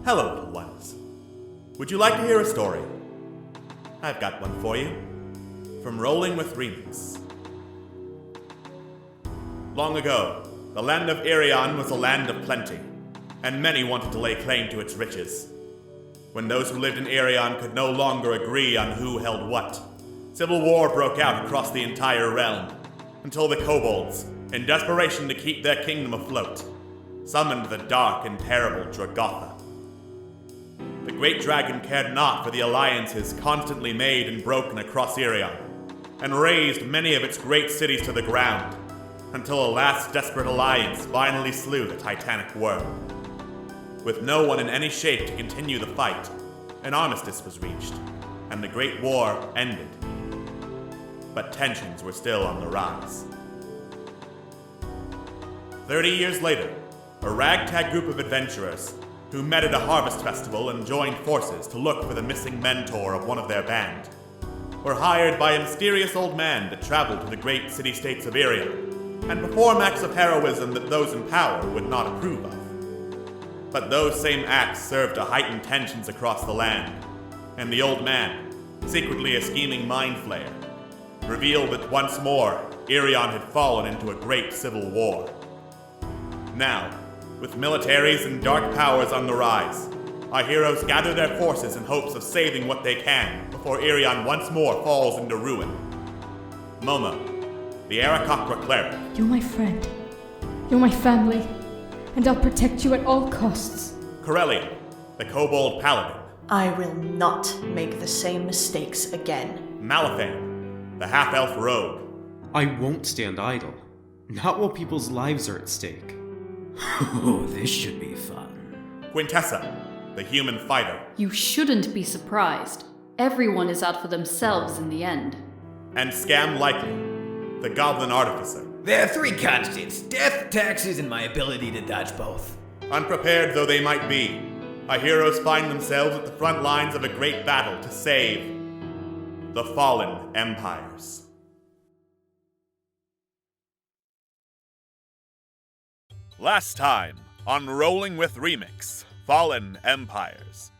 Hello, little ones. Would you like to hear a story? I've got one for you. From Rolling with Remix. Long ago, the land of Irion was a land of plenty, and many wanted to lay claim to its riches. When those who lived in Irion could no longer agree on who held what, civil war broke out across the entire realm, until the kobolds, in desperation to keep their kingdom afloat, summoned the dark and terrible Dragotha. The great dragon cared not for the alliances constantly made and broken across Irion, and razed many of its great cities to the ground, until a last desperate alliance finally slew the titanic worm. With no one in any shape to continue the fight, an armistice was reached, and the Great War ended. But tensions were still on the rise. 30 years later, a ragtag group of adventurers, who met at a harvest festival and joined forces to look for the missing mentor of one of their band, were hired by a mysterious old man to travel to the great city-states of Irion and perform acts of heroism that those in power would not approve of. But those same acts served to heighten tensions across the land, and the old man, secretly a scheming mind flayer, revealed that once more Irion had fallen into a great civil war. Now, with militaries and dark powers on the rise, our heroes gather their forces in hopes of saving what they can before Irion once more falls into ruin. Momo, the Aarakocra cleric. You're my friend. You're my family. And I'll protect you at all costs. Corellian, the kobold paladin. I will not make the same mistakes again. Malifan, the half-elf rogue. I won't stand idle. Not while people's lives are at stake. Oh, this should be fun. Quintessa, the human fighter. You shouldn't be surprised. Everyone is out for themselves in the end. And Scam Likely, the goblin artificer. There are three constants: death, taxes, and my ability to dodge both. Unprepared though they might be, our heroes find themselves at the front lines of a great battle to save the fallen empires. Last time on Rolling with Remix, Fallen Empires.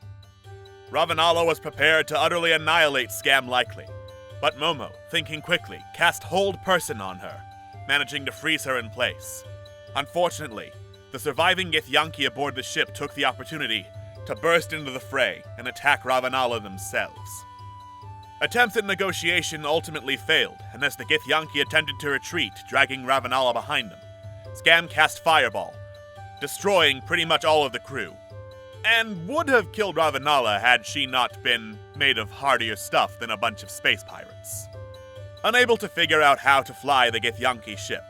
Ravanala was prepared to utterly annihilate Scam Likely, but Momo, thinking quickly, cast Hold Person on her, managing to freeze her in place. Unfortunately, the surviving Githyanki aboard the ship took the opportunity to burst into the fray and attack Ravanala themselves. Attempts at negotiation ultimately failed, and as the Githyanki attempted to retreat, dragging Ravanala behind them, Scam cast Fireball, destroying pretty much all of the crew, and would have killed Ravanala had she not been made of hardier stuff than a bunch of space pirates. Unable to figure out how to fly the Githyanki ship,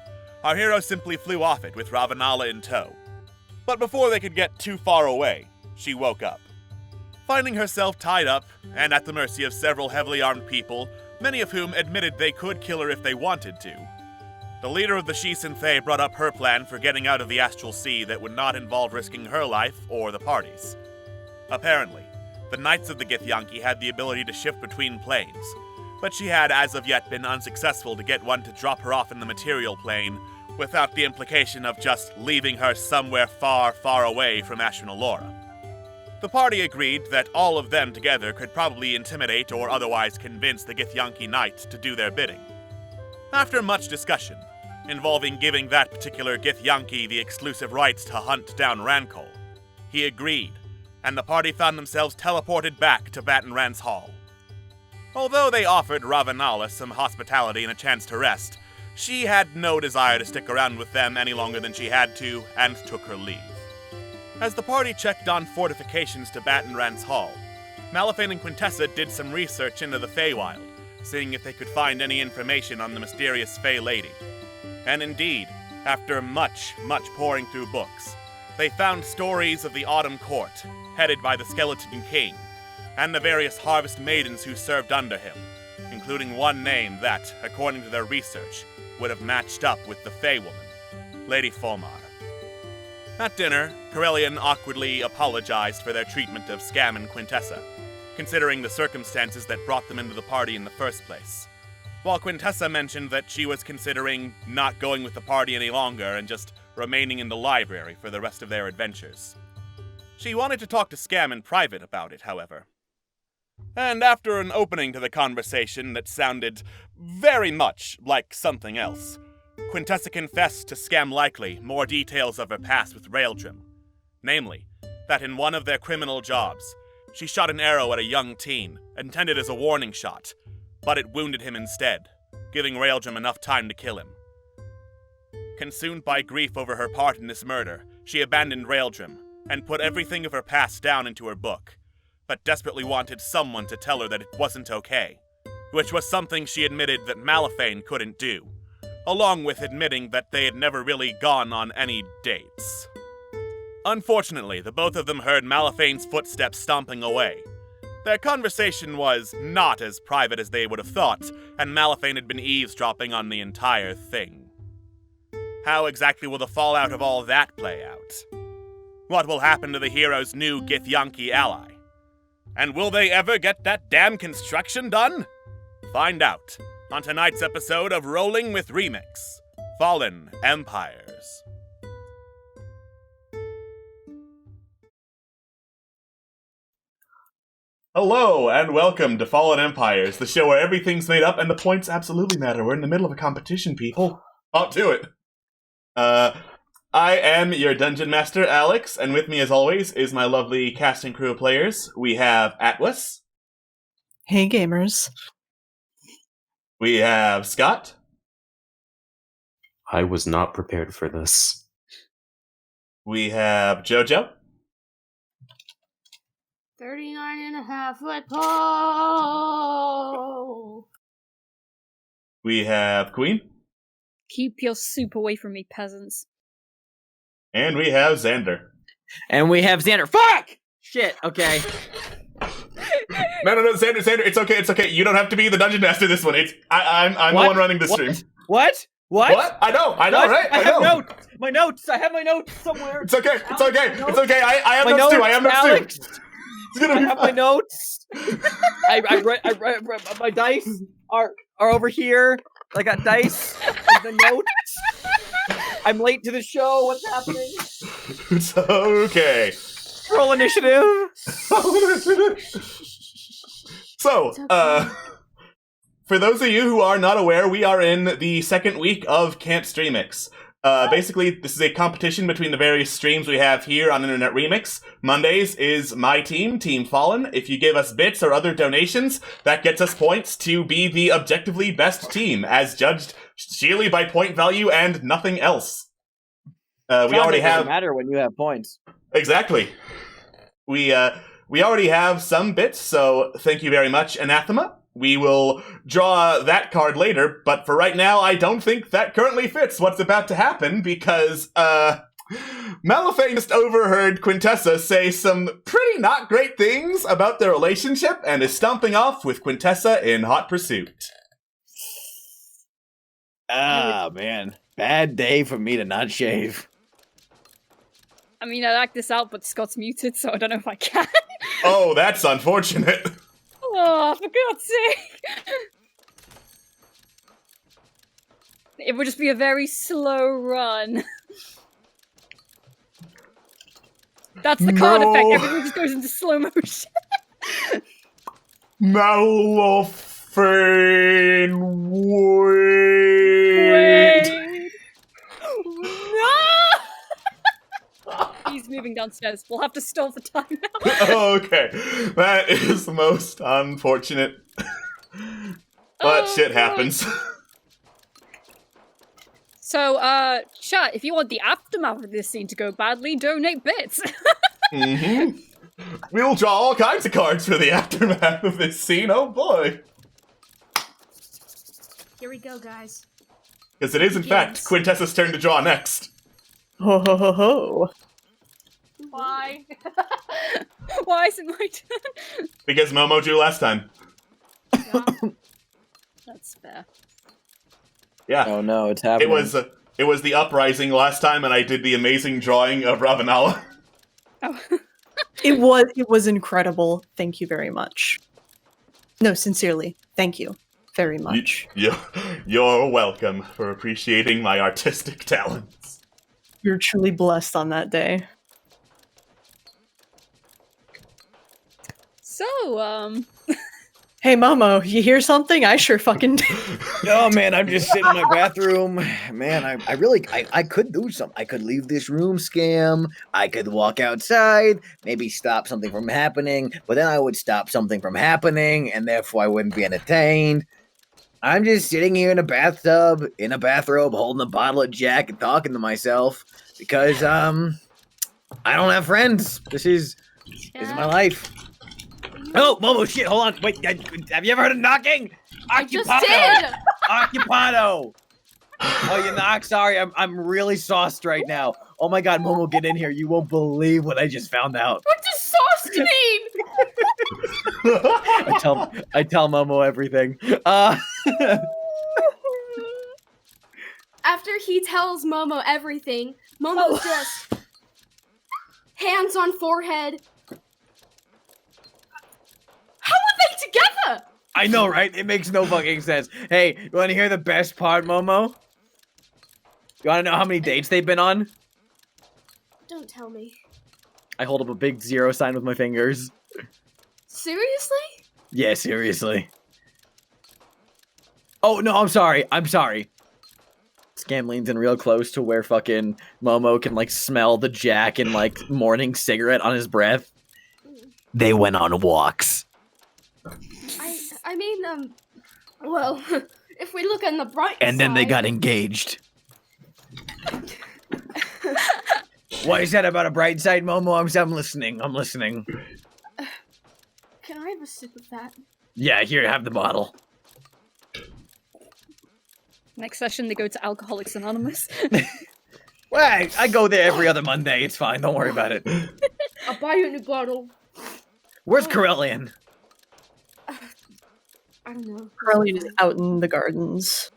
our hero simply flew off it with Ravanala in tow. But before they could get too far away, she woke up. Finding herself tied up and at the mercy of several heavily armed people, many of whom admitted they could kill her if they wanted to, the leader of the Shi-Sin-Thay brought up her plan for getting out of the Astral Sea that would not involve risking her life or the party's. Apparently, the Knights of the Githyanki had the ability to shift between planes, but she had as of yet been unsuccessful to get one to drop her off in the material plane without the implication of just leaving her somewhere far, far away from Ashnalora. The party agreed that all of them together could probably intimidate or otherwise convince the Githyanki Knight to do their bidding. After much discussion, involving giving that particular Githyanki the exclusive rights to hunt down Rankol, he agreed, and the party found themselves teleported back to Batenran's Hall. Although they offered Ravanala some hospitality and a chance to rest, she had no desire to stick around with them any longer than she had to, and took her leave. As the party checked on fortifications to Batenran's Hall, Malifan and Quintessa did some research into the Feywild, seeing if they could find any information on the mysterious Fey Lady. And indeed, after much poring through books, they found stories of the Autumn Court, headed by the Skeleton King, and the various Harvest Maidens who served under him, including one name that, according to their research, would have matched up with the Fey woman, Lady Fomar. At dinner, Corellian awkwardly apologized for their treatment of Scam and Quintessa, considering the circumstances that brought them into the party in the first place, while Quintessa mentioned that she was considering not going with the party any longer and just remaining in the library for the rest of their adventures. She wanted to talk to Scam in private about it, however. And after an opening to the conversation that sounded very much like something else, Quintessa confessed to Scam Likely more details of her past with Raildrim. Namely, that in one of their criminal jobs, she shot an arrow at a young teen, intended as a warning shot, but it wounded him instead, giving Raildrim enough time to kill him. Consumed by grief over her part in this murder, she abandoned Raildrim and put everything of her past down into her book, but desperately wanted someone to tell her that it wasn't okay, which was something she admitted that Malifane couldn't do, along with admitting that they had never really gone on any dates. Unfortunately, the both of them heard Malifane's footsteps stomping away. Their conversation was not as private as they would have thought, and Malifane had been eavesdropping on the entire thing. How exactly will the fallout of all that play out? What will happen to the hero's new Githyanki ally? And will they ever get that damn construction done? Find out on tonight's episode of Rolling with Remix, Fallen Empires. Hello, and welcome to Fallen Empires, the show where everything's made up and the points absolutely matter. We're in the middle of a competition, people. On to it. I am your Dungeon Master, Alex, and with me, as always, is my lovely cast and crew of players. We have Atlas. Hey, gamers. We have Scott. I was not prepared for this. We have Jojo. 39.5-foot pole. We have Queen. Keep your soup away from me, peasants. And we have Xander. And we have Xander. Fuck! Shit, okay. No, Xander, it's okay. You don't have to be the Dungeon Master this one. I'm the one running the stream. What? I know, what? right? I have notes. My notes. I have my notes somewhere. It's okay. I have my notes too. I have notes Alex. too. It's gonna be I have fine. my notes. My dice are over here. I got dice. The notes. I'm late to the show. What's happening? It's okay. Roll initiative. So, for those of you who are not aware, we are in the second week of Camp Streamix. Basically, this is a competition between the various streams we have here on Internet Remix. Mondays is my team, Team Fallen. If you give us bits or other donations, that gets us points to be the objectively best team, as judged sheerly by point value and nothing else. We already have... Doesn't matter when you have points. Exactly. We already have some bits, so thank you very much, Anathema. We will draw that card later, but for right now, I don't think that currently fits what's about to happen, because, Malifane just overheard Quintessa say some pretty not great things about their relationship, and is stomping off with Quintessa in hot pursuit. Ah, man. Bad day for me to not shave. I mean, I like this out, but Scott's muted, so I don't know if I can. Oh, that's unfortunate. Oh, for God's sake! It would just be a very slow run. That's the card effect. Everything just goes into slow motion. Malifane, wait. No! He's moving downstairs. We'll have to stall for time now. Okay, that is most unfortunate. But shit happens. So, chat, if you want the aftermath of this scene to go badly, donate bits. Mm-hmm. We'll draw all kinds of cards for the aftermath of this scene, oh boy. Here we go, guys. Because it is, in fact, Quintessa's turn to draw next. Ho ho ho ho. Why? Why is it my turn? Because Momo drew last time. Yeah. That's fair. Yeah. Oh no, it's happening. It was the uprising last time, and I did the amazing drawing of Ravanawa. Oh. It was incredible. Thank you very much. No, sincerely, thank you very much. You're welcome for appreciating my artistic talents. You're truly blessed on that day. So, Hey, Momo, you hear something? I sure fucking did. No, man, I'm just sitting in my bathroom. Man, I really could do something. I could leave this room, Scam. I could walk outside, maybe stop something from happening, but then I would stop something from happening, and therefore I wouldn't be entertained. I'm just sitting here in a bathtub, in a bathrobe, holding a bottle of Jack and talking to myself because, I don't have friends. This is my life. Oh, Momo, shit, hold on. Wait, have you ever heard of knocking? I just Occupado! did! Occupado! Oh, you knock? Sorry, I'm really sauced right now. Oh my god, Momo, get in here. You won't believe what I just found out. What does sauce mean? I tell Momo everything. After he tells Momo everything, Momo just hands on forehead. How are they together? I know, right? It makes no fucking sense. Hey, you want to hear the best part, Momo? You want to know how many dates they've been on? Don't tell me. I hold up a big 0 sign with my fingers. Seriously? Yeah, seriously. Oh, no, I'm sorry. Scam leans in real close to where fucking Momo can, like, smell the Jack and, like, morning cigarette on his breath. They went on walks. I mean, well, if we look on the bright And then they side- got engaged. What is that about a bright side, Momo? I'm listening. Can I have a sip of that? Yeah, here, have the bottle. next session they go to Alcoholics Anonymous. Well, I go there every other Monday. It's fine. Don't worry about it. I'll buy you a new bottle. Where's Corellian? I don't know. Carly is out in the gardens.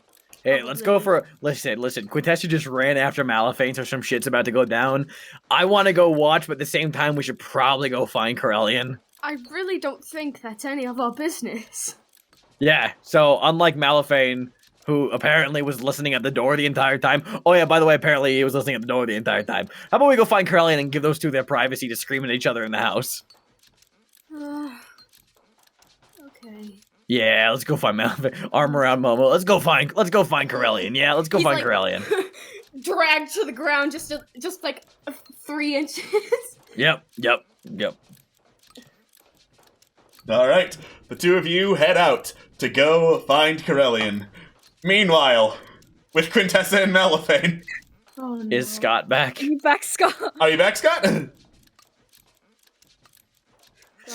Hey, let's go for... Listen. Quintessa just ran after Malifane, so some shit's about to go down. I want to go watch, but at the same time, we should probably go find Corellian. I really don't think that's any of our business. Yeah, so unlike Malifane, who apparently was listening at the door the entire time. Oh yeah, by the way, apparently he was listening at the door the entire time. How about we go find Corellian and give those two their privacy to scream at each other in the house? Okay. Yeah, let's go find Malifane. Arm around Momo. Let's go find Corellian. Yeah, let's go He's find like- Corellian. Dragged to the ground just like 3 inches. Yep. All right, the two of you head out to go find Corellian. Meanwhile, with Quintessa and Malifane. Oh, no. Is Scott back? You back, Scott? Are you back, Scott?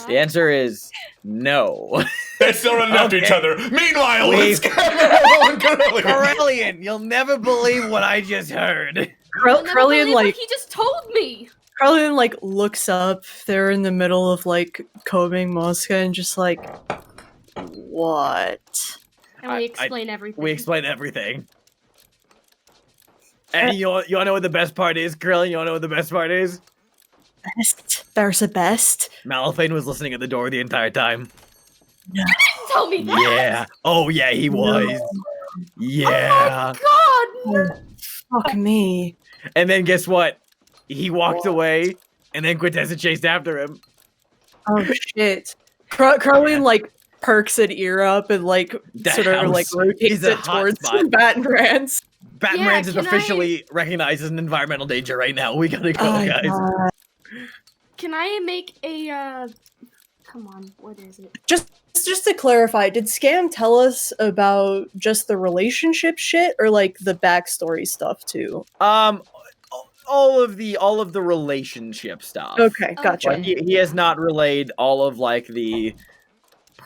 The answer is no. They're still running after each Okay. other. Meanwhile, We've- it's Momo and Corellian. Corellian, you'll never believe what I just heard. I'll never Carlian believe what like he just told me. Carlian like looks up. They're in the middle of like combing Mosca and just like, what? And we explain everything. We explain everything. And you wanna know what the best part is, Corellian? You wanna know what the best part is? Best. There's a best. Malifane was listening at the door the entire time. Tell me that. Yeah. Oh yeah, he was. Yeah. God. No. Fuck me. And then guess what? He walked away, and then Quintessa chased after him. Oh shit. Carlian like perks an ear up and like The sort of like house rotates is a it hot towards spot. Bat and Rance. Batman Yeah, is can officially recognized as an environmental danger right now. We gotta go, Oh, guys. God. Can I make a come on, what is it? Just to clarify, did Scam tell us about just the relationship shit or like the backstory stuff too? All of the relationship stuff. Okay, gotcha. Like, he has not relayed all of like the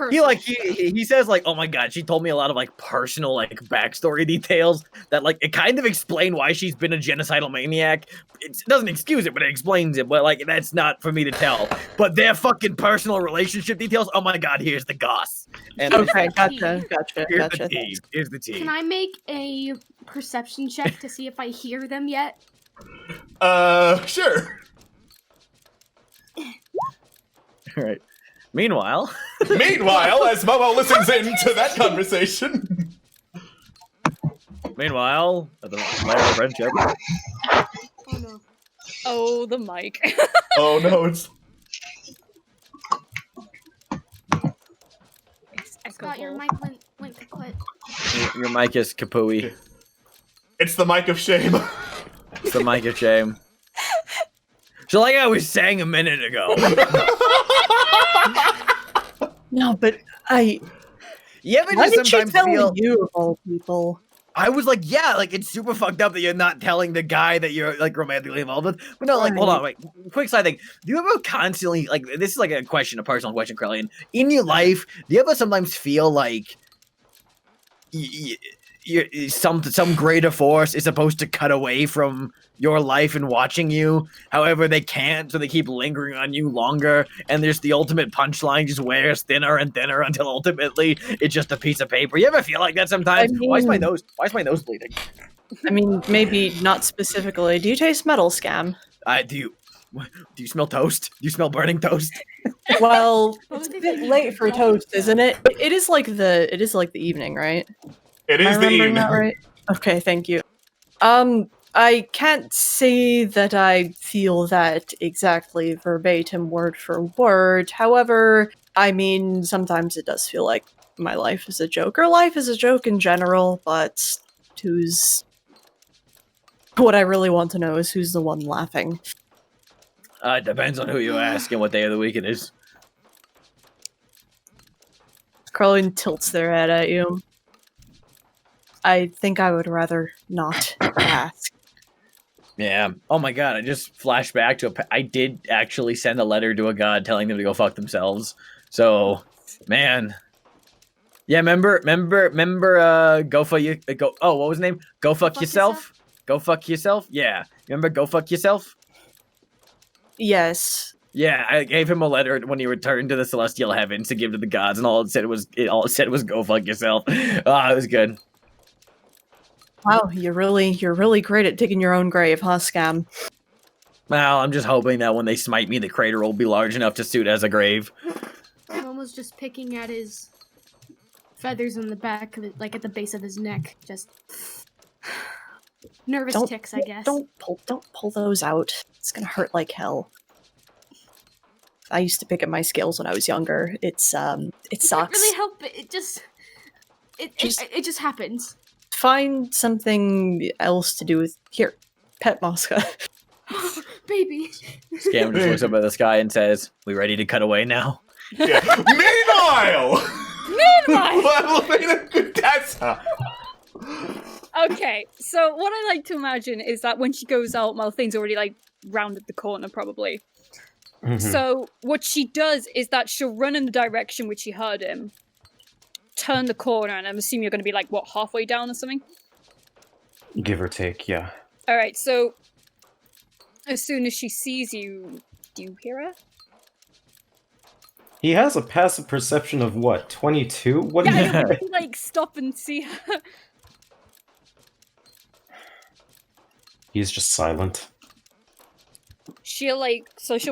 he says like, oh my god, she told me a lot of like personal like backstory details that like it kind of explain why she's been a genocidal maniac. It doesn't excuse it, but it explains it. But like that's not for me to tell. But their fucking personal relationship details. Oh my god, here's the goss. And Okay, gotcha. here's the tea. Here's the tea. Can I make a perception check to see if I hear them yet? Sure. All right. Meanwhile, As Momo listens in to that conversation. at the lair of friendship. Oh no. Oh, the mic. Oh no, it's... your mic went kaput. Your mic is kapooey. It's the mic of shame. It's the mic of shame. So like I was saying a minute ago. No, but You ever why just did she sometimes tell feel... you of all people? I was like, yeah, like it's super fucked up that you're not telling the guy that you're like romantically involved with. But no, like, hold on, wait. Quick side thing. Do you ever constantly like this is like a question, a personal question, Krellian. In your life, do you ever sometimes feel like some greater force is supposed to cut away from your life and watching you? However, they can't, so they keep lingering on you longer, and there's the ultimate punchline just wears thinner and thinner until ultimately it's just a piece of paper. You ever feel like that sometimes? I mean- Why is my nose bleeding? I mean, maybe not specifically. Do you taste metal, Scam? Do you smell toast? Do you smell burning toast? Well, it's a bit late for toast, isn't it? It is like the evening, right? It Am I is the remembering evening. that right? Okay, thank you. I can't say that I feel that exactly verbatim word for word. However, I mean, sometimes it does feel like my life is a joke, or life is a joke in general, but what I really want to know is who's the one laughing. It depends on who you ask and what day of the week it is. Carlin tilts their head at you. I think I would rather not ask. Yeah. Oh my god, I just flashed back to I did actually send a letter to a god telling them to go fuck themselves. So, man. Yeah, remember go fuck you go oh, what was the name? Go fuck yourself? Go fuck yourself? Yeah. Remember go fuck yourself? Yes. Yeah, I gave him a letter when he returned to the celestial heavens to give to the gods, and all it said was go fuck yourself. Ah, it was good. Wow, you're really great at digging your own grave, huh, Scam? Well, I'm just hoping that when they smite me, the crater will be large enough to suit as a grave. Momo's just picking at his feathers on the back of it, like at the base of his neck. Just nervous ticks, I guess. Don't pull those out. It's gonna hurt like hell. I used to pick at my scales when I was younger. It sucks. Can't really help it. It just happens. Find something else to do with here. Pet Mosca. Baby. Scam just looks up at the sky and says, "We ready to cut away now?" Yeah. Meanwhile, Contessa. Okay, so what I like to imagine is that when she goes out, Malthane's already like rounded the corner, probably. So what she does is that she'll run in the direction which she heard him, turn the corner, and I'm assuming you're going to be like, what, halfway down or something? Give or take, yeah. Alright, so as soon as she sees you, do you hear her? He has a passive perception of what, 22? What do Yeah, you I would, like, stop and see her. He's just silent. She'll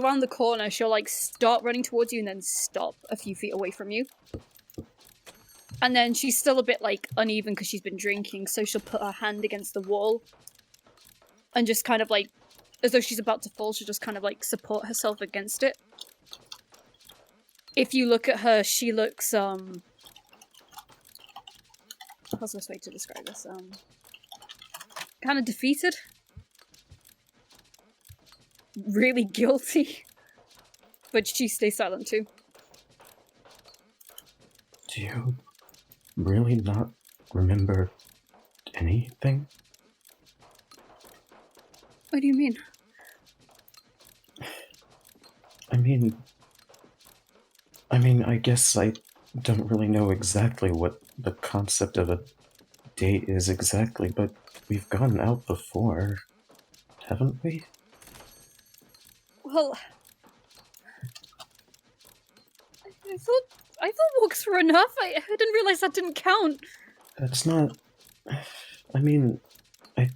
round the corner, she'll like start running towards you and then stop a few feet away from you. And then she's still a bit like uneven because she's been drinking, so she'll put her hand against the wall and just kind of like, as though she's about to fall, she'll just kind of like support herself against it. If you look at her, she looks, how's the best way to describe this? Kind of defeated. Really guilty. But she stays silent too. Do you really not remember anything? What do you mean? I mean, I guess I don't really know exactly what the concept of a date is exactly, but we've gone out before, haven't we? Well, I thought walks were enough. I didn't realize that didn't count. That's not... I mean, am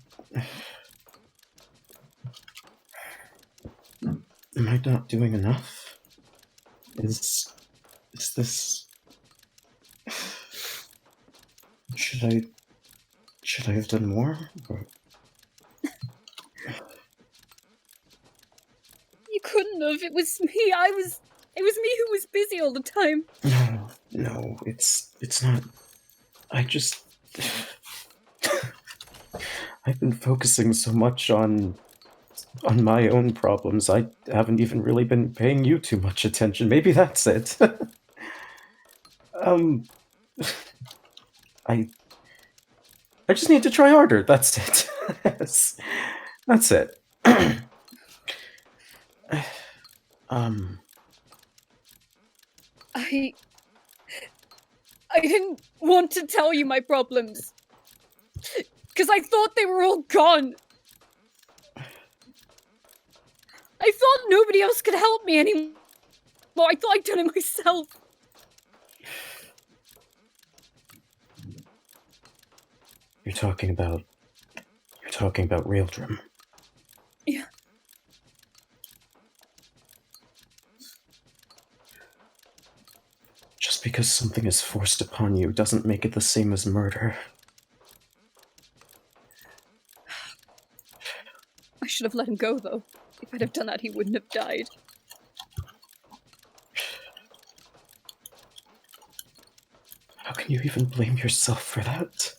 I not doing enough? Is this... Should I have done more? Or... You couldn't have. It was me. It was me who was busy all the time. No, it's It's not. I just. I've been focusing so much on my own problems. I haven't even really been paying you too much attention. Maybe that's it. I just need to try harder. That's it. Yes. That's it. I didn't want to tell you my problems. Because I thought they were all gone. I thought nobody else could help me anymore. I thought I'd done it myself. You're talking about Realdrim. Yeah. Just because something is forced upon you doesn't make it the same as murder. I should have let him go, though. If I'd have done that, he wouldn't have died. How can you even blame yourself for that?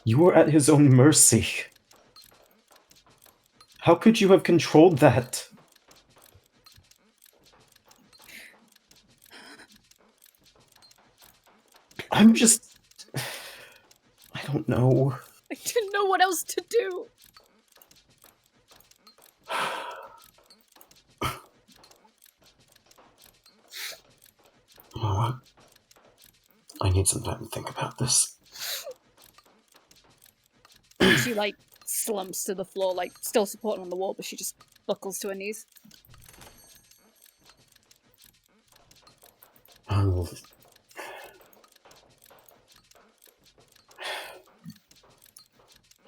You were at his own mercy. How could you have controlled that? I'm just... I don't know. I didn't know what else to do. You know what? I need some time to think about this. She, slumps to the floor, still supporting on the wall, but she just buckles to her knees. I'll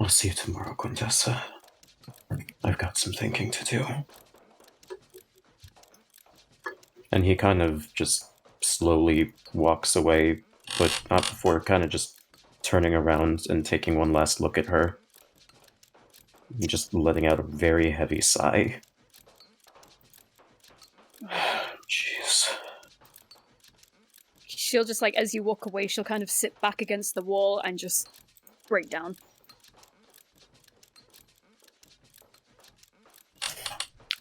see you tomorrow, Quintessa. I've got some thinking to do. And he kind of just slowly walks away, but not before kind of just turning around and taking one last look at her. Just letting out a very heavy sigh. Jeez. She'll just, as you walk away, she'll kind of sit back against the wall and just break down.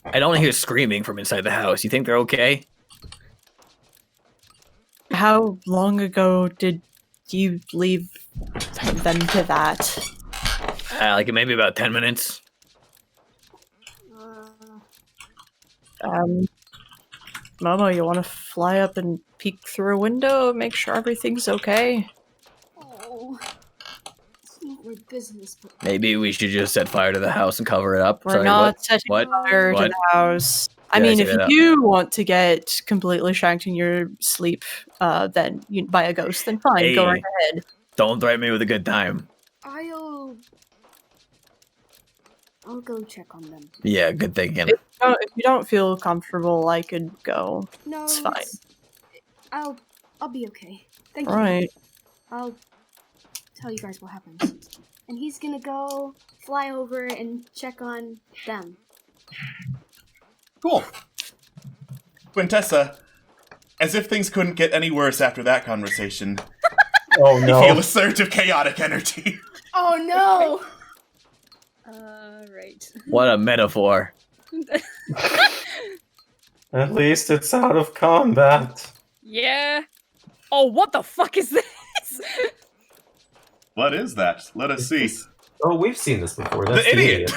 I don't hear screaming from inside the house. You think they're okay? How long ago did you leave them to that? Maybe about 10 minutes. Momo, you want to fly up and peek through a window, make sure everything's okay? Oh, it's not my business, but Maybe we should just set fire to the house and cover it up. We're not setting fire to the house. I mean, if you want to get completely shanked in your sleep, then by a ghost, then fine, Hey, go right ahead. Don't threaten me with a good time. I'll go check on them. Yeah, good thinking. If you don't feel comfortable, I could go. No, it's fine. I'll be okay. Thank you. Right. I'll tell you guys what happens. And he's gonna go fly over and check on them. Cool. Quintessa, as if things couldn't get any worse after that conversation, Oh you feel a surge of chaotic energy. Oh no! Right. What a metaphor. At least it's out of combat. Yeah. Oh, what the fuck is this? What is that? Let us see. Oh, we've seen this before. That's The idiot!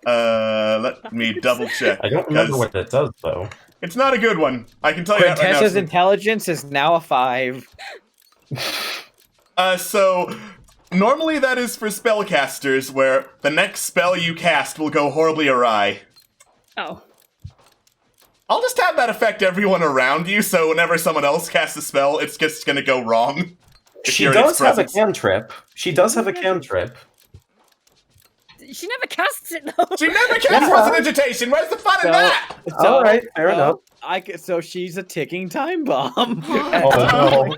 Let me double check. I don't remember what that does, though. It's not a good one. I can tell you that right now. Quintessa's intelligence is now a 5. So normally that is for spellcasters, where the next spell you cast will go horribly awry. Oh. I'll just have that affect everyone around you, so whenever someone else casts a spell, it's just gonna go wrong. She does have a cantrip. She does have a cantrip. She never casts it, though. She never casts prestidigitation. Where's the fun in that? All right, fair enough. So she's a ticking time bomb. Oh no.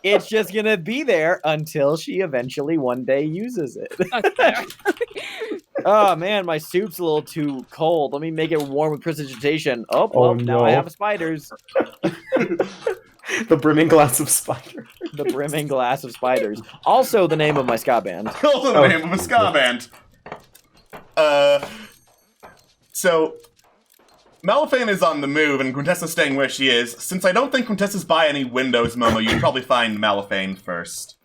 It's just gonna be there until she eventually one day uses it. Oh man, my soup's a little too cold. Let me make it warm with prestidigitation. Oh, well, now I have spiders. The brimming glass of spider. The brimming glass of spiders. Also the name of my ska band. Also the name of a ska band. So Malifane is on the move, and Quintessa's staying where she is. Since I don't think Quintessa's by any windows, Momo, you'd probably find Malifane first.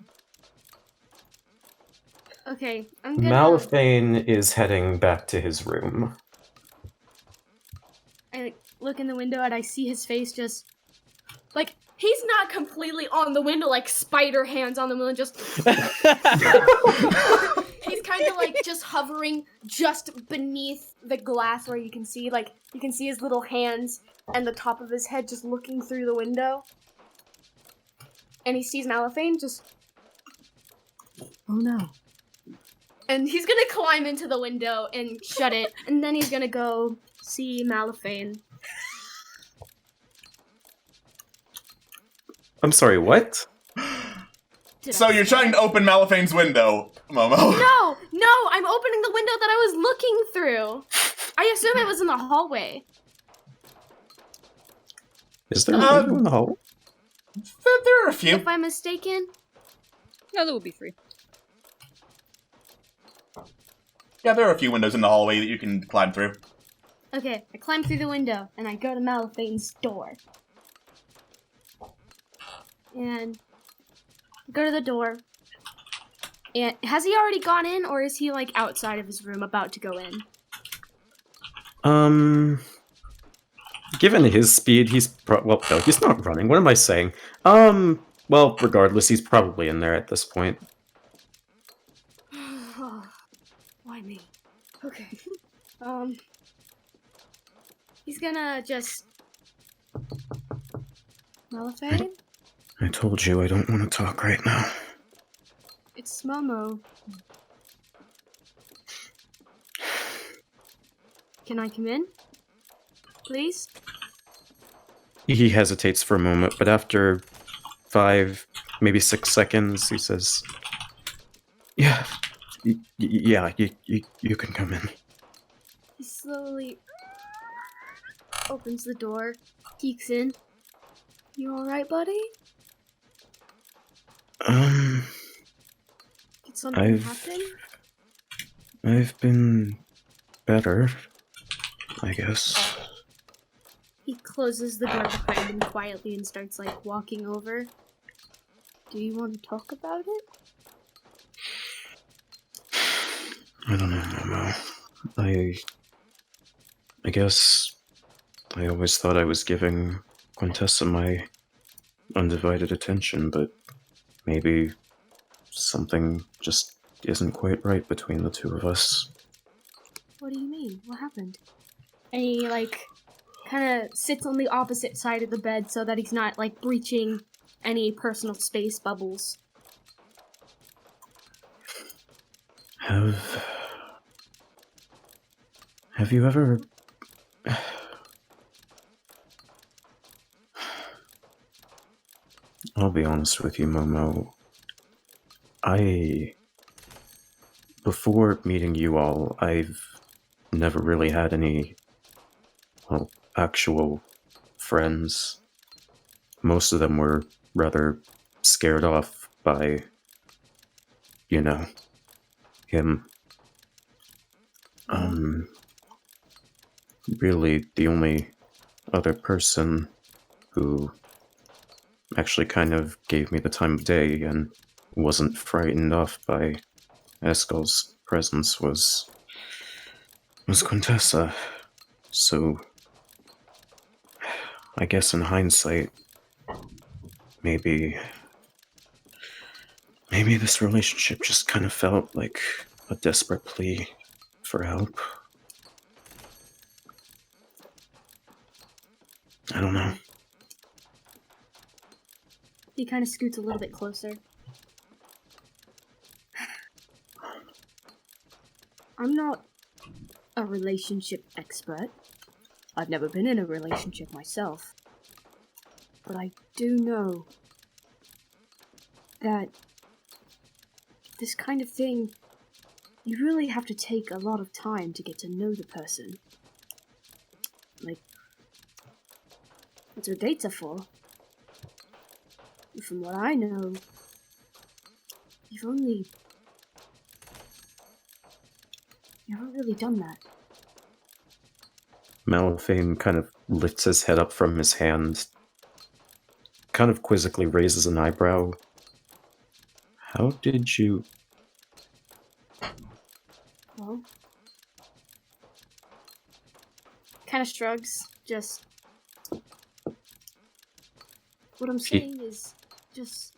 Okay, I'm gonna. Malifane is heading back to his room. I look in the window and I see his face just like he's not completely on the window like spider hands on the moon. Just he's kind of like just hovering just beneath the glass where you can see his little hands and the top of his head just looking through the window. And he sees Malifane just. Oh no. And he's gonna climb into the window and shut it, and then he's gonna go see Malifane. I'm sorry, what? So you're trying to open Malifane's window, Momo. No, I'm opening the window that I was looking through. I assume it was in the hallway. Is there a window in the hall? There are a few. If I'm mistaken. No, there will be 3. Yeah, there are a few windows in the hallway that you can climb through. Okay, I climb through the window, and I go to Malifane's door. And go to the door. And has he already gone in, or is he, like, outside of his room about to go in? Given his speed, he's well, no, he's not running. What am I saying? Well, regardless, he's probably in there at this point. Why me? Okay. He's gonna just... Malifane? I told you I don't want to talk right now. It's Momo. Can I come in? Please? He hesitates for a moment, but after 5, maybe 6 seconds, he says, "Yeah, you can come in." He slowly opens the door, peeks in. You alright, buddy? Did something happen? I've been better, I guess. He closes the door behind him quietly and starts, like, walking over. Do you want to talk about it? I don't know, Momo. I guess I always thought I was giving Quintessa my undivided attention, but maybe something just isn't quite right between the two of us. What do you mean? What happened? And he, like, kind of sits on the opposite side of the bed so that he's not, like, breaching any personal space bubbles. Have you ever... I'll be honest with you, Momo. Before meeting you all, I've never really had any, well, actual friends. Most of them were rather scared off by, you know, him. Really, the only other person who actually kind of gave me the time of day and wasn't frightened off by Eskel's presence was Quintessa. So, I guess in hindsight, maybe this relationship just kind of felt like a desperate plea for help. I don't know. He kind of scoots a little bit closer. I'm not a relationship expert. I've never been in a relationship myself. But I do know that this kind of thing, you really have to take a lot of time to get to know the person. Like, that's what dates are for. from what I know, you've never really done that. Malphane kind of lifts his head up from his hand, kind of quizzically raises an eyebrow. How did you... Well, kind of shrugs, just... What I'm saying is, just...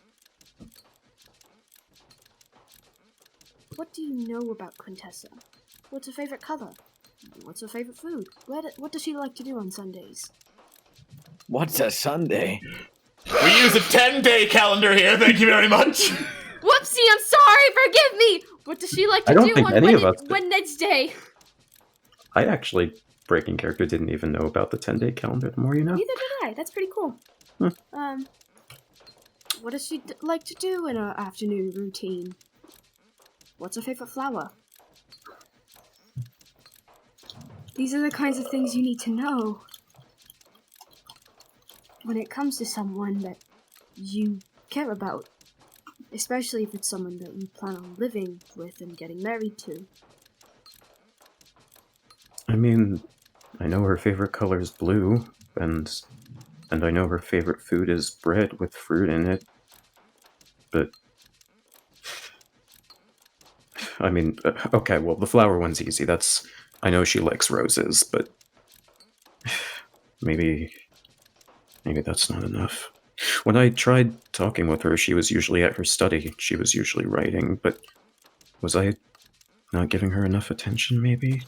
What do you know about Quintessa? What's her favorite color? What's her favorite food? What does she like to do on Sundays? What's a Sunday? We use a 10-day calendar here, thank you very much. Whoopsie, I'm sorry, forgive me! What does she like to I don't do think on any of us did. Wednesday? I actually, breaking character, didn't even know about the 10-day calendar. The more you know. Neither did I. That's pretty cool. What does she like to do in her afternoon routine? What's her favorite flower? These are the kinds of things you need to know when it comes to someone that you care about, especially if it's someone that you plan on living with and getting married to. I mean, I know her favorite color is blue, and I know her favorite food is bread with fruit in it, but... I mean, okay, well, the flower one's easy. I know she likes roses, but maybe that's not enough. When I tried talking with her, she was usually at her study. She was usually writing, but was I not giving her enough attention, maybe?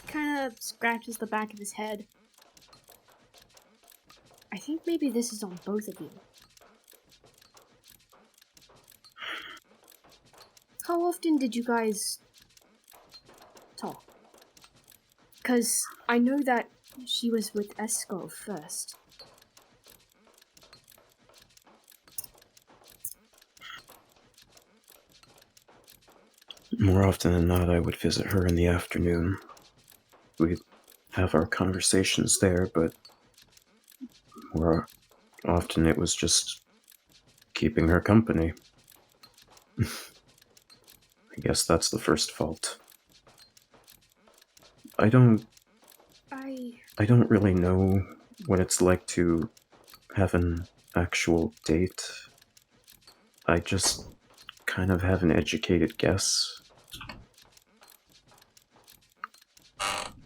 Kind of scratches the back of his head. I think maybe this is on both of you. How often did you guys talk? Because I know that she was with Esco first. More often than not, I would visit her in the afternoon. We'd have our conversations there, but more often it was just keeping her company. I guess that's the first fault. I don't really know what it's like to have an actual date. I just kind of have an educated guess.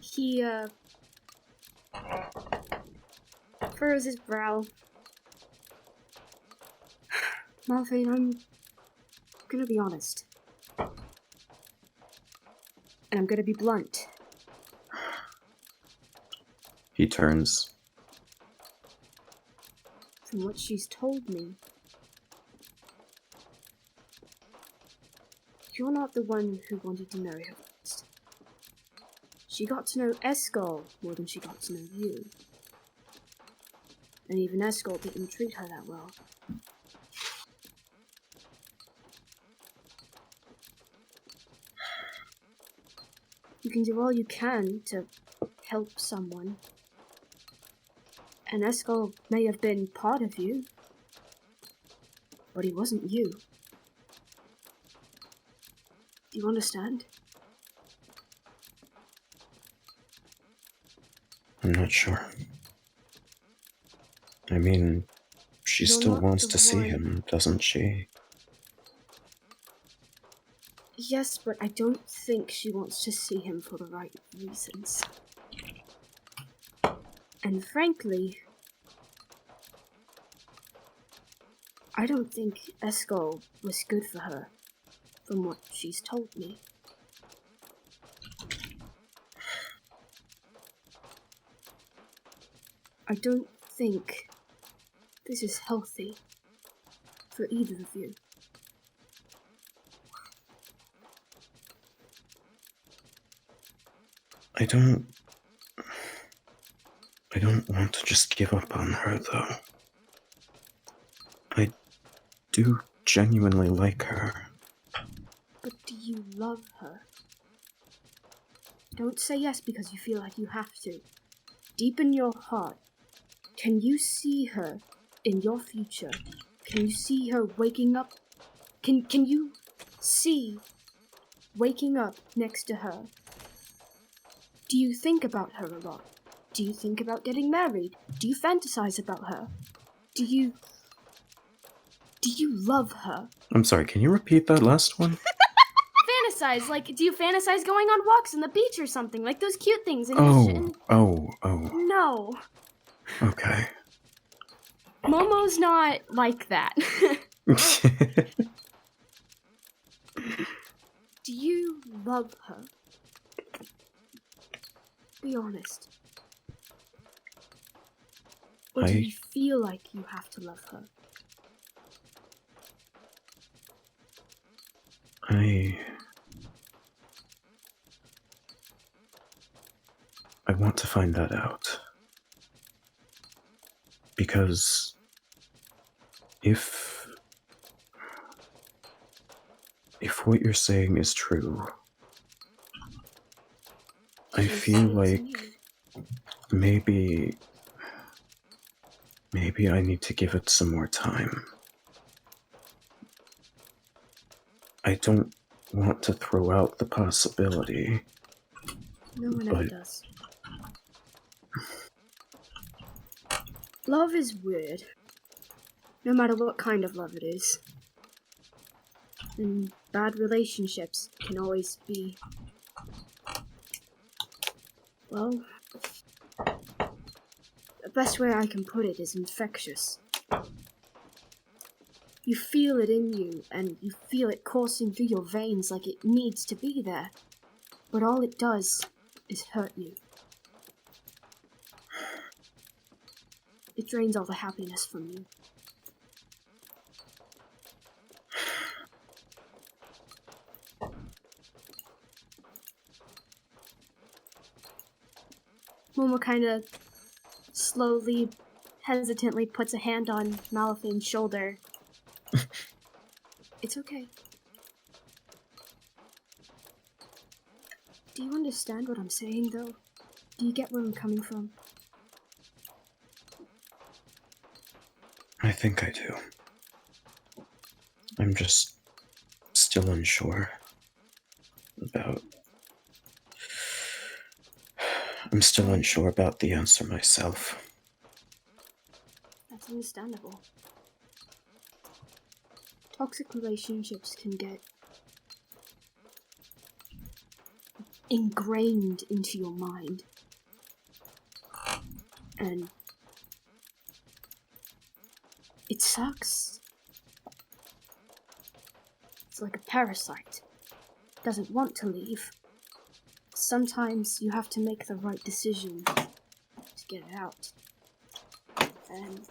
He, furrows his brow. Malphane, I'm gonna be honest. And I'm gonna be blunt. He turns. From what she's told me, you're not the one who wanted to marry her first. She got to know Escol more than she got to know you. And even Escol didn't treat her that well. You can do all you can to help someone. And Escol may have been part of you, but he wasn't you. Do you understand? I'm not sure. I mean, she You're still not wants the to see one. him, doesn't she? Yes, but I don't think she wants to see him for the right reasons. And frankly, I don't think Escol was good for her, from what she's told me. I don't think this is healthy for either of you. I don't want to just give up on her, though. I do genuinely like her. But do you love her? Don't say yes because you feel like you have to. Deep in your heart, can you see her in your future? Can you see her waking up? Can you see waking up next to her? Do you think about her a lot? Do you think about getting married? Do you fantasize about her? Do you love her? I'm sorry, can you repeat that last one? Fantasize, like, do you fantasize going on walks on the beach or something? Like those cute things in the Oh. No. Okay. Momo's not like that. Do you love her? Be honest. Or do you feel like you have to love her? I want to find that out. Because if what you're saying is true, I feel like maybe I need to give it some more time. I don't want to throw out the possibility. No one ever does. Love is weird. No matter what kind of love it is. And bad relationships can always be... Well... The best way I can put it is infectious. You feel it in you, and you feel it coursing through your veins like it needs to be there. But all it does is hurt you. It drains all the happiness from you. Momo kind of slowly, hesitantly puts a hand on Malaphine's shoulder. It's okay. Do you understand what I'm saying, though? Do you get where I'm coming from? I think I do. I'm just still unsure about... I'm still unsure about the answer myself. That's understandable. Toxic relationships can get ingrained into your mind. And it sucks. It's like a parasite. It doesn't want to leave. Sometimes you have to make the right decision to get it out. And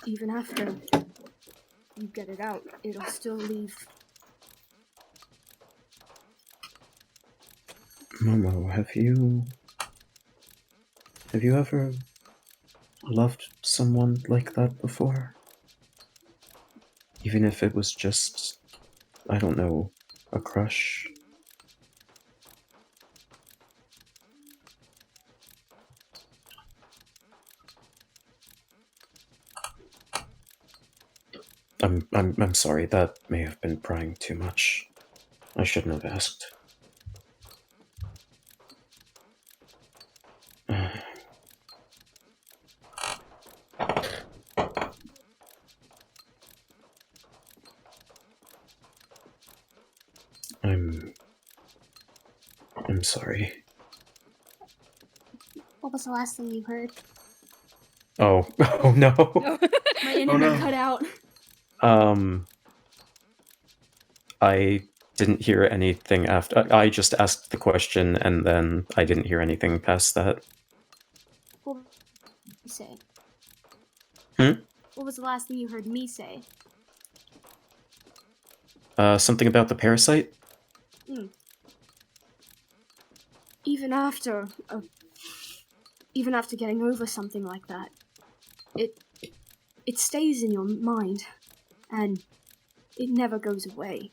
even after you get it out, it'll still leave. Momo, have you ever loved someone like that before? Even if it was just, I don't know, a crush? I'm sorry, that may have been prying too much. I shouldn't have asked. I'm sorry. What was the last thing you heard? Oh no. My internet cut out. I didn't hear anything after. I just asked the question and then I didn't hear anything past that. What did you say? Hmm? What was the last thing you heard me say? Something about the parasite? Even after getting over something like that, it stays in your mind, and it never goes away.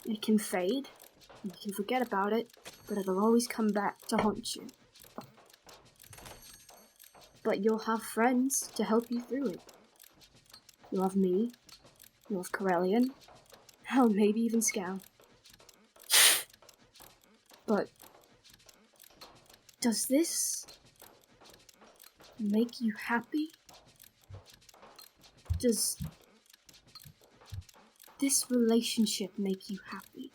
It can fade, you can forget about it, but it'll always come back to haunt you. But you'll have friends to help you through it. You'll have me, you'll have Corellian, hell, maybe even Scow. But does this make you happy? Does this relationship make you happy?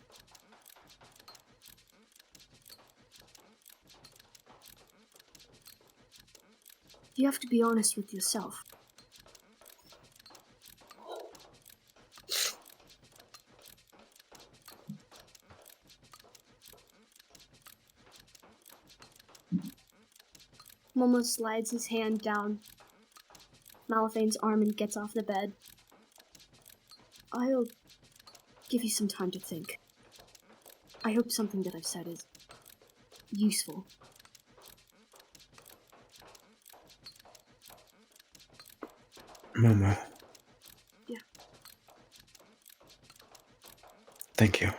You have to be honest with yourself. Momo slides his hand down Malaphane's arm and gets off the bed. I'll give you some time to think. I hope something that I've said is useful. Momo. Yeah. Thank you.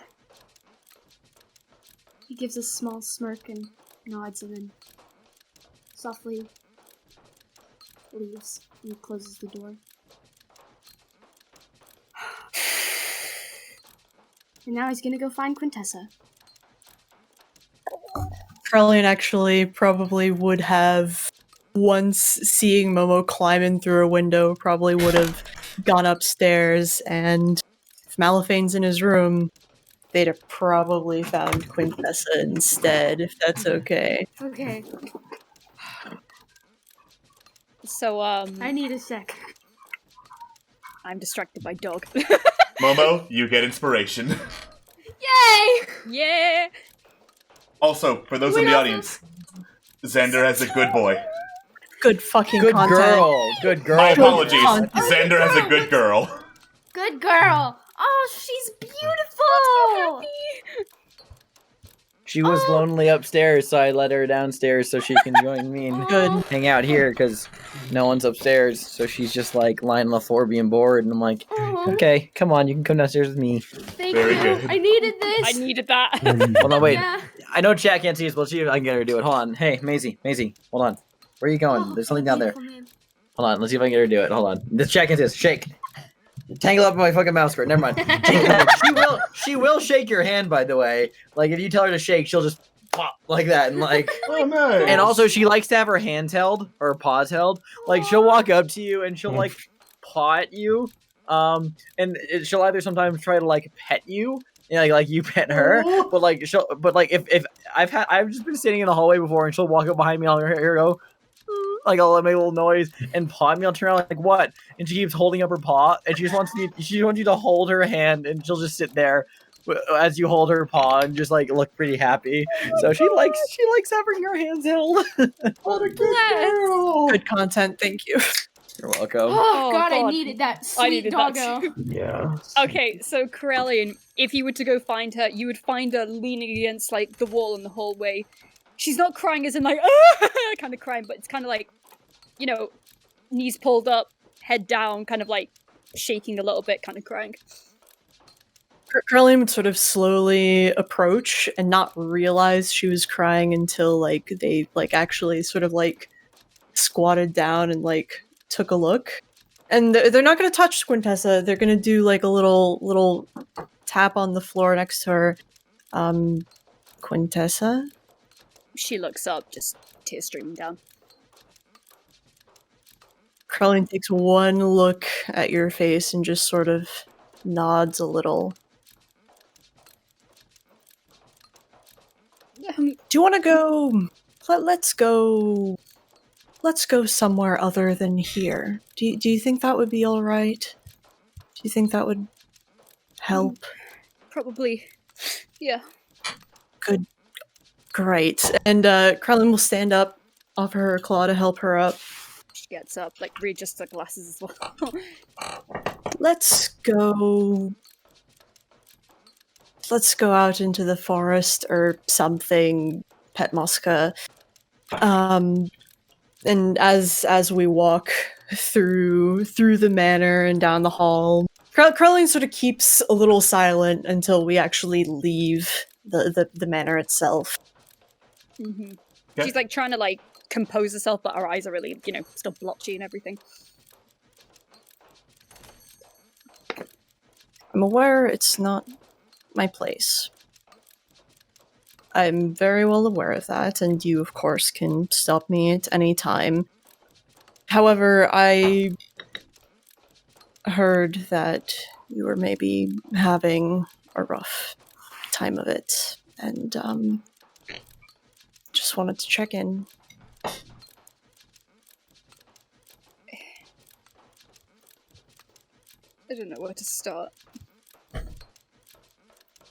He gives a small smirk and nods and then softly leaves and closes the door. And now he's gonna go find Quintessa. Corellian actually probably would have, once seeing Momo climbing through a window, probably would have gone upstairs, and if Malaphane's in his room, they'd have probably found Quintessa instead, if that's okay. Okay. So, I need a sec. I'm distracted by dog. Momo, you get inspiration. Yay! Yeah! Also, for those in the audience, Xander has a good boy. Good fucking Good content. girl. Good girl. My apologies. content. Xander has a good girl. Good girl! Oh, she's beautiful! She was lonely upstairs, so I let her downstairs so she can join me and Good. hang out here because no one's upstairs. So she's just like lying on the floor being bored, and I'm like, okay, come on, you can come downstairs with me. Thank Very you. good. I needed this. I needed that. Well, no, wait. Yeah. I know chat can't see us, but see if I can get her to do it. Hold on. Hey, Maisie, hold on. Where are you going? Oh, There's something down there. beautiful man. Hold on, let's see if I can get her to do it. Hold on. This chat can't see us. Shake. Tangle up my fucking mouse skirt. Never mind. She will shake your hand, by the way. Like, if you tell her to shake, she'll just pop like that and like. Oh, nice. And also, she likes to have her hands held or paws held. Like, she'll walk up to you and she'll like paw at you. She'll either sometimes try to like pet you, like you pet her, but like if I've just been sitting in the hallway before and she'll walk up behind me and I'll hear her go. Like I'll make a little noise and paw me. I'll turn around like what? And she keeps holding up her paw and she wants you to hold her hand and she'll just sit there as you hold her paw and just like look pretty happy. So she likes having her hands held. What a good girl. Good content, thank you. You're welcome. Oh, Oh, God, I God. needed that I sweet needed that doggo. Yeah. Okay, so Corellian, if you were to go find her, you would find her leaning against like the wall in the hallway. She's not crying as in like kind of crying, but it's kind of like, you know, knees pulled up, head down, kind of like shaking a little bit, kind of crying. Corellian would sort of slowly approach and not realize she was crying until like they like actually sort of like squatted down and like took a look. And they're not going to touch Quintessa. They're going to do like a little tap on the floor next to her. Quintessa? She looks up, just tears streaming down. Corellian takes one look at your face and just sort of nods a little. Do you want to go? Let's go. Let's go somewhere other than here. Do you think that would be all right? Do you think that would help? Probably. Yeah. Good. Great. And Corellian will stand up, offer her a claw to help her up. She gets up, like readjusts her glasses as well. Let's go out into the forest or something, Pet Mosca. And as we walk through the manor and down the hall, Crowley sort of keeps a little silent until we actually leave the manor itself. Mm-hmm. Okay. She's like trying to like compose herself, but her eyes are really, still blotchy and everything. I'm aware it's not my place. I'm very well aware of that, and you, of course, can stop me at any time. However, I heard that you were maybe having a rough time of it, and just wanted to check in. I don't know where to start.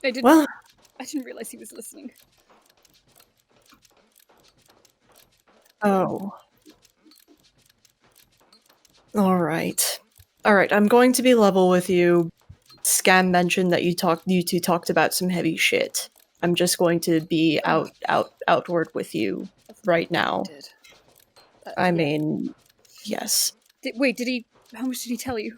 I didn't realize he was listening. Oh. Alright, I'm going to be level with you. Scam mentioned that you two talked about some heavy shit. I'm just going to be outward with you right now. I mean, yes. How much did he tell you?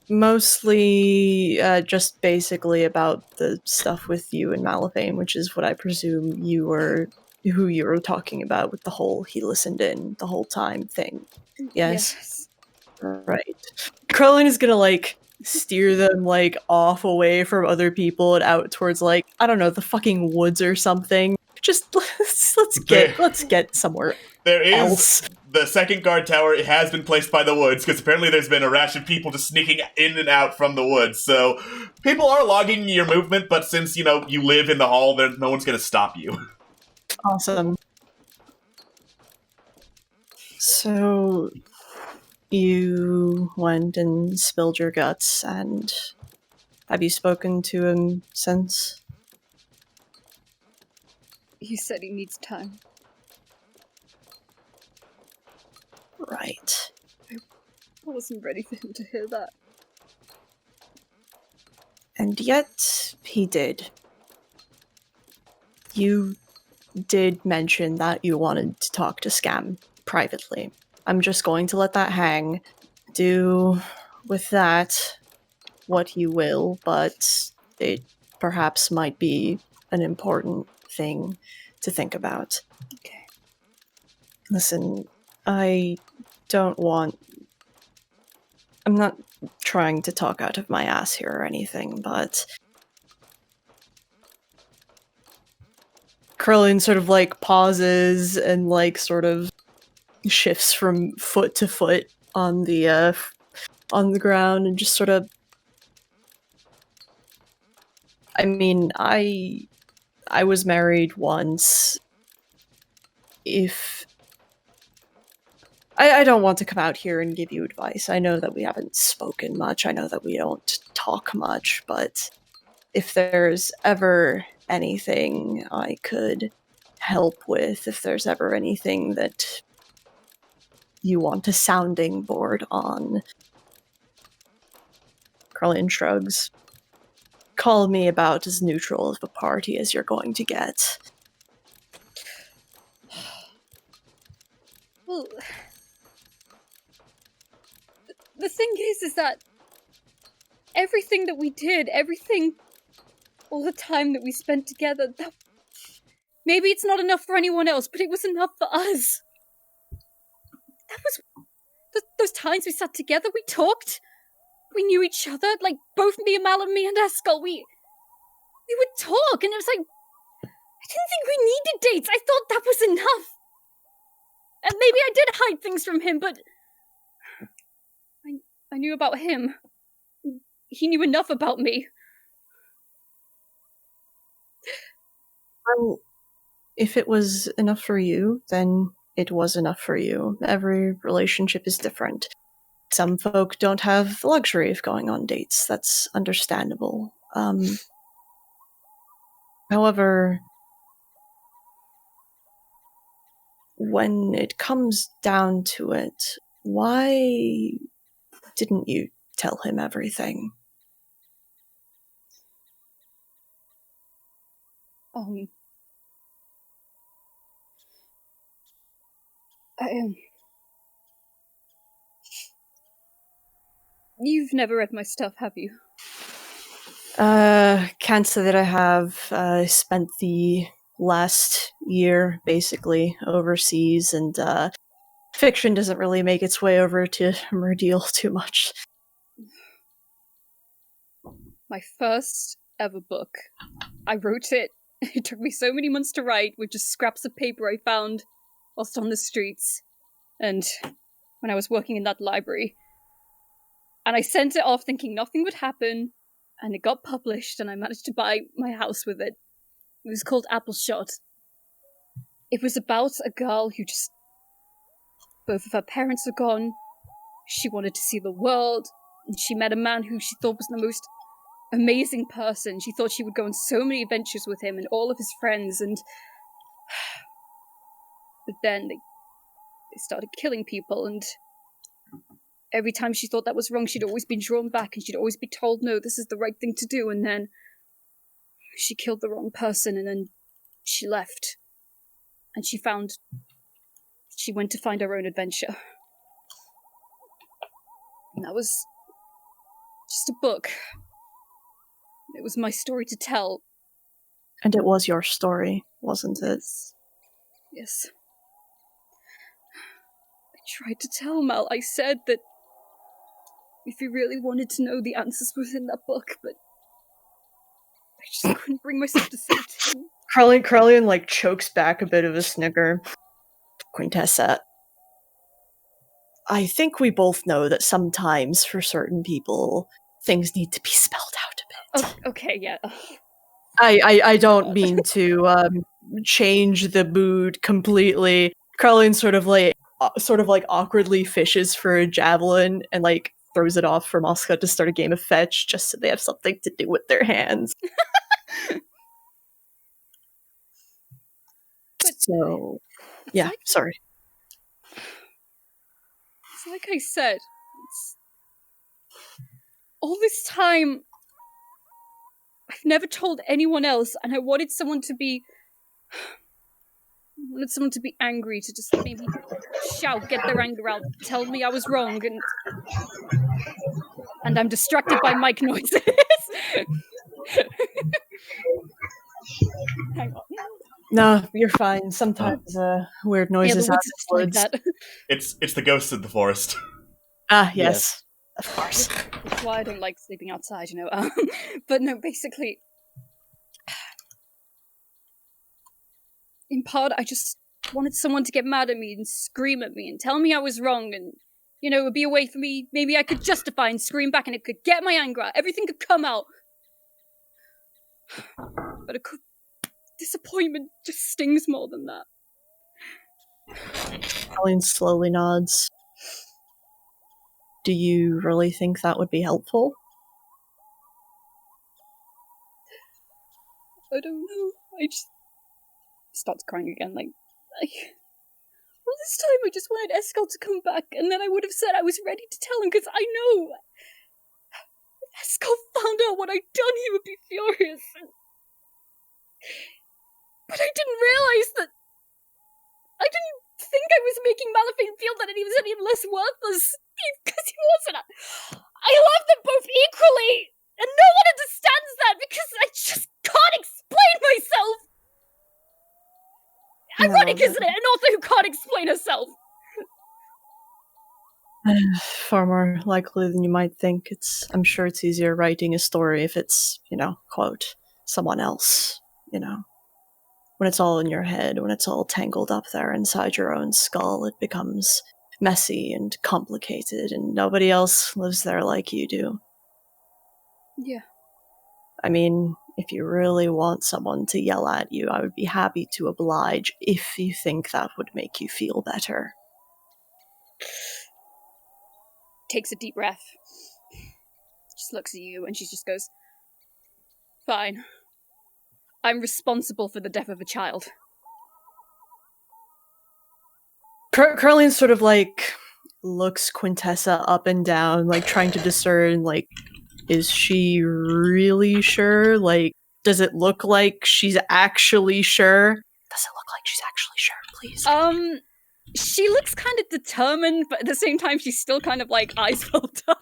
Mostly, just basically about the stuff with you and Malifane, which is what I presume who you were talking about with the whole he listened in the whole time thing. Yes. Right. Crowley is gonna, like, steer them, like, off away from other people and out towards, like, I don't know, the fucking woods or something. Just, let's get somewhere There is else. the second guard tower. It has been placed by the woods because apparently there's been a rash of people just sneaking in and out from the woods. So people are logging your movement, but since you live in the hall, no one's going to stop you. Awesome. So, you went and spilled your guts, and have you spoken to him since? He said he needs time. Right. I wasn't ready for him to hear that. And yet, he did. You did mention that you wanted to talk to Scam privately. I'm just going to let that hang. Do with that what you will, but it perhaps might be an important thing to think about. Okay. Listen, I'm not trying to talk out of my ass here or anything, but Krillin sort of like pauses and like sort of shifts from foot to foot on the ground and just sort of, I mean, I was married once. If I don't want to come out here and give you advice. I know that we haven't spoken much. I know that we don't talk much, but if there's ever anything I could help with, if there's ever anything that you want a sounding board on, Krillin shrugs. Call me about as neutral of a party as you're going to get. Well, the thing is that everything that we did, all the time that we spent together, maybe it's not enough for anyone else, but it was enough for us. That was those times we sat together, we talked, we knew each other, like both me and Eskel, we would talk, and it was like, I didn't think we needed dates. I thought that was enough. And maybe I did hide things from him, but I knew about him. He knew enough about me. Well, if it was enough for you, then it was enough for you. Every relationship is different. Some folk don't have the luxury of going on dates. That's understandable. However, when it comes down to it, why didn't you tell him everything? You've never read my stuff, have you? Can't say that I have. I spent the last year basically overseas, and fiction doesn't really make its way over to Myrdeal too much. My first ever book. I wrote it. It took me so many months to write with just scraps of paper I found whilst on the streets. And when I was working in that library. And I sent it off thinking nothing would happen. And it got published and I managed to buy my house with it. It was called Appleshot. It was about a girl who just... Both of her parents were gone. She wanted to see the world. And she met a man who she thought was the most amazing person. She thought she would go on so many adventures with him and all of his friends, and but then they started killing people, and every time she thought that was wrong, she'd always be drawn back and she'd always be told, no, this is the right thing to do, and then she killed the wrong person, and then she left, and she went to find her own adventure. And that was just a book. It was my story to tell. And it was your story, wasn't it? Yes. I tried to tell Mal. I said that if he really wanted to know, the answers within that book, but I just couldn't bring myself to say it to him. Carlian like chokes back a bit of a snicker. Quintessa, I think we both know that sometimes for certain people things need to be spelled out a bit. Oh, okay, yeah. I don't mean to change the mood completely. Carlian sort of like awkwardly fishes for a javelin and like throws it off for Mosca to start a game of fetch just so they have something to do with their hands. So, yeah, sorry. It's like I said, all this time, I've never told anyone else, and I wanted someone to be angry, to just maybe shout, get their anger out, tell me I was wrong, and I'm distracted by mic noises. Hang on. No, you're fine. Sometimes weird noises yeah, out the of woods like that. It's the ghosts of the forest. Ah, yes. Of course. That's why I don't like sleeping outside, you know. But no, basically, in part, I just wanted someone to get mad at me and scream at me and tell me I was wrong, and, you know, it would be a way for me, maybe I could justify and scream back and it could get my anger out. Everything could come out. But it could... Disappointment just stings more than that. Colleen slowly nods. Do you really think that would be helpful? I don't know. I just starts crying again. All this time I just wanted Eskel to come back, and then I would have said I was ready to tell him, because I know if Eskel found out what I'd done, he would be furious. But I didn't realize that... I didn't think I was making Malafine feel that he was any less worthless, because he wasn't. I love them both equally, and no one understands that, because I just can't explain myself! Ironic, isn't it? An author who can't explain herself! Far more likely than you might think. I'm sure it's easier writing a story if it's, quote, someone else, When it's all in your head, when it's all tangled up there inside your own skull, it becomes messy and complicated, and nobody else lives there like you do. Yeah. I mean, if you really want someone to yell at you, I would be happy to oblige if you think that would make you feel better. Takes a deep breath. Just looks at you and she just goes, fine. I'm responsible for the death of a child. Carlian sort of looks Quintessa up and down, trying to discern, is she really sure? Does it look like she's actually sure? Does it look like she's actually sure, please? She looks kind of determined, but at the same time, she's still kind of like eyes filled up.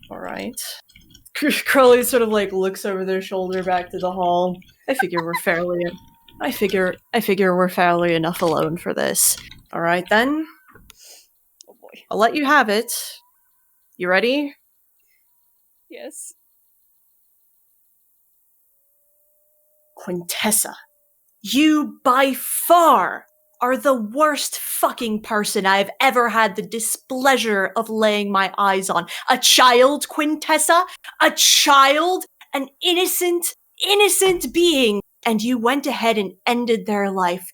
All right. Crowley sort of like looks over their shoulder back to the hall. I figure we're fairly enough alone for this. All right then. Oh boy. I'll let you have it. You ready? Yes. Quintessa, you by far are the worst fucking person I've ever had the displeasure of laying my eyes on. A child, Quintessa? A child? An innocent being. And you went ahead and ended their life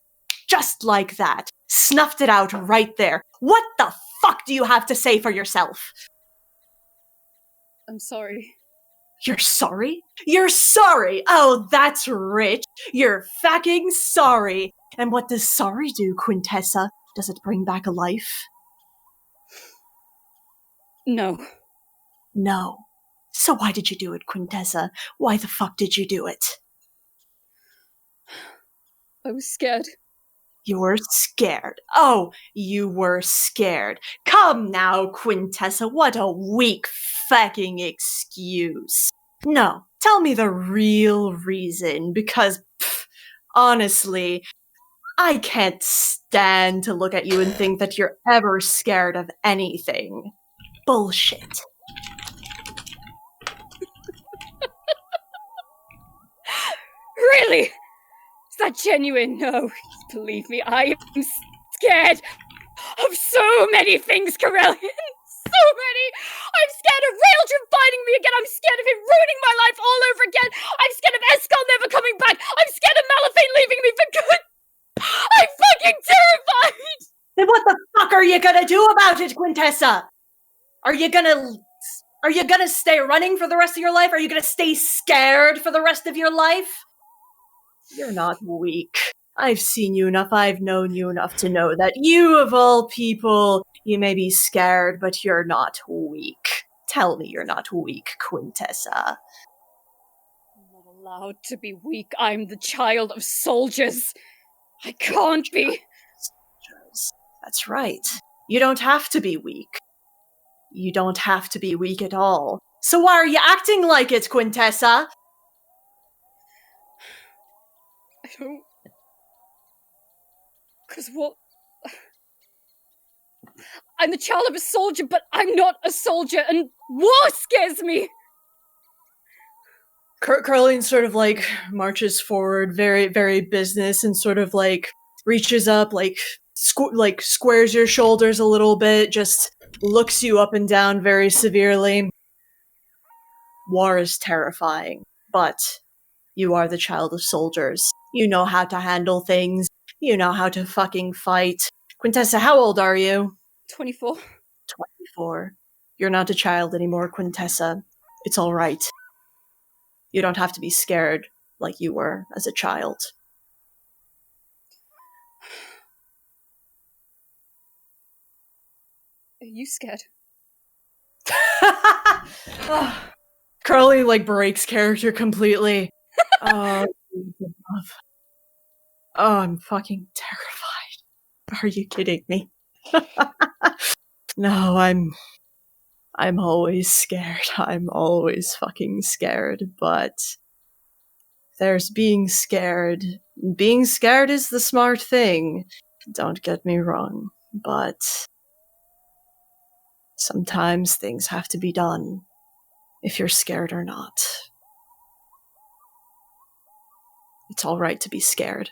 just like that. Snuffed it out right there. What the fuck do you have to say for yourself? I'm sorry. You're sorry? You're sorry! Oh, that's rich. You're fucking sorry. And what does sorry do, Quintessa? Does it bring back a life? No. No. So why did you do it, Quintessa? Why the fuck did you do it? I was scared. You were scared. Oh, you were scared. Come now, Quintessa, what a weak fucking excuse. No, tell me the real reason, because, honestly, I can't stand to look at you and think that you're ever scared of anything. Bullshit. Really? Is that genuine? No. Believe me, I am scared of so many things, Corellian. So many! I'm scared of Raildren finding me again! I'm scared of him ruining my life all over again! I'm scared of Escal never coming back! I'm scared of Malafane leaving me for good! I'm fucking terrified! Then what the fuck are you gonna do about it, Quintessa? Are you gonna stay running for the rest of your life? Are you gonna stay scared for the rest of your life? You're not weak. I've seen you enough, I've known you enough to know that you, of all people, you may be scared, but you're not weak. Tell me you're not weak, Quintessa. I'm not allowed to be weak. I'm the child of soldiers. I can't be. Soldiers. That's right. You don't have to be weak. You don't have to be weak at all. So why are you acting like it, Quintessa? I don't... Because what? I'm the child of a soldier, but I'm not a soldier, and war scares me! Carlene sort of like marches forward, very, very business, and sort of like reaches up, like squares your shoulders a little bit, just looks you up and down very severely. War is terrifying, but you are the child of soldiers. You know how to handle things. You know how to fucking fight. Quintessa, how old are you? 24. 24. You're not a child anymore, Quintessa. It's all right. You don't have to be scared like you were as a child. Are you scared? Carly like breaks character completely. Oh, I'm fucking terrified. Are you kidding me? No, I'm always scared. I'm always fucking scared, but there's being scared. Being scared is the smart thing. Don't get me wrong, but sometimes things have to be done, if you're scared or not. It's alright to be scared.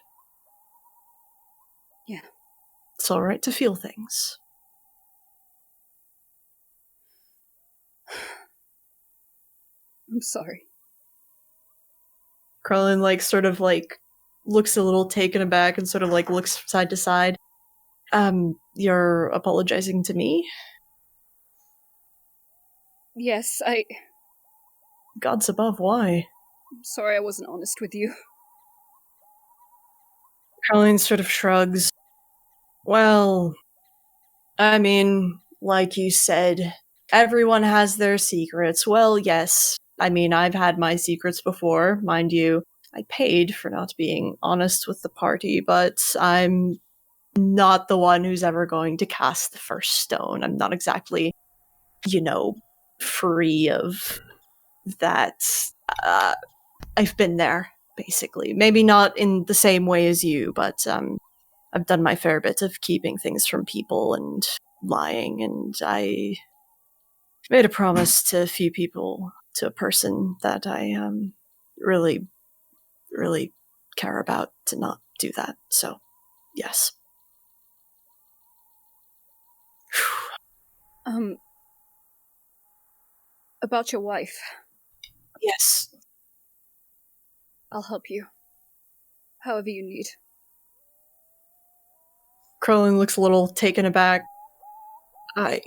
Yeah. It's alright to feel things. I'm sorry. Carlin, like, sort of, like, looks a little taken aback and sort of, like, looks side to side. You're apologizing to me? Yes, Gods above, why? I'm sorry I wasn't honest with you. Carlin sort of shrugs. Well, I mean, like you said, everyone has their secrets. Well, yes. I mean, I've had my secrets before, mind you. I paid for not being honest with the party, but I'm not the one who's ever going to cast the first stone. I'm not exactly, free of that. I've been there, basically. Maybe not in the same way as you, but I've done my fair bit of keeping things from people and lying, and I made a promise to a few people, to a person that I really, really care about, to not do that. So, yes. About your wife. Yes. I'll help you. However you need. Crowley looks a little taken aback. I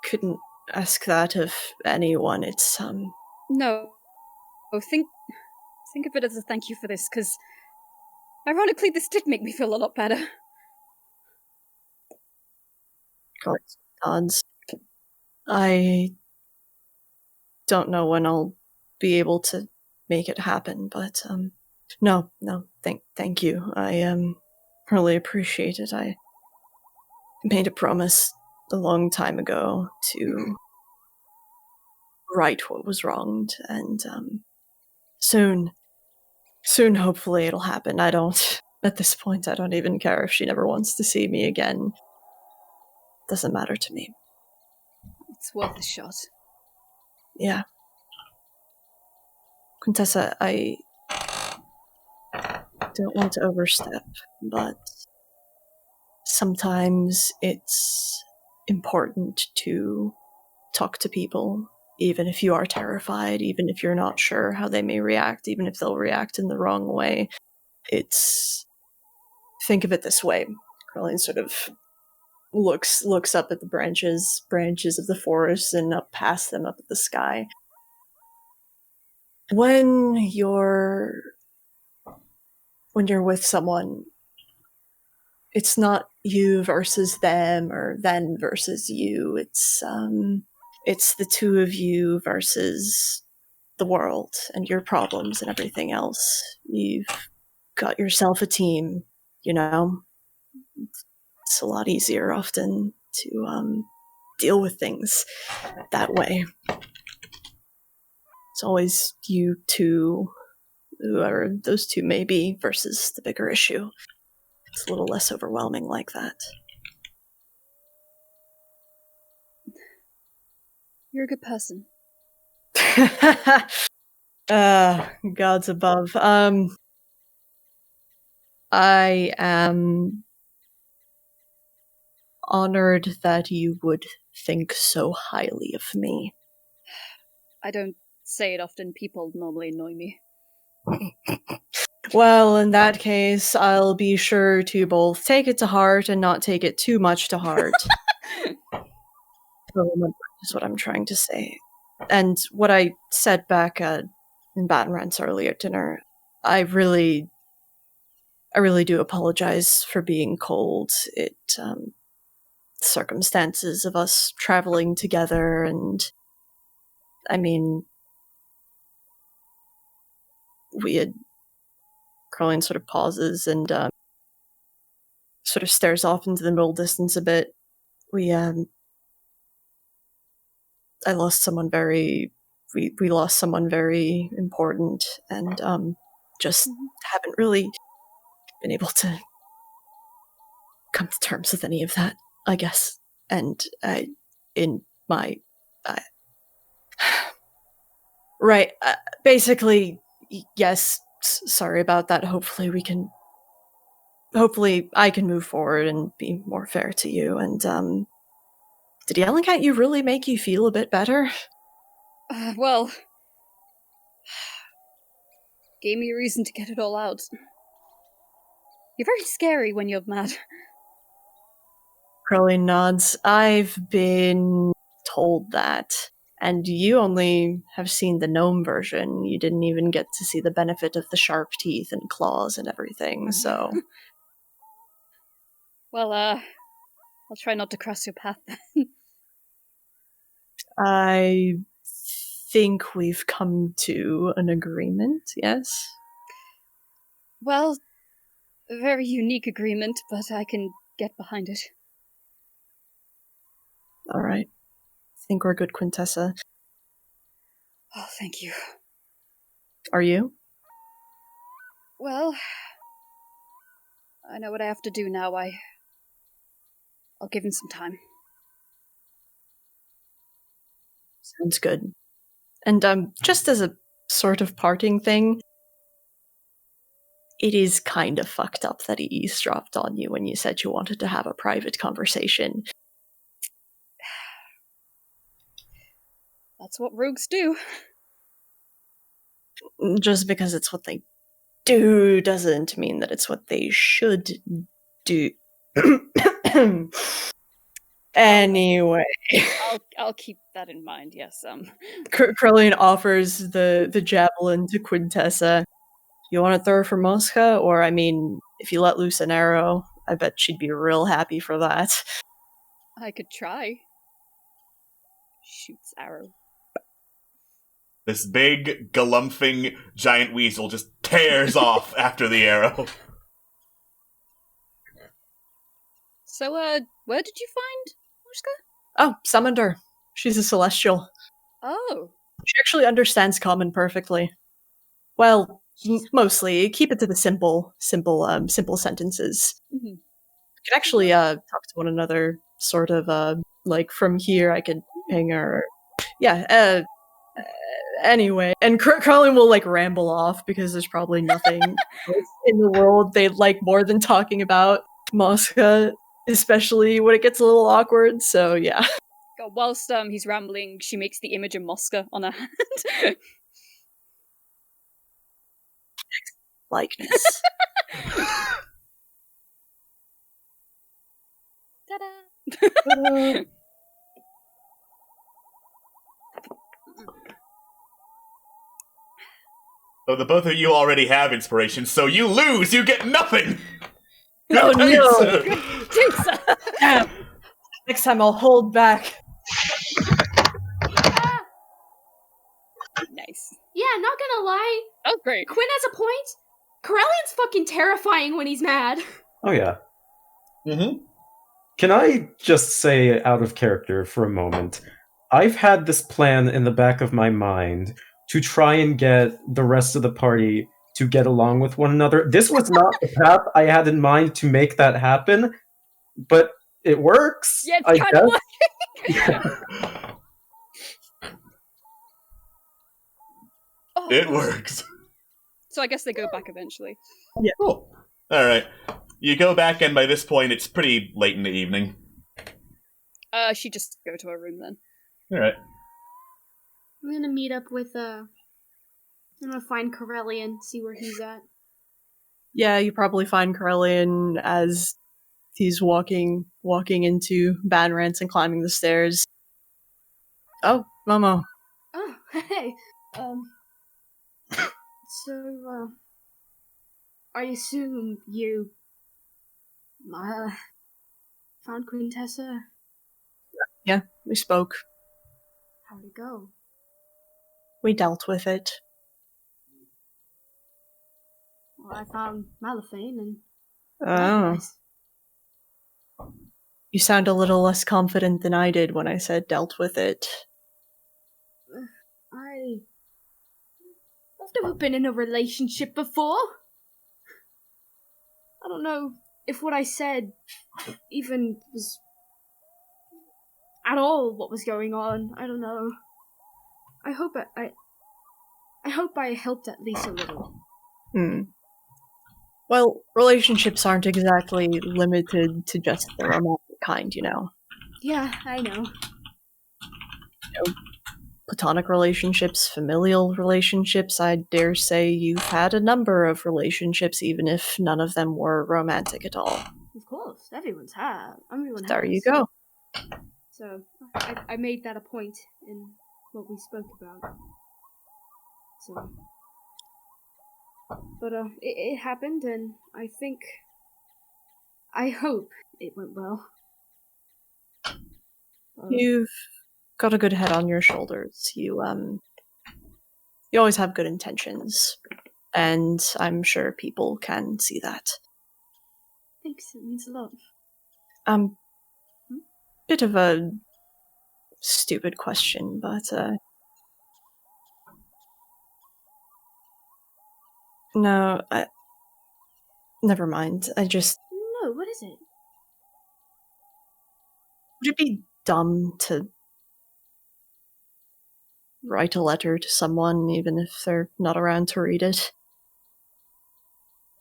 couldn't ask that of anyone. It's, No. Oh, think of it as a thank you for this, because ironically this did make me feel a lot better. Odds. I don't know when I'll be able to make it happen, but, no, thank you. I, really appreciate it. I made a promise a long time ago to right what was wronged, and, soon, hopefully it'll happen. At this point, I don't even care if she never wants to see me again. Doesn't matter to me. It's worth a shot. Yeah. Contessa, I don't want to overstep, but sometimes it's important to talk to people, even if you are terrified, even if you're not sure how they may react, even if they'll react in the wrong way. Think of it this way. Crowley sort of looks up at the branches of the forest and up past them, up at the sky. When you're with someone, it's not you versus them or them versus you. It's the two of you versus the world and your problems and everything else. You've got yourself a team, It's a lot easier often to deal with things that way. It's always you two, whoever those two may be, versus the bigger issue. It's a little less overwhelming like that. You're a good person. Gods above. I am honored that you would think so highly of me. I don't say it often. People normally annoy me. Well, in that case, I'll be sure to both take it to heart and not take it too much to heart. Is what I'm trying to say. And what I said back in Baton Rant's earlier dinner, I really do apologize for being cold. Circumstances of us traveling together, and I mean, we had. Crowley sort of pauses and sort of stares off into the middle distance a bit. I lost someone we lost someone very important, and just haven't really been able to come to terms with any of that, I guess. And right, basically, yes, sorry about that. Hopefully I can move forward and be more fair to you. And did yelling at you really make you feel a bit better? Well, gave me a reason to get it all out. You're very scary when you're mad. Crowley nods. I've been told that. And you only have seen the gnome version. You didn't even get to see the benefit of the sharp teeth and claws and everything, so... Well, I'll try not to cross your path then. I think we've come to an agreement, yes? Well, a very unique agreement, but I can get behind it. All right. I think we're good, Quintessa. Oh, thank you. Are you? Well, I know what I have to do now. I'll give him some time. Sounds good. And just as a sort of parting thing, it is kind of fucked up that he eavesdropped on you when you said you wanted to have a private conversation. That's what rogues do. Just because it's what they do doesn't mean that it's what they should do. Anyway, I'll keep that in mind. Yes. Curlian offers the javelin to Quintessa. You want to throw her for Mosca, or I mean, if you let loose an arrow, I bet she'd be real happy for that. I could try. Shoots arrow. This big, galumphing giant weasel just tears off after the arrow. So, where did you find Mushka? Oh, summoned her. She's a celestial. Oh. She actually understands common perfectly. Well, mostly. Keep it to the simple sentences. Mm-hmm. We could actually talk to one another, sort of, like, from here I could ping her. Yeah, anyway. And Carlin will, like, ramble off, because there's probably nothing in the world they'd like more than talking about Mosca, especially when it gets a little awkward, so yeah. Whilst he's rambling, she makes the image of Mosca on her hand. Likeness. Ta-da! So the both of you already have inspiration, so you lose! You get nothing! No, no! Jinx! Damn. Next time I'll hold back. Nice. Yeah, not gonna lie. Oh, great. Quinn has a point. Corellian's fucking terrifying when he's mad. Oh, yeah. Mm-hmm. Can I just say, out of character for a moment, I've had this plan in the back of my mind to try and get the rest of the party to get along with one another. This was not the path I had in mind to make that happen, but it works. Yeah, it's kind of Yeah. It works. So I guess they go back eventually. Yeah. Cool. Alright. You go back, and by this point, it's pretty late in the evening. She just go to her room then. Alright. I'm gonna meet up with, I'm gonna find Corellian, see where he's at. Yeah, you probably find Corellian as he's walking into Banrance and climbing the stairs. Oh, Momo. Oh, hey. So, I assume you, found Quintessa? Yeah, we spoke. How'd it go? We dealt with it. Well, I found Malifane and... Oh. You sound a little less confident than I did when I said dealt with it. I've never been in a relationship before. I don't know if what I said even was at all what was going on. I don't know. I hope I helped at least a little. Well, relationships aren't exactly limited to just the romantic kind, you know. Yeah, I know. Platonic relationships, familial relationships, I dare say you've had a number of relationships, even if none of them were romantic at all. Of course, everyone has. There you go. So, I made that a point in what we spoke about. So... But, it happened, and I hope it went well. You've got a good head on your shoulders. You always have good intentions, and I'm sure people can see that. Thanks, it means a lot. Bit of a stupid question, but no, never mind. I just No, what is it? would it be dumb to write a letter to someone even if they're not around to read it?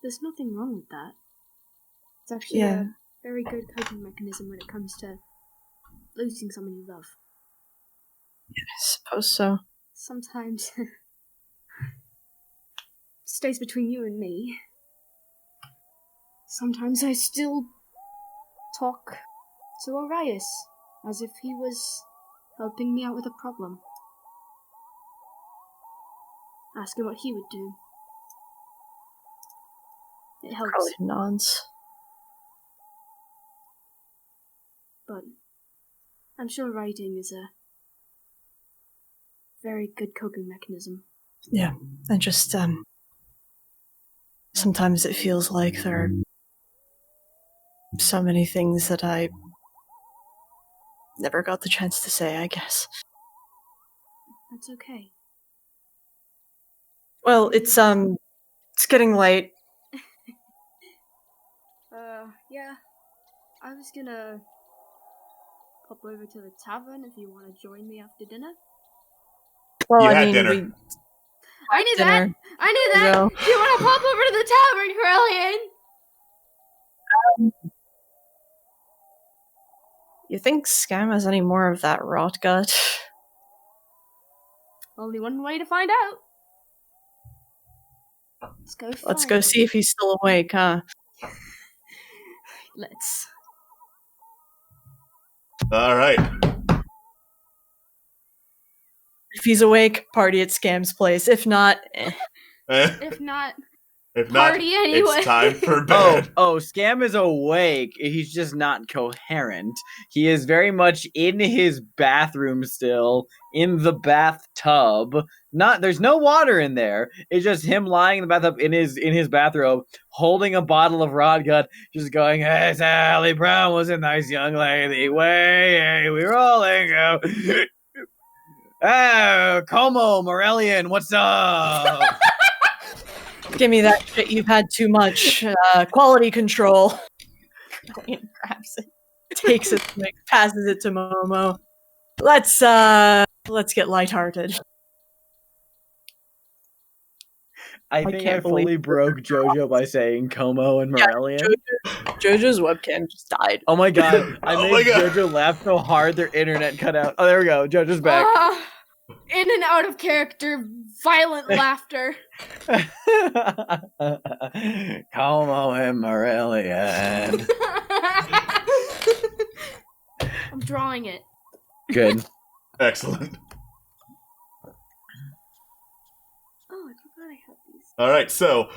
There's nothing wrong with that. It's actually a very good coping mechanism when it comes to losing someone you love. I suppose so. Sometimes it stays between you and me. Sometimes I still talk to Arias as if he was helping me out with a problem. Ask him what he would do. It helps. Probably nods. But I'm sure writing is a very good coping mechanism. Yeah, and just sometimes it feels like there are so many things that I never got the chance to say, I guess. That's okay. Well, it's getting late. Yeah. I was gonna pop over to the tavern if you want to join me after dinner. Well, You I had mean, dinner. I knew dinner. that! I knew that! No. Do you want to pop over to the tavern, Corellian? You think Scam has any more of that rot gut? Only one way to find out. Let's go see if he's still awake, huh? Let's. All right. If he's awake, party at Scam's place. If not, If not, If not, party anyway. it's time for bed. Oh, Scam is awake. He's just not coherent. He is very much in his bathroom still, in the bathtub. There's no water in there. It's just him lying in the bathtub in his bathrobe, holding a bottle of Rod Gut, just going, "Hey, Sally Brown was a nice young lady. Way, we rolling go." Oh, Como Morellian, what's up? give me that shit. You've had too much quality control. Corellian grabs it, takes it, passes it to Momo. Let's get lighthearted. I think I can't fully believe- broke JoJo by saying Como and Morellian. JoJo's webcam just died. Oh my god, I Oh made my God. JoJo laugh so hard their internet cut out. Oh, there we go. JoJo's back. In and out of character, violent laughter. Como and Morellian. I'm drawing it. Good. Excellent. Oh, I forgot I had these. All right, so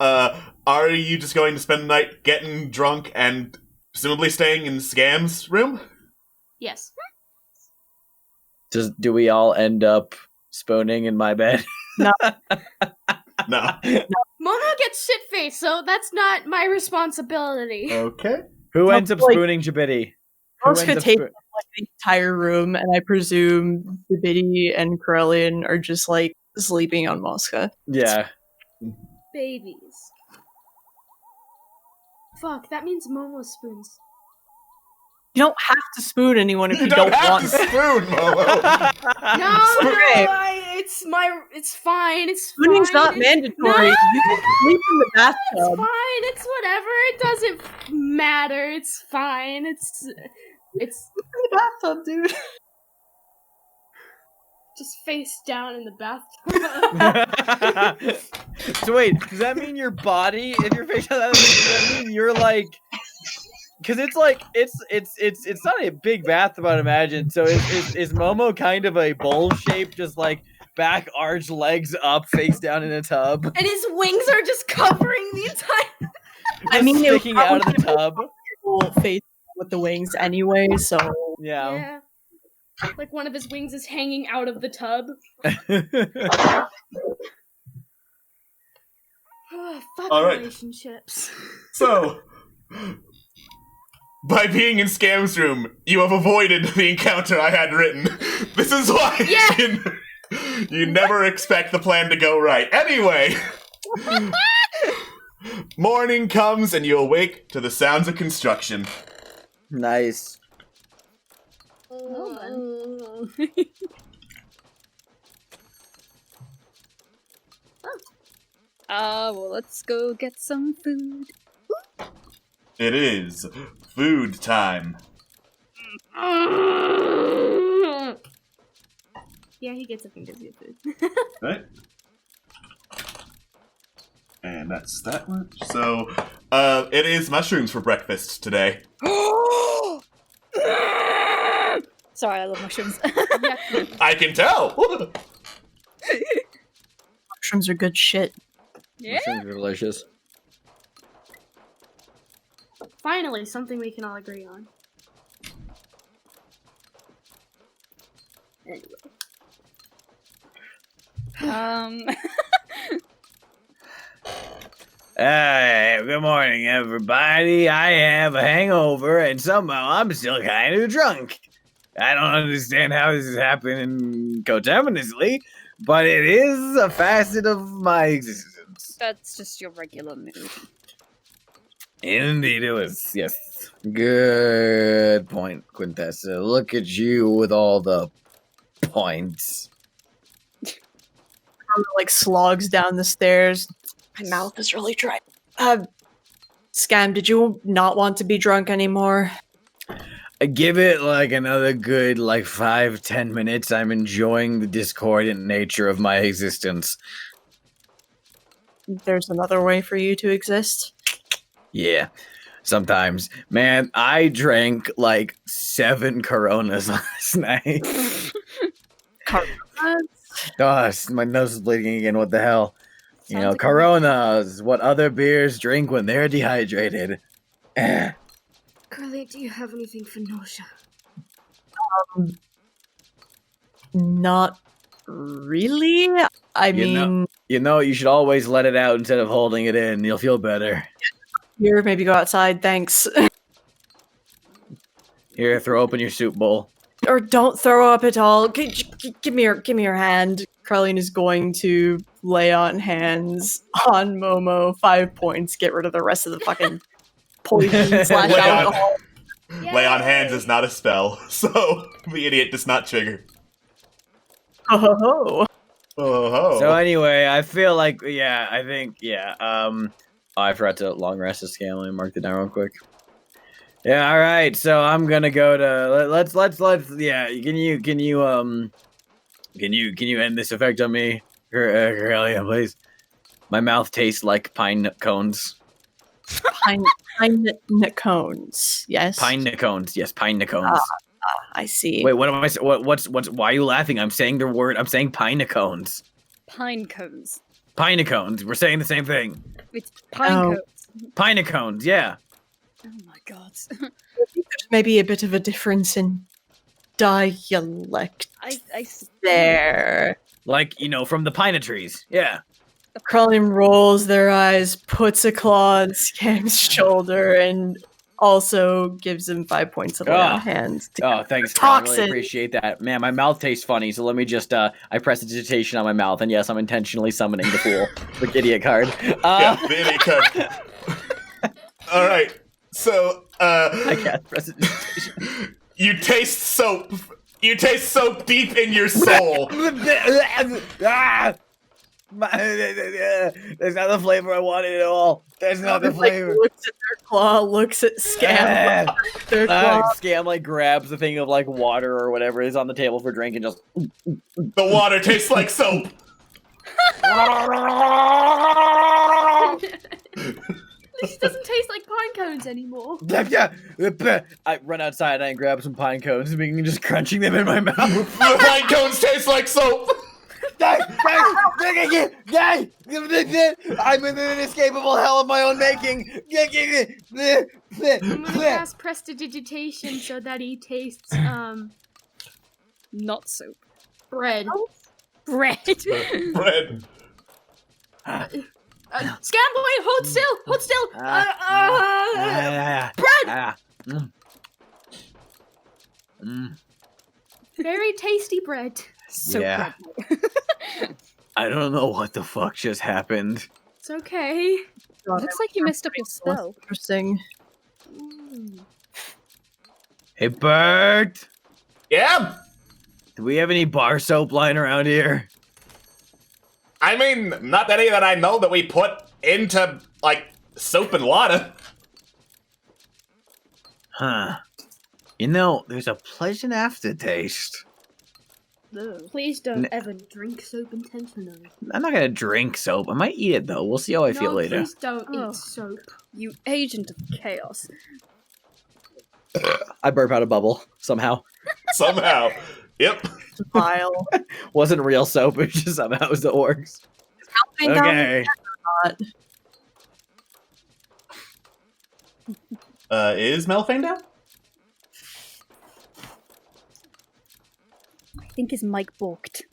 are you just going to spend the night getting drunk and presumably staying in Scam's room? Yes. Do we all end up spooning in my bed? No. Momo gets shit-faced, so that's not my responsibility. Okay. Who ends up Like- spooning Jabidi? Who Most ends could up take spoon- like the entire room, and I presume Biddy and Corellian are just like sleeping on Mosca. Yeah. Babies. Fuck, that means Momo spoons. You don't have to spoon anyone if you, You don't have want to spoon, Momo. It's fine. It's Spooning's fine. not it's- mandatory. No, You can sleep in the It's bathtub. fine. It's whatever. It doesn't matter. It's fine. It's in the bathtub, dude. just face down in the bathtub. So wait, does that mean your body and your face? Does that mean you're like? Because it's like it's not a big bathtub, I'd imagine. So is Momo kind of a bowl shape, just like back arch, legs up, face down in a tub, And his wings are just covering the entire. I mean, it sticking out of the tub? Will face with the wings anyway, so Yeah. Yeah. Like one of his wings is hanging out of the tub. Fuck All right. relationships. So, By being in Scam's room, you have avoided the encounter I had written. This is why you never expect the plan to go right. Anyway, morning comes and you awake to the sounds of construction. Nice. Well, let's go get some food. It is food time. Yeah, he gets up and gives you food. Right? And that's that one. So, it is mushrooms for breakfast today. Sorry, I love mushrooms. I can tell! Mushrooms are good shit. Yeah. Mushrooms are delicious. Finally, something we can all agree on. Anyway. Hey, good morning, everybody. I have a hangover, and somehow I'm still kind of drunk. I don't understand how this is happening coteminously, but it is a facet of my existence. That's just your regular mood. Indeed it was, yes. Good point, Quintessa. Look at you with all the points. Like slogs down the stairs. My mouth is really dry. Scam, did you not want to be drunk anymore? Give it like another good 5-10 minutes. I'm enjoying the discordant nature of my existence. There's another way for you to exist. Yeah, sometimes. Man, I drank 7 Coronas last night. Gosh, my nose is bleeding again. What the hell? You know, Coronas, what other beers drink when they're dehydrated. Curly, do you have anything for nausea? Not really. I mean, you should always let it out instead of holding it in. You'll feel better. Here, maybe go outside. Thanks. Here, throw open your soup bowl. Or don't throw up at all. Give me your hand. Carlene is going to lay on hands on Momo. 5 points. Get rid of the rest of the fucking poison / alcohol. Lay on hands is not a spell, so the idiot does not trigger. Oh. So anyway, I feel I forgot to long rest the scale. Let me mark it down real quick. Yeah, all right. So I'm gonna go to let's yeah. Can you end this effect on me, Corellia, please? My mouth tastes like pine nut cones. Pine nut cones. Yes. Pine nut cones. Yes, pine nut cones. I see. Wait, what am I? What's? Why are you laughing? I'm saying the word. I'm saying pine nut cones. Pine cones. Pine nut cones. We're saying the same thing. It's pine cones. Pine nut cones. Yeah. Oh my god. Maybe a bit of a difference in dialect I there. From the pine trees. Yeah. Carlene rolls their eyes, puts a claw on Scam's shoulder, and also gives him 5 points of lay on hands. Thanks. I really appreciate that. Man, my mouth tastes funny, so let me just, I press a digitation on my mouth, and yes, I'm intentionally summoning the fool, the idiot card. Yeah, the idiot card. Alright, so, I can't press a digitation. You taste soap. You taste soap deep in your soul. There's not the flavor I wanted at all. There's not the flavor. Looks at their claw, looks at Scam. Their claw. Scam grabs the thing of water or whatever is on the table for drink and just. The water tastes like soap. This doesn't taste like pine cones anymore. I run outside and grab some pine cones and begin just crunching them in my mouth. The pine cones taste like soap. I'm in an inescapable hell of my own making. I'm gonna cast prestidigitation so that he tastes not soap. bread. Bread. Bread. Scam, wait, hold still, hold still. Bread. Very tasty bread. So Yeah. bread. I don't know what the fuck just happened. It's okay. Looks like you messed up your That's spell. interesting. Hey, Bert! Yeah. Do we have any bar soap lying around here? I mean, not any that I know that we put into, like, soap and water. Huh. You know, there's a pleasant aftertaste. Please don't ever drink soap intentionally. I'm not gonna drink soap. I might eat it though. We'll see how I feel No, later. please don't Oh. eat soap. You agent of chaos. I burp out a bubble somehow. Somehow. Yep. Vile. Wasn't real soap. It just somehow it works. Okay. Is Melfane down? I think his mic balked.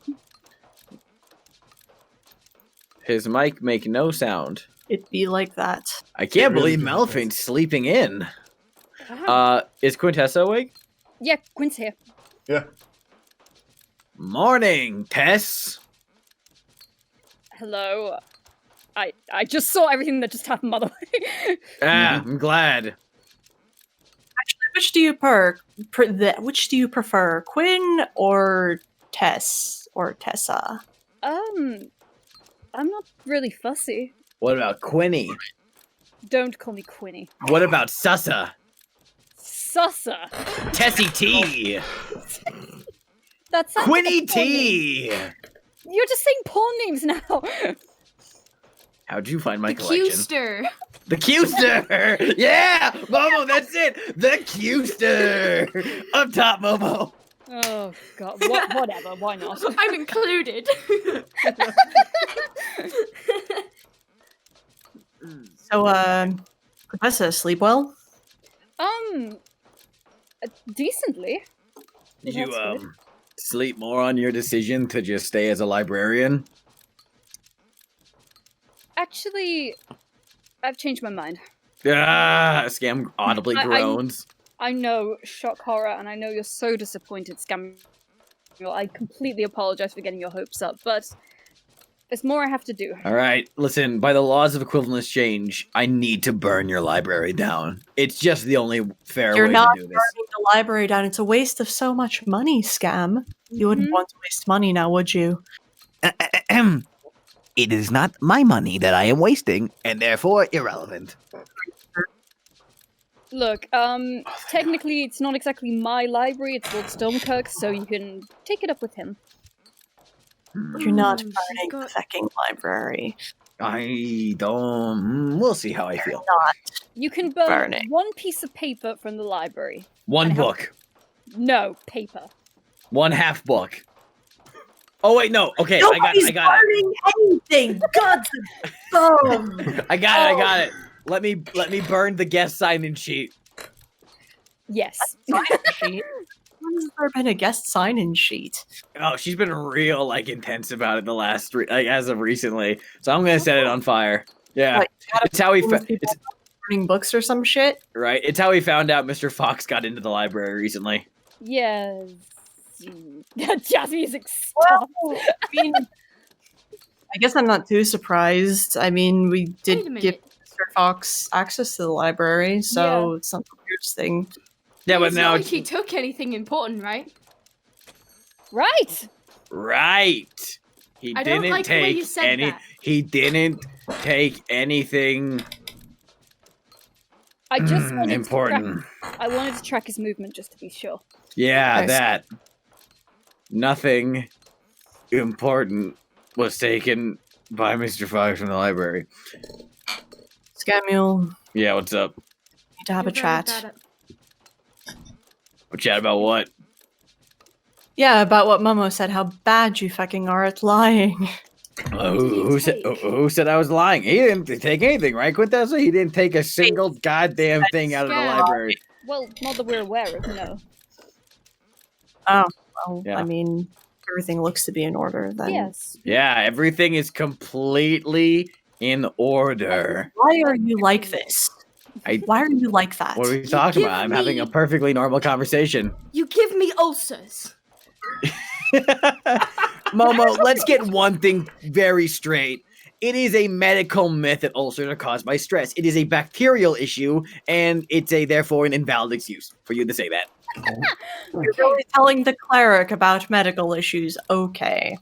His mic make no sound. It'd be like that. I can't really believe does. Malfane's sleeping in. Ah. Is Quintessa awake? Yeah, Quint's here. Yeah. Morning, Tess. Hello. I just saw everything that just happened, by the way. I'm glad. Actually, which do you prefer, Quinn or Tess or Tessa? I'm not really fussy. What about Quinny? Don't call me Quinny. What about Sussa? Sussa. Tessie T. That's Quinny T. You're just saying porn names now. How'd you find my The collection? Q-ster. The Q-ster! Yeah! Momo, that's it! The Q-ster! Up top, Momo! Oh god, whatever, why not? I'm included. So, Professor, sleep well? Decently. Did you, That's good. sleep more on your decision to just stay as a librarian? Actually, I've changed my mind. Scam audibly I- groans. I know, shock horror, and I know you're so disappointed, Samuel. I completely apologize for getting your hopes up, but there's more I have to do. Alright, listen, by the laws of equivalent exchange, I need to burn your library down. It's just the only fair You're way not to do burning this. the library down. It's a waste of so much money, Scam. You wouldn't want to waste money now, would you? It is not my money that I am wasting, and therefore irrelevant. Look, technically it's not exactly my library, it's Lord Stormkirk's, so you can take it up with him. You're not she's burning the fucking library. I don't... We'll see how I feel. Not. You can burn Burning. one piece of paper from the library. One I have- book. No, paper. One half book. Oh wait, no. Okay, Nobody's I got it. burning anything. God's thumb. I got it. Let me burn the guest sign-in sheet. Yes. When has there been a guest sign-in sheet? Oh, she's been real intense about it the last as of recently. So I'm gonna set it on fire. Yeah, Like, it's how we people it's burning books or some shit? right. It's how we found out Mr. Fox got into the library recently. Yes. Jazz music stop. I mean, I guess I'm not too surprised. I mean, we Wait a did minute. give Mr. Fox access to the library, so it's not the weirdest thing. Yeah, but It's now not like he took anything important, right? Right. right. He I don't didn't like the way take you said any. that. He didn't take anything I just wanted important. To track, I wanted to track his movement just to be sure. Yeah, Nice. that. Nothing important was taken by Mr. Fox from the library. Scamuel, Yeah, what's up? need to have You're a very chat. bad at- We'll chat about what? Yeah, about what Momo said, how bad you fucking are at lying. Who said I was lying? He didn't take anything, right, Quintessa? He didn't take a single goddamn thing out of the Scam. library. Well, not that we're aware of, no. Well, Yeah. I mean, everything looks to be in order then. Yes. Yeah, everything is completely In order. Why are you like this? Why are you like that? What are we talking give about? I'm having a me- perfectly normal conversation. You give me ulcers. Momo, let's get one thing very straight. It is a medical myth that ulcers are caused by stress. It is a bacterial issue, and it's therefore an invalid excuse for you to say that. You're really telling the cleric about medical issues. Okay.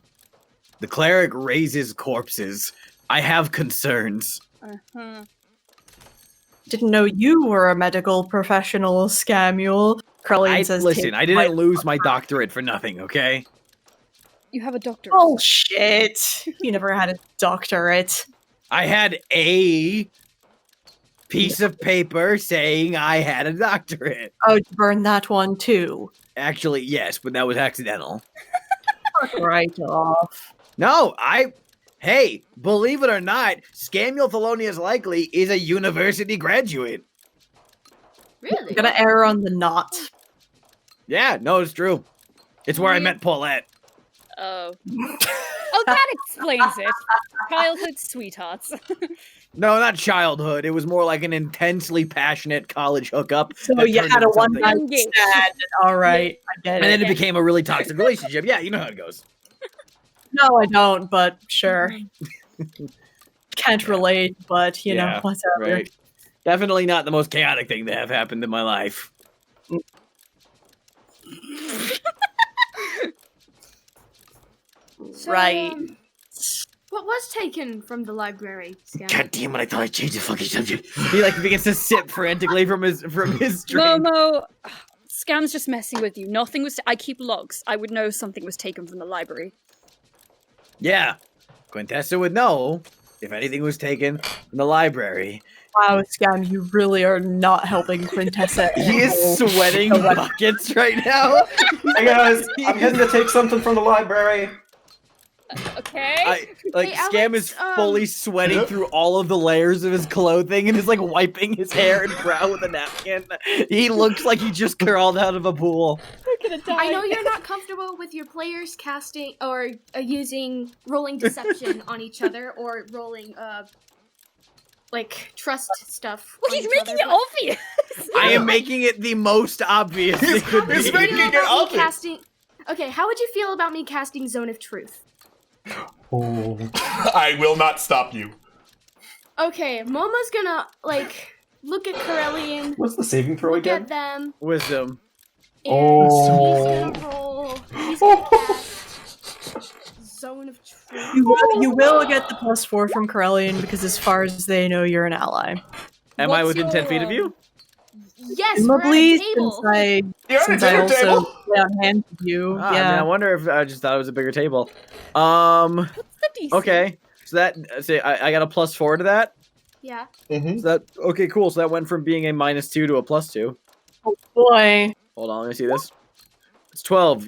The cleric raises corpses. I have concerns. Uh-huh. Didn't know you were a medical professional, Scamuel. Crowley says, Listen, I didn't lose my doctorate for nothing, okay? You have a doctorate. Oh shit! You never had a doctorate. I had a piece of paper saying I had a doctorate. Oh, you burned that one too. Actually, yes, but that was accidental. Right off. No, hey, believe it or not, Scamuel Thelonious Likely is a university graduate. Really? I'm gonna err on the not. Yeah, no, it's true. It's where I met Paulette. Oh. Oh, that explains it. Childhood sweethearts. No, not childhood. It was more like an intensely passionate college hookup. So that you turned had a into something- one night stand. All right, I get And it. then it became a really toxic relationship. Yeah, you know how it goes. No, I don't. But sure. Can't relate, but you know, Yeah, whatever. Right. Definitely not the most chaotic thing to have happened in my life. So, Right. What was taken from the library, Scam? God damn it! I thought I changed the fucking subject. He begins to sip frantically from his drink. Momo, Scam's just messing with you. Nothing was. I keep logs. I would know something was taken from the library. Yeah, Quintessa would know if anything was taken from the library. Wow, Scam, you really are not helping Quintessa. He is at all. sweating buckets right now. Hey guys, I'm heading to take something from the library. Okay. Scam is fully sweating through all of the layers of his clothing and is wiping his hair and brow with a napkin. He looks like he just crawled out of a pool. I know you're not comfortable with your players casting or using rolling deception on each other or rolling trust stuff. Well, on he's each making other, it but- obvious. I am making it the most obvious it could be. He's making it Me obvious. casting. Okay, how would you feel about me casting Zone of Truth? Oh. I will not stop you. Okay, Momo's gonna look at Corellian, What's the saving throw look again? at them, Wisdom. and Oh. he's gonna roll. He's gonna cast Zone of Truth. You will get the +4 from Corellian because as far as they know, you're an ally. Am I What's within 10 your, feet of you? Yes, we're at Presumably, a table. You're at a since I dinner also table. play on hand with you. I Yeah. I wonder if I just thought it was a bigger table. What's the DC? Okay. So that I got a +4 to that. Yeah. So that okay, cool. So that went from being a -2 to a +2. Oh boy. Hold on, let me see this. It's 12.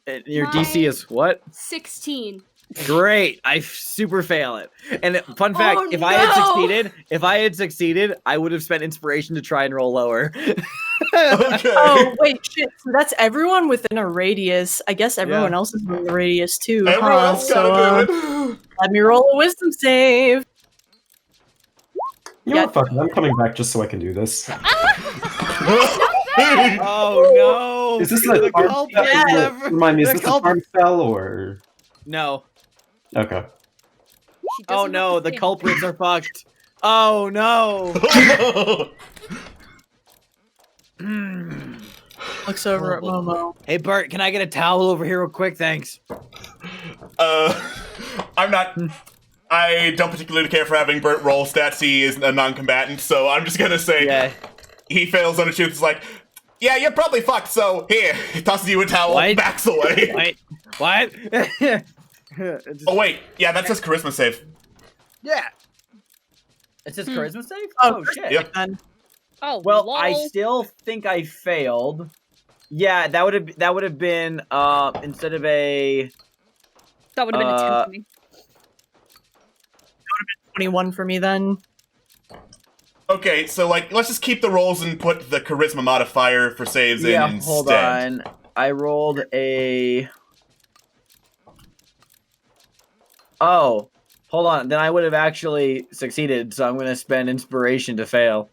And your DC is what? 16. Great. I super fail it. And fun fact, Oh, if I had no! succeeded, I would have spent inspiration to try and roll lower. Okay. Oh wait, shit. So that's everyone within a radius. I guess everyone Yeah. else is in the radius too. Everyone huh? else gotta do it. Let me roll a wisdom save. You know what, fuck it, I'm coming back just so I can do this. Oh no! Is this the a charm culprit spell? never- Remind me, is the this a culprit- charm spell or... No. Okay. She Oh doesn't no, have to the think. culprits are fucked. Oh no. Looks over at Momo. Hey Bert, can I get a towel over here real quick? Thanks. I'm not. I don't particularly care for having Bert roll stats. He is a non-combatant, so I'm just gonna say Yeah. he fails on a truth. It's like, yeah, you're probably fucked. So here, he tosses you a towel, What? backs away. Wait. What? Oh wait, yeah, that says charisma save. Yeah. It says charisma save? Oh, shit. Yep. And Oh, Well, lol. I still think I failed. Yeah, that would have been instead of a That would have been a 10 for me. 21 for me then. Okay, so let's just keep the rolls and put the charisma modifier for saves in instead. hold on. I rolled a Hold on. Then I would have actually succeeded. So I'm going to spend inspiration to fail.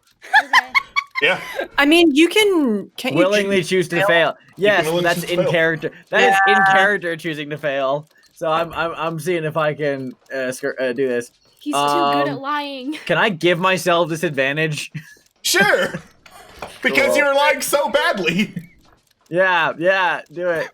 Yeah. I mean, you can Willingly choose to fail. Yes, willingly that's choose to in fail. character. That is in character choosing to fail. So I'm seeing if I can do this. He's too good at lying. Can I give myself disadvantage? Sure. Because Cool. you're lying so badly. Yeah, do it.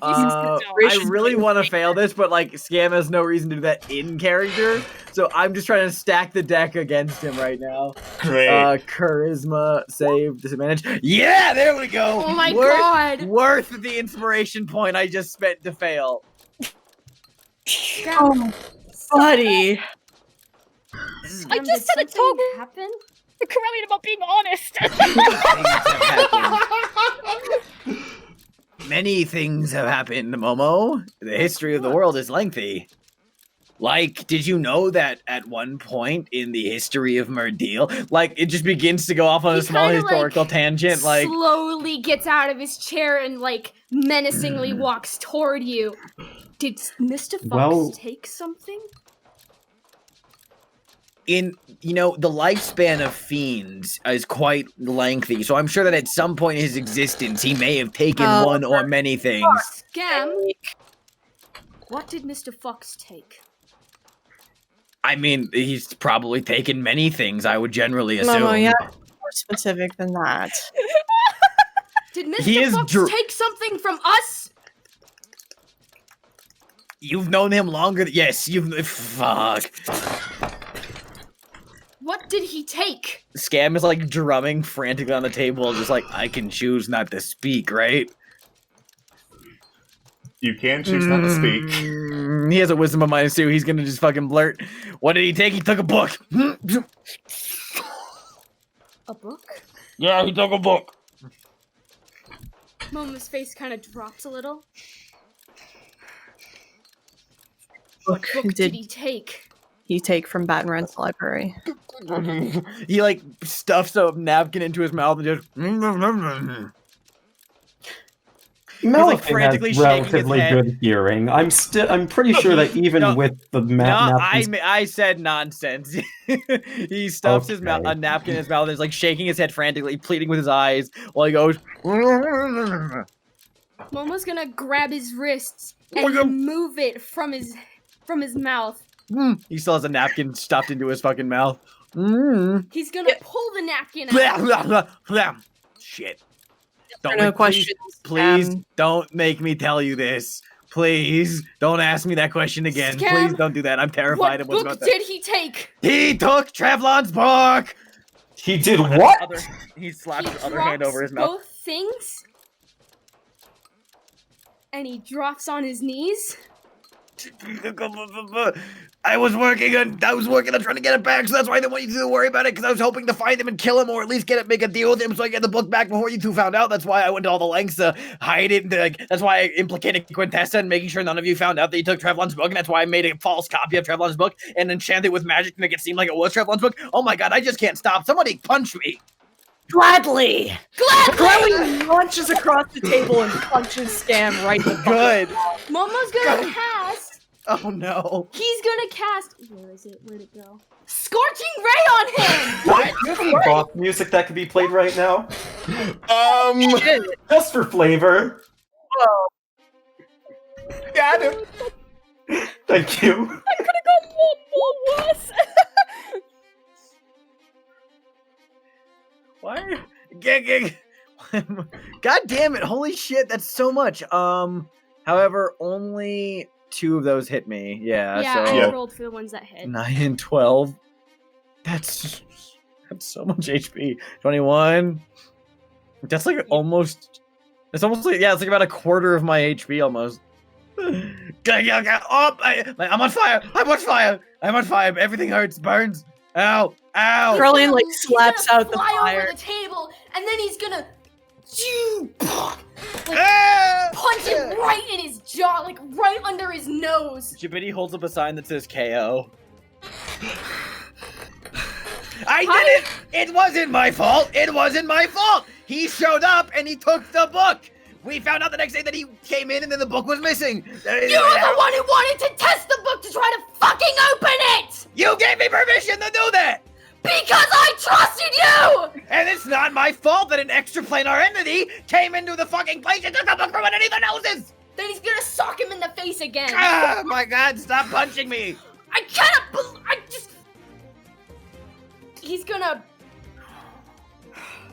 I really want to fail this, but like Scam has no reason to do that in character, so I'm just trying to stack the deck against him right now. Great. Charisma save disadvantage. Yeah, there we go. Oh my god. Worth the inspiration point I just spent to fail. Oh, buddy. I just said a toggle happen. to Corellian about being honest. Many things have happened, Momo. The history of the world is lengthy. Like, did you know that at one point in the history of Myrdeal, like, it just begins to go off on a small kinda, historical tangent, like... slowly gets out of his chair and like menacingly walks toward you. Did Mr. Fox take something? The lifespan of fiends is quite lengthy, so I'm sure that at some point in his existence he may have taken one or many things. Scam. What did Mr. Fox take? I mean, he's probably taken many things, I would generally assume. Momo, yeah, more specific than that. Did Mr. Fox take something from us? You've known him longer. Yes, fuck. What did he take? Scam is like drumming frantically on the table, just like, I can choose not to speak, right? You can choose not to speak. He has a wisdom of -2. He's gonna just fucking blurt. What did he take? He took a book. A book? Yeah, he took a book. Momo's face kind of drops a little. What book did he take? He take from Batenrent's library? He like stuffs a napkin into his mouth and just. Malak frantically has shaking his relatively head. good hearing. I'm pretty sure that even with the napkins, I said nonsense. He stuffs his mouth, a napkin in his mouth, and is like shaking his head frantically, pleading with his eyes while he goes. Momo's gonna grab his wrists and move it from his mouth. He still has a napkin stuffed into his fucking mouth. He's gonna pull the napkin out. Shit. No questions. Please don't make me tell you this. Please don't ask me that question again. Scam. Please don't do that. I'm terrified of what's What about book did he take? He took Trevlon's book. He did what? He slapped He his other hand over his mouth. both things, and he drops on his knees. I was working on trying to get it back, so that's why I didn't want you to worry about it, because I was hoping to find him and kill him, or at least make a deal with him so I get the book back before you two found out. That's why I went to all the lengths to hide it, and that's why I implicated Quintessa and making sure none of you found out that he took Trevlon's book, and that's why I made a false copy of Trevlon's book and enchanted it with magic to make it seem like it was Trevlon's book. Oh my god, I just can't stop. Somebody punch me. Gladly! Chloe launches across the table and punches Scam right in the Good. Momo's gonna cast. Oh no. He's gonna cast. Where is it? Where'd it go? Scorching Ray on him. Do you have any boss music that could be played right now? Just for flavor. Yeah, I do. Thank you. I could have gone more worse. Why? God damn it! Holy shit! That's so much. However, only 2 of those hit me. Yeah. Yeah, So I rolled for the ones that hit. 9 and 12. That's so much HP. 21. That's like almost. It's almost like it's like about a quarter of my HP almost. Oh, I'm on fire! I'm on fire! I'm on fire! Everything hurts, burns. Ow! Ow! Crowley like He's slaps gonna out the fly fire. over the table, and then he's gonna Ah! punch him right in his jaw, like right under his nose. Jabidi holds up a sign that says KO. I did it! It wasn't my fault! It wasn't my fault! He showed up and he took the book! We found out the next day that he came in and then the book was missing! You're the one who wanted to test the book to try to fucking open it! You gave me permission to do that! Because I trusted you! And it's not my fault that an extraplanar entity came into the fucking place and took up everyone anyone else's! Then he's gonna sock him in the face again. Ah, my god, stop punching me! I cannot He's gonna...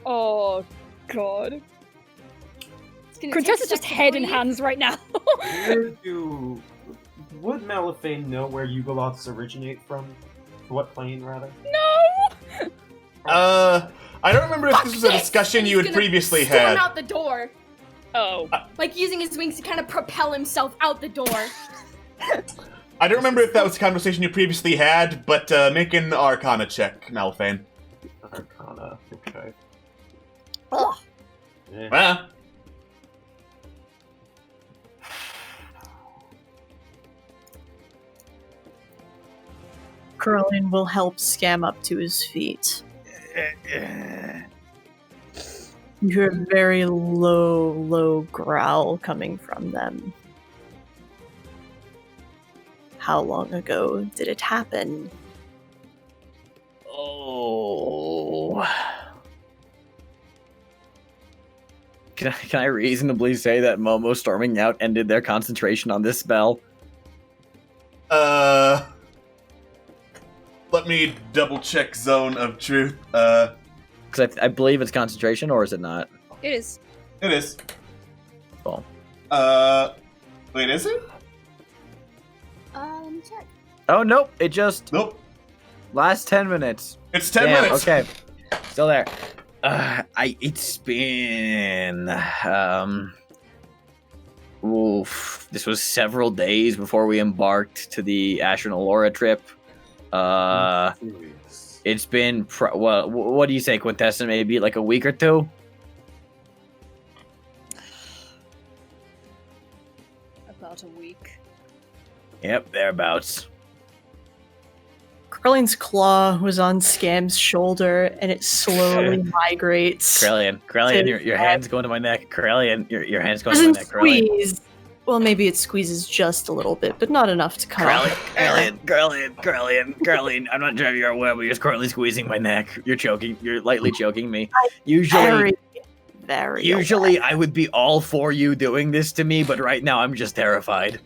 Oh, God. It's gonna Quintessa's take just steps to head in breathe. hands right now. Would Malifane know where Yugoloths originate from? What plane, rather? No! I don't remember if Fuck this was a this! discussion you He's had gonna previously storm had. out the door. Oh. Like using his wings to kind of propel himself out the door. I don't remember if that was a conversation you previously had, but make an Arcana check, Malifane. Arcana, okay. Ugh. Ah. Curlin will help Scam up to his feet. You hear a very low growl coming from them. How long ago did it happen? Oh. Can I reasonably say that Momo storming out ended their concentration on this spell? Let me double check Zone of Truth. Because I believe it's concentration, or is it not? It is. It is. Cool. Wait, is it? Let me check. Oh, nope. It just... Nope. Last 10 minutes. It's 10 Damn, minutes. Okay. Still there. It's been... Oof. This was several days before we embarked to the Asher and Allura trip. It's been... what do you say, Quintessa? Maybe like a week or two? About a week. Yep, thereabouts. Curlin's claw was on Scam's shoulder, and it slowly migrates. Corellian, your hand's going to my neck. Corellian, your hand's going to my Doesn't neck. Corellian. squeeze. Well, maybe it squeezes just a little bit, but not enough to come out. Corellian. I'm not sure if you're aware, but you're currently squeezing my neck. You're choking. You're lightly choking me. Usually, very I would be all for you doing this to me, but right now I'm just terrified.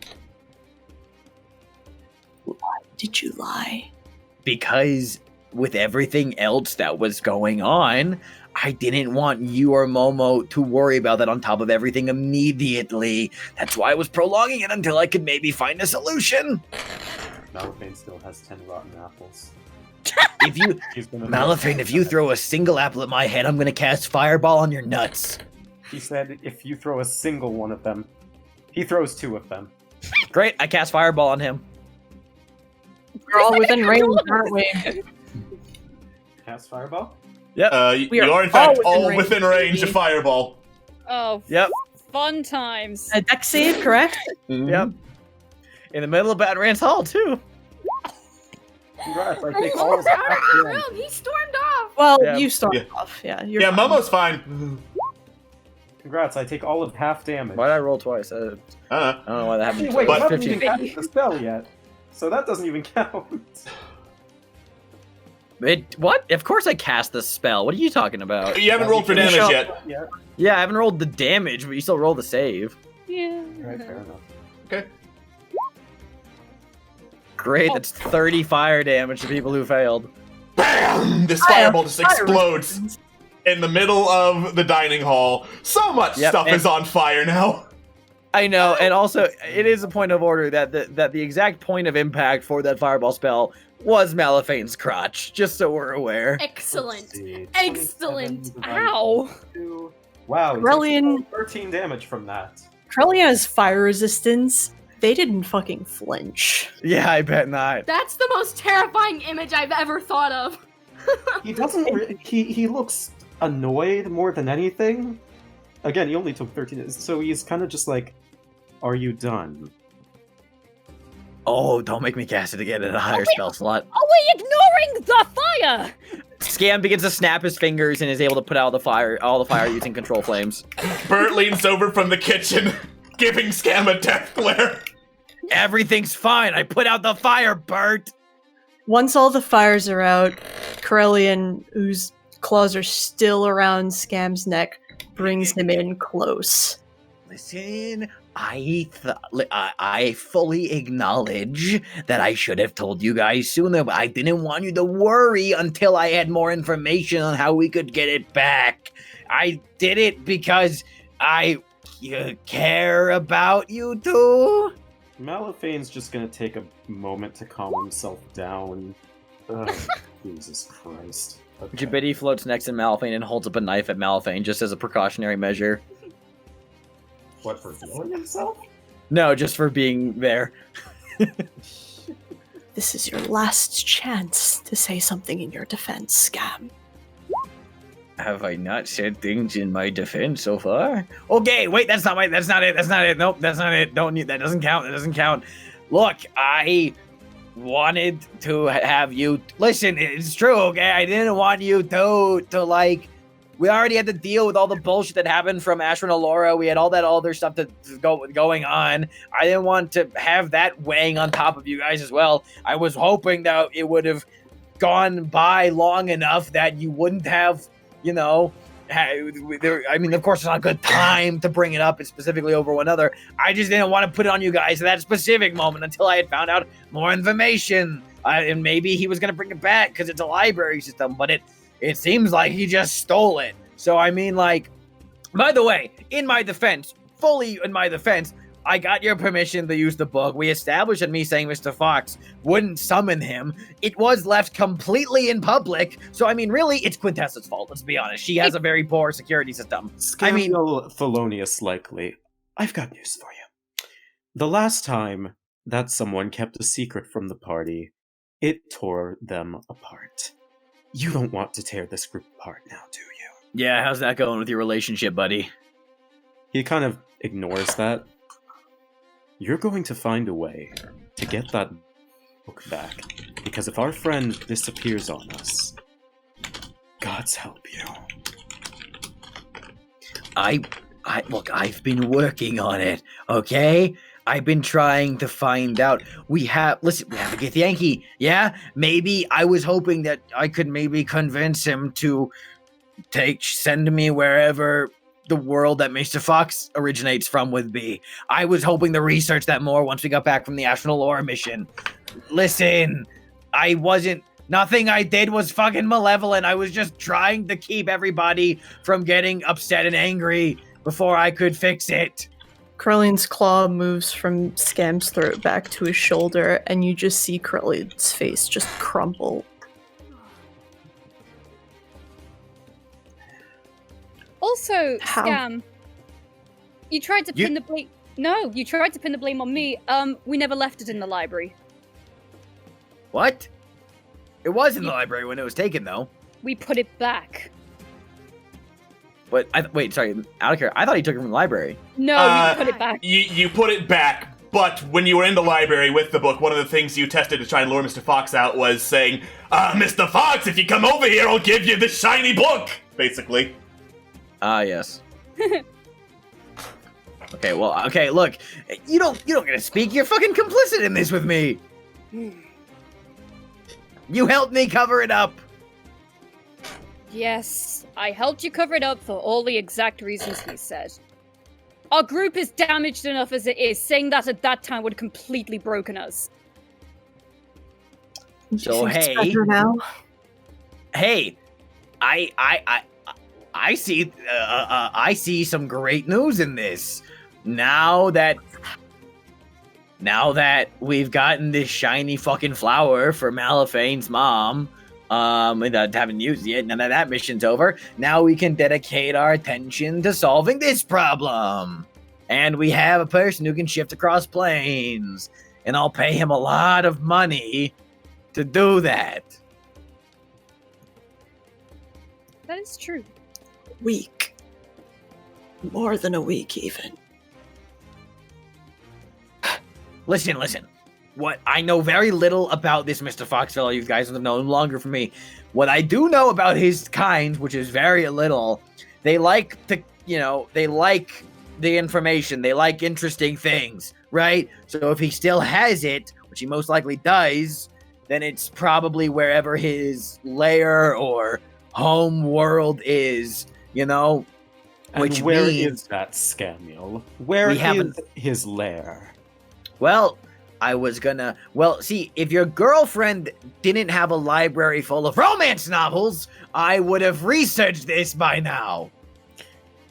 Why did you lie? Because with everything else that was going on, I didn't want you or Momo to worry about that on top of everything immediately. That's why I was prolonging it until I could maybe find a solution. Malifane still has 10 rotten apples. If you, Malifane, if you throw a single apple at my head, I'm gonna cast Fireball on your nuts. He said if you throw a single one of them, he throws 2 of them. Great, I cast Fireball on him. We're all within range, aren't we? Cast Fireball? Yep. You are in fact all within range of Fireball. Oh, Yep. fun times. A deck save, correct? Yep. In the middle of Batman's Hall, too. Congrats, I He's take all of out of the that. room. He stormed off. Well, Yeah. you started off. Yeah, you're Yeah, fine. Momo's fine. Congrats, I take all of half damage. Why'd I roll twice? I don't know why that happened. Hey, wait, you haven't 15. even cast the spell yet. So that doesn't even count. What? Of course I cast the spell. What are you talking about? You haven't rolled for damage yet. Yeah. Yeah, I haven't rolled the damage, but you still roll the save. Yeah. Right, fair enough. Okay. Great, that's 30 fire damage to people who failed. BAM! This fireball just explodes in the middle of the dining hall. So much Yep, stuff and- is on fire now. I know, and also it is a point of order that the exact point of impact for that fireball spell was Malifane's crotch, just so we're aware. Excellent. Let's see, Excellent. 27 divided Ow. by 2. Wow, Brilliant. 13 damage from that. Corellian has fire resistance. They didn't fucking flinch. Yeah, I bet not. That's the most terrifying image I've ever thought of. He doesn't. He looks annoyed more than anything. Again, he only took 13, so he's kind of just like, "Are you done?" Oh, don't make me cast it again at a higher spell slot. Are we ignoring the fire? Scam begins to snap his fingers and is able to put out all the fire using control flames. Bert leans over from the kitchen, giving Scam a death glare. Everything's fine. I put out the fire, Bert. Once all the fires are out, Corellian, whose claws are still around Scam's neck, brings him in close. Listen, I fully acknowledge that I should have told you guys sooner, but I didn't want you to worry until I had more information on how we could get it back. I did it because I care about you two. Malaphane's just gonna take a moment to calm himself down. Ugh, Jesus Christ. Okay. Jabidi floats next to Malaphane and holds up a knife at Malaphane just as a precautionary measure. What, for healing himself? No, just for being there. This is your last chance to say something in your defense, Scam. Have I not said things in my defense so far? Okay, wait, that's not it. Nope, that's not it. That doesn't count. Look, I wanted to have you listen, it's true, okay? I didn't want you to like, we already had to deal with all the bullshit that happened from Ashran Alora. We had all that other stuff going on. I didn't want to have that weighing on top of you guys as well. I was hoping that it would have gone by long enough that you wouldn't have, I mean, of course, it's not a good time to bring it up specifically over one another. I just didn't want to put it on you guys at that specific moment until I had found out more information. And maybe he was going to bring it back because it's a library system, but it seems like he just stole it. So, I mean, like, by the way, fully in my defense, I got your permission to use the book. We established that me saying Mr. Fox wouldn't summon him. It was left completely in public. So, I mean, really, it's Quintessa's fault, let's be honest. She has a very poor security system. Felonious, likely. I've got news for you. The last time that someone kept a secret from the party, it tore them apart. You don't want to tear this group apart now, do you? Yeah, how's that going with your relationship, buddy? He kind of ignores that. You're going to find a way to get that book back, because if our friend disappears on us, God's help you. Look, I've been working on it, okay? I've been trying to find out. We have a Githyanki, yeah? Maybe I was hoping that I could maybe convince him to send me wherever the world that Mr. Fox originates from would be. I was hoping to research that more once we got back from the Astral Lore mission. Listen, nothing I did was fucking malevolent. I was just trying to keep everybody from getting upset and angry before I could fix it. Corellian's claw moves from Scam's throat back to his shoulder, and you just see Corellian's face just crumple. Also, Scam, you tried to pin the blame. No, you tried to pin the blame on me. We never left it in the library. What? It was in the library when it was taken, though. We put it back. But wait, sorry, out of care. I thought he took it from the library. No, we put it back. You put it back, but when you were in the library with the book, one of the things you tested to try and lure Mr. Fox out was saying, Mr. Fox, if you come over here, I'll give you this shiny book, basically. Yes. Okay, look, you don't get to speak. You're fucking complicit in this with me. You helped me cover it up. Yes, I helped you cover it up for all the exact reasons he said. Our group is damaged enough as it is. Saying that at that time would have completely broken us. So hey, I see some great news in this. Now that we've gotten this shiny fucking flower for Malaphane's mom, and haven't used it yet, now that mission's over, now we can dedicate our attention to solving this problem. And we have a person who can shift across planes, and I'll pay him a lot of money to do that. That is true. Week. More than a week, even. Listen. What I know very little about this Mr. Fox fellow. You guys have known longer from me. What I do know about his kind, which is very little, they like the information. They like interesting things, right? So if he still has it, which he most likely does, then it's probably wherever his lair or home world is, you know? And Which where means is that, Scamiel? Where we is haven't- his lair? Well, I was gonna. Well, see, if your girlfriend didn't have a library full of romance novels, I would have researched this by now.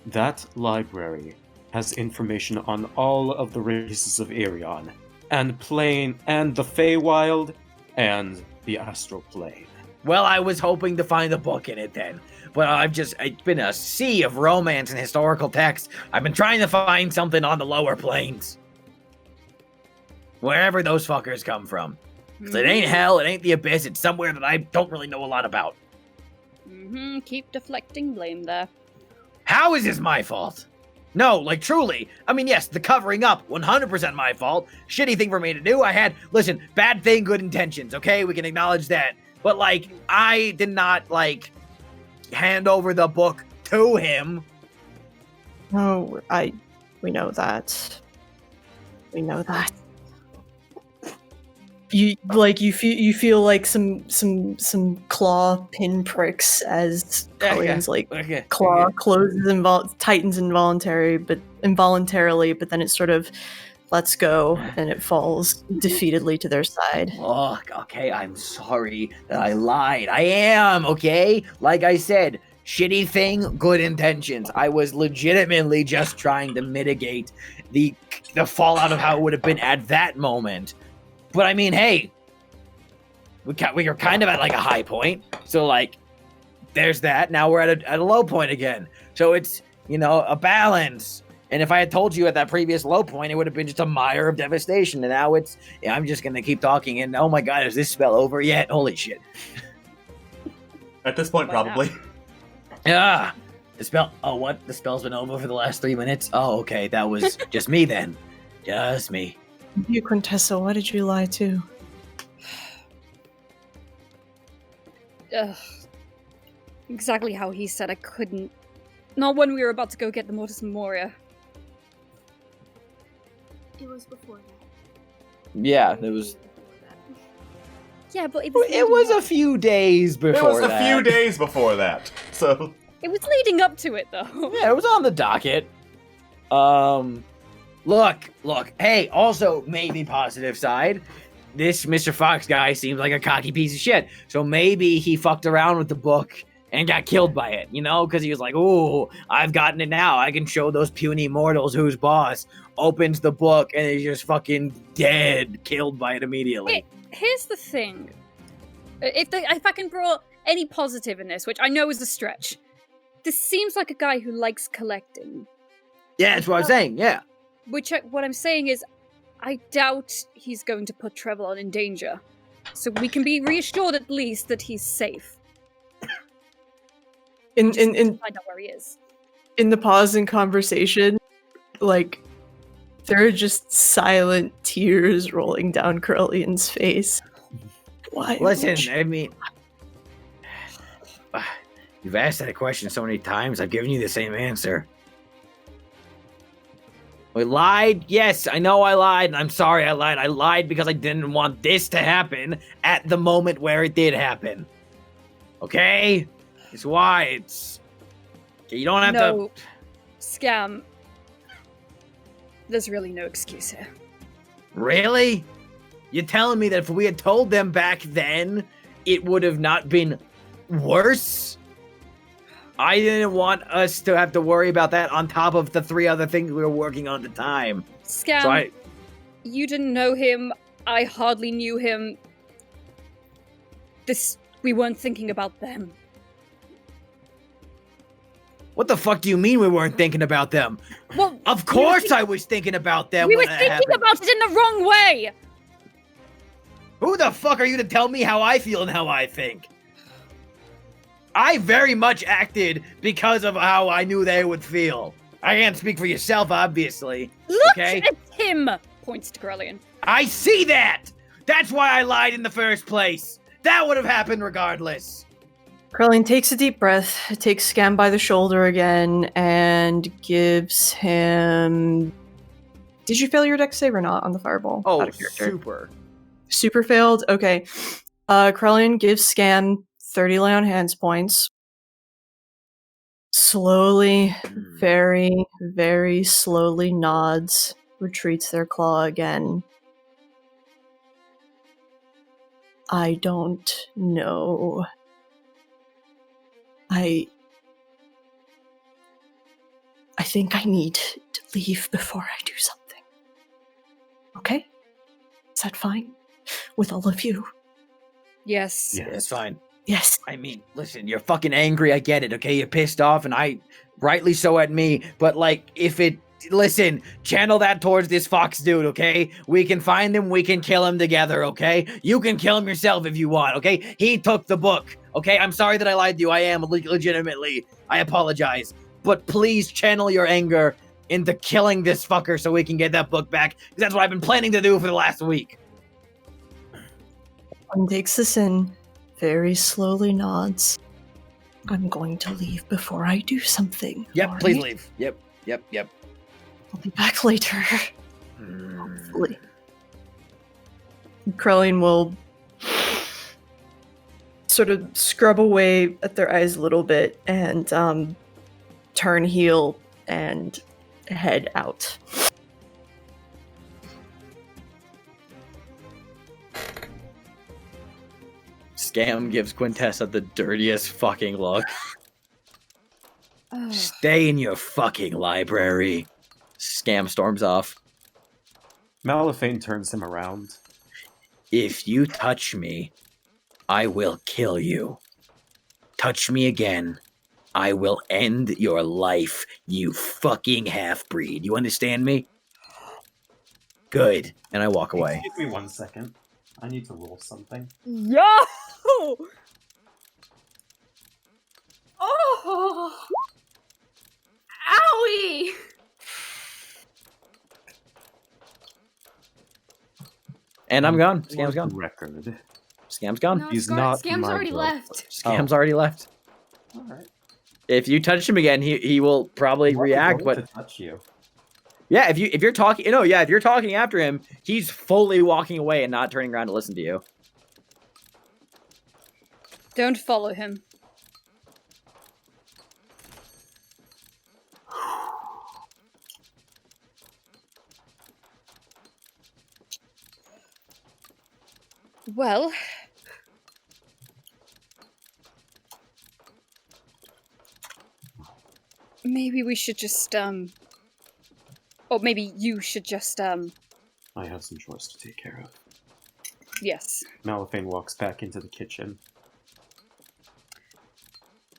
That library has information on all of the races of Irion, and plane, and the Feywild, and the astral plane. Well, I was hoping to find a book in it then. But it's been a sea of romance and historical text. I've been trying to find something on the lower planes. Wherever those fuckers come from. 'Cause it ain't hell, it ain't the abyss, it's somewhere that I don't really know a lot about. Keep deflecting blame there. How is this my fault? No, like truly. I mean, yes, the covering up, 100% my fault. Shitty thing for me to do. Listen, bad thing, good intentions, okay? We can acknowledge that. But, like, I did not, like, hand over the book to him. Oh, we know that. We know that. You feel like some claw pinpricks as Coleen's claw closes tightens involuntarily, but then it sort of lets go and it falls defeatedly to their side. Oh, okay, I'm sorry that I lied. I am, okay? Like I said, shitty thing, good intentions. I was legitimately just trying to mitigate the fallout of how it would have been at that moment. But I mean, hey, we are kind of at like a high point. So like, there's that. Now we're at a low point again. So it's, you know, a balance. And if I had told you at that previous low point, it would have been just a mire of devastation. And now I'm just going to keep talking. And oh my God, is this spell over yet? Holy shit. At this point, probably. Ah, the spell. Oh, what? The spell's been over for the last 3 minutes? Oh, okay. That was just me then. Just me. You, Quintessa, why did you lie to? Exactly how he said I couldn't. Not when we were about to go get the Mortis Memoria. It was before that. Yeah, it was. Yeah, but it was a few days before It was a few days before that, so... It was leading up to it, though. Yeah, it was on the docket. Look, hey, also, maybe positive side, this Mr. Fox guy seems like a cocky piece of shit, so maybe he fucked around with the book and got killed by it, you know, because he was like, ooh, I've gotten it now, I can show those puny mortals who's boss, opens the book, and is just fucking dead, killed by it immediately. Here's the thing. If I can draw any positive in this, which I know is a stretch, this seems like a guy who likes collecting. Yeah, that's what I'm saying, yeah. What I'm saying is, I doubt he's going to put Trevelyan in danger. So we can be reassured at least that he's safe. In find out where he is. In the pause in conversation, like, there are just silent tears rolling down Curlian's face. Why? Listen, I mean, you've asked that question so many times, I've given you the same answer. We lied? Yes, I know I lied, and I'm sorry I lied. I lied because I didn't want this to happen at the moment where it did happen. Okay? It's why it's... You don't have to... Scam. There's really no excuse here. Really? You're telling me that if we had told them back then, it would have not been worse? I didn't want us to have to worry about that on top of the 3 other things we were working on at the time. Scam, So you didn't know him. I hardly knew him. We weren't thinking about them. What the fuck do you mean we weren't thinking about them? Well, of course I was thinking about them We when were that thinking happened. about it in the wrong way! Who the fuck are you to tell me how I feel and how I think? I very much acted because of how I knew they would feel. I can't speak for yourself, obviously. Look okay? at him! Points to Corellian. I see that! That's why I lied in the first place! That would have happened regardless! Curlian takes a deep breath, takes Scam by the shoulder again, and gives him... Did you fail your dex save or not on the fireball? Oh, Out of character. super. Super failed? Okay. Krellian gives Scam 30 lay on hands points. Slowly, very, very slowly nods, retreats their claw again. I don't know. I think I need to leave before I do something. Okay? Is that fine? With all of you? Yes. Yeah, it's fine. Yes. I mean, listen, you're fucking angry, I get it, okay? You're pissed off, and rightly so at me, but listen, channel that towards this fox dude, okay? We can find him, we can kill him together, okay? You can kill him yourself if you want, okay? He took the book, okay? I'm sorry that I lied to you, I am, legitimately. I apologize. But please channel your anger into killing this fucker so we can get that book back, because that's what I've been planning to do for the last week. One takes this in, very slowly nods. I'm going to leave before I do something. Yep, all please right? leave. Yep. I'll be back later. Hopefully. Krellian will sort of scrub away at their eyes a little bit and turn heel and head out. Scam gives Quintessa the dirtiest fucking look. Stay in your fucking library. Scam storms off. Malifane turns him around. If you touch me, I will kill you. Touch me again, I will end your life, you fucking half-breed. You understand me? Good. And I walk away. Give me 1 second. I need to roll something. Yo! Oh! Owie! And I'm gone. Scam's gone. Record. Scam's gone. No, He's Scar- not Scam's my already brother. left. Scam's already left. All right. If you touch him again, he will probably react. But to touch you. yeah, if you're talking, if you're talking after him, he's fully walking away and not turning around to listen to you. Don't follow him. Well, maybe we should just, or maybe you should just, I have some chores to take care of. yes. Malifane walks back into the kitchen.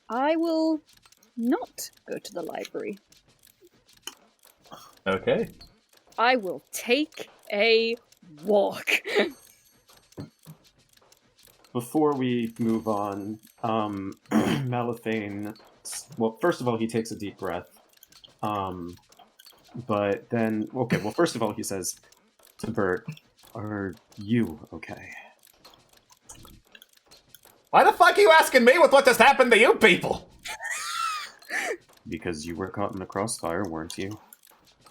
I will not go to the library. Okay. I will take a walk. Before we move on, Malifane, well, first of all, he takes a deep breath. But then, okay, well, first of all, he says to Bert, "Are you okay?" Why the fuck are you asking me with what just happened to you people? Because you were caught in the crossfire, weren't you?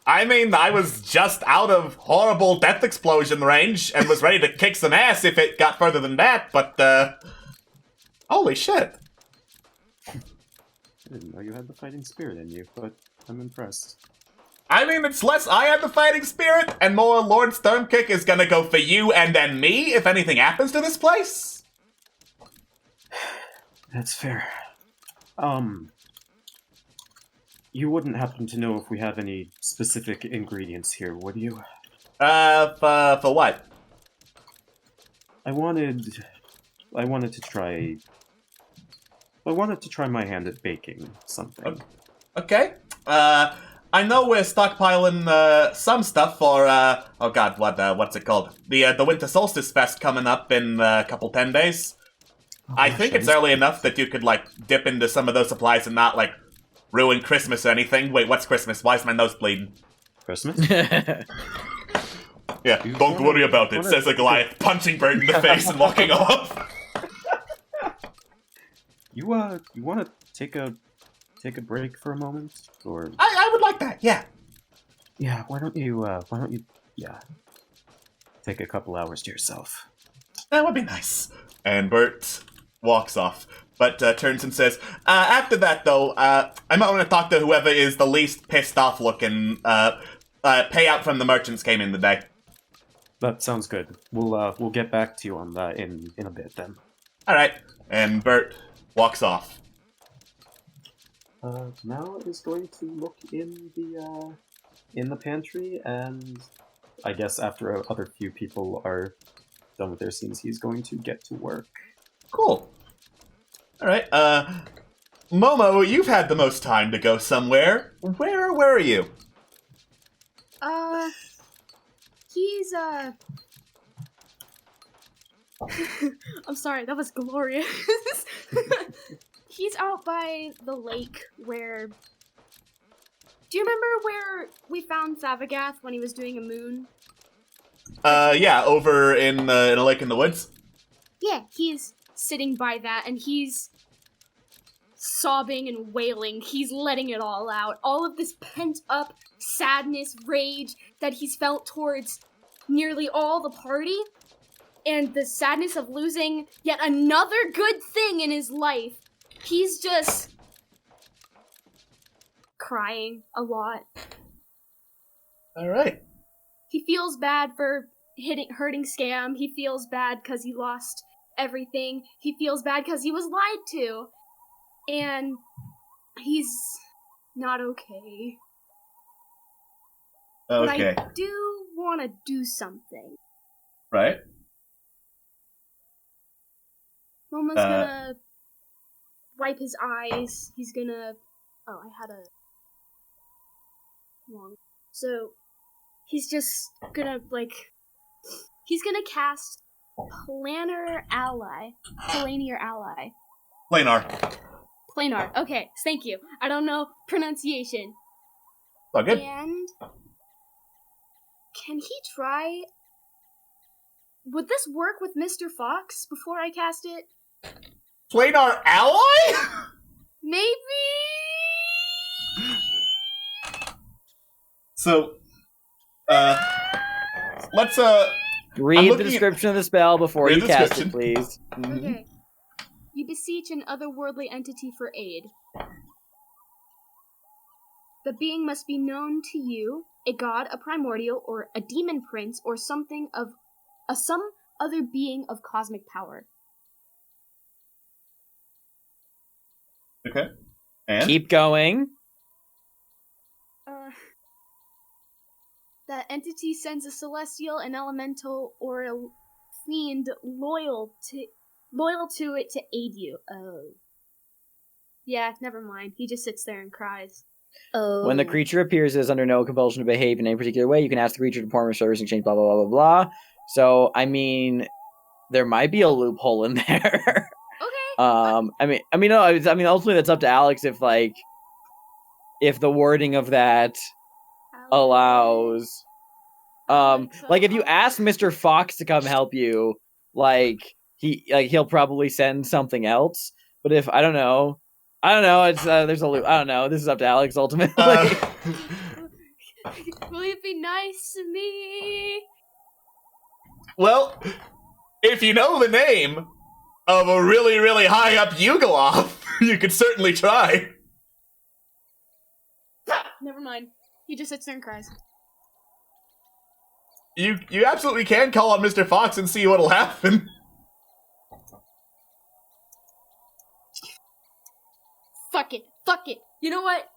I mean, I was just out of horrible death explosion range and was ready to kick some ass if it got further than that, but, holy shit. I didn't know you had the fighting spirit in you, but I'm impressed. I mean, it's less I have the fighting spirit, and more Lord Stormkick is gonna go for you and then me if anything happens to this place. That's fair. You wouldn't happen to know if we have any specific ingredients here, would you? For what? I wanted to try my hand at baking something. Okay. I know we're stockpiling some stuff for oh god, what's it called? The Winter Solstice Fest coming up in a couple 10 days. I think it's early enough that you could like dip into some of those supplies and not like ruin Christmas or anything. Wait, what's Christmas? Why is my nose bleeding? Christmas? Yeah, don't worry about it, says a Goliath, punching Bert in the face and walking off. You want to take a break for a moment, or I would like that. Yeah. Yeah. Why don't you take a couple hours to yourself? That would be nice. And Bert walks off, but turns and says, after that, though, I might want to talk to whoever is the least pissed off looking. Payout from the merchants came in today. That sounds good. We'll get back to you on that in a bit then. All right. And Bert walks off. Mal is going to look in the pantry, and I guess after other few people are done with their scenes, he's going to get to work. Cool. All right. Momo, you've had the most time to go somewhere. Where are you? He's I'm sorry, that was glorious. He's out by the lake where... Do you remember where we found Savagath when he was doing a moon? Yeah, over in a lake in the woods. Yeah, he's sitting by that, and he's sobbing and wailing. He's letting it all out. All of this pent-up sadness, rage that he's felt towards nearly all the party, and the sadness of losing yet another good thing in his life. He's just crying a lot. All right. He feels bad for hurting Scam. He feels bad because he lost everything. He feels bad because he was lied to. And he's not okay. Okay. But I do want to do something. Right. Momo's gonna wipe his eyes. He's gonna... Oh, I had a... Wrong. So, he's just gonna, he's gonna cast Planar Ally. Planar Ally. Planar. Okay, thank you. I don't know pronunciation. Oh, good. And... Can he try... Would this work with Mr. Fox before I cast it? Planar Ally? Maybe? So, let's, read the description of the spell before you cast it, please. Okay. You beseech an otherworldly entity for aid. The being must be known to you, a god, a primordial, or a demon prince, or something of some other being of cosmic power. Okay. And? Keep going. That entity sends a celestial, an elemental, or a fiend loyal to it to aid you. Oh. Yeah, never mind. He just sits there and cries. Oh. When the creature appears, it is under no compulsion to behave in any particular way. You can ask the creature to perform a service in exchange, blah, blah, blah, blah, blah. So, I mean, there might be a loophole in there. Okay. Ultimately that's up to Alex if the wording of that allows, if you ask Mr. Fox to come help you, he'll probably send something else. But if I don't know, it's there's a loop. I don't know. This is up to Alex ultimately. Will you be nice to me? Well, if you know the name of a really, really high up Yugoloth, you could certainly try. Never mind. He just sits there and cries. You absolutely can call on Mr. Fox and see what'll happen. Fuck it. You know what?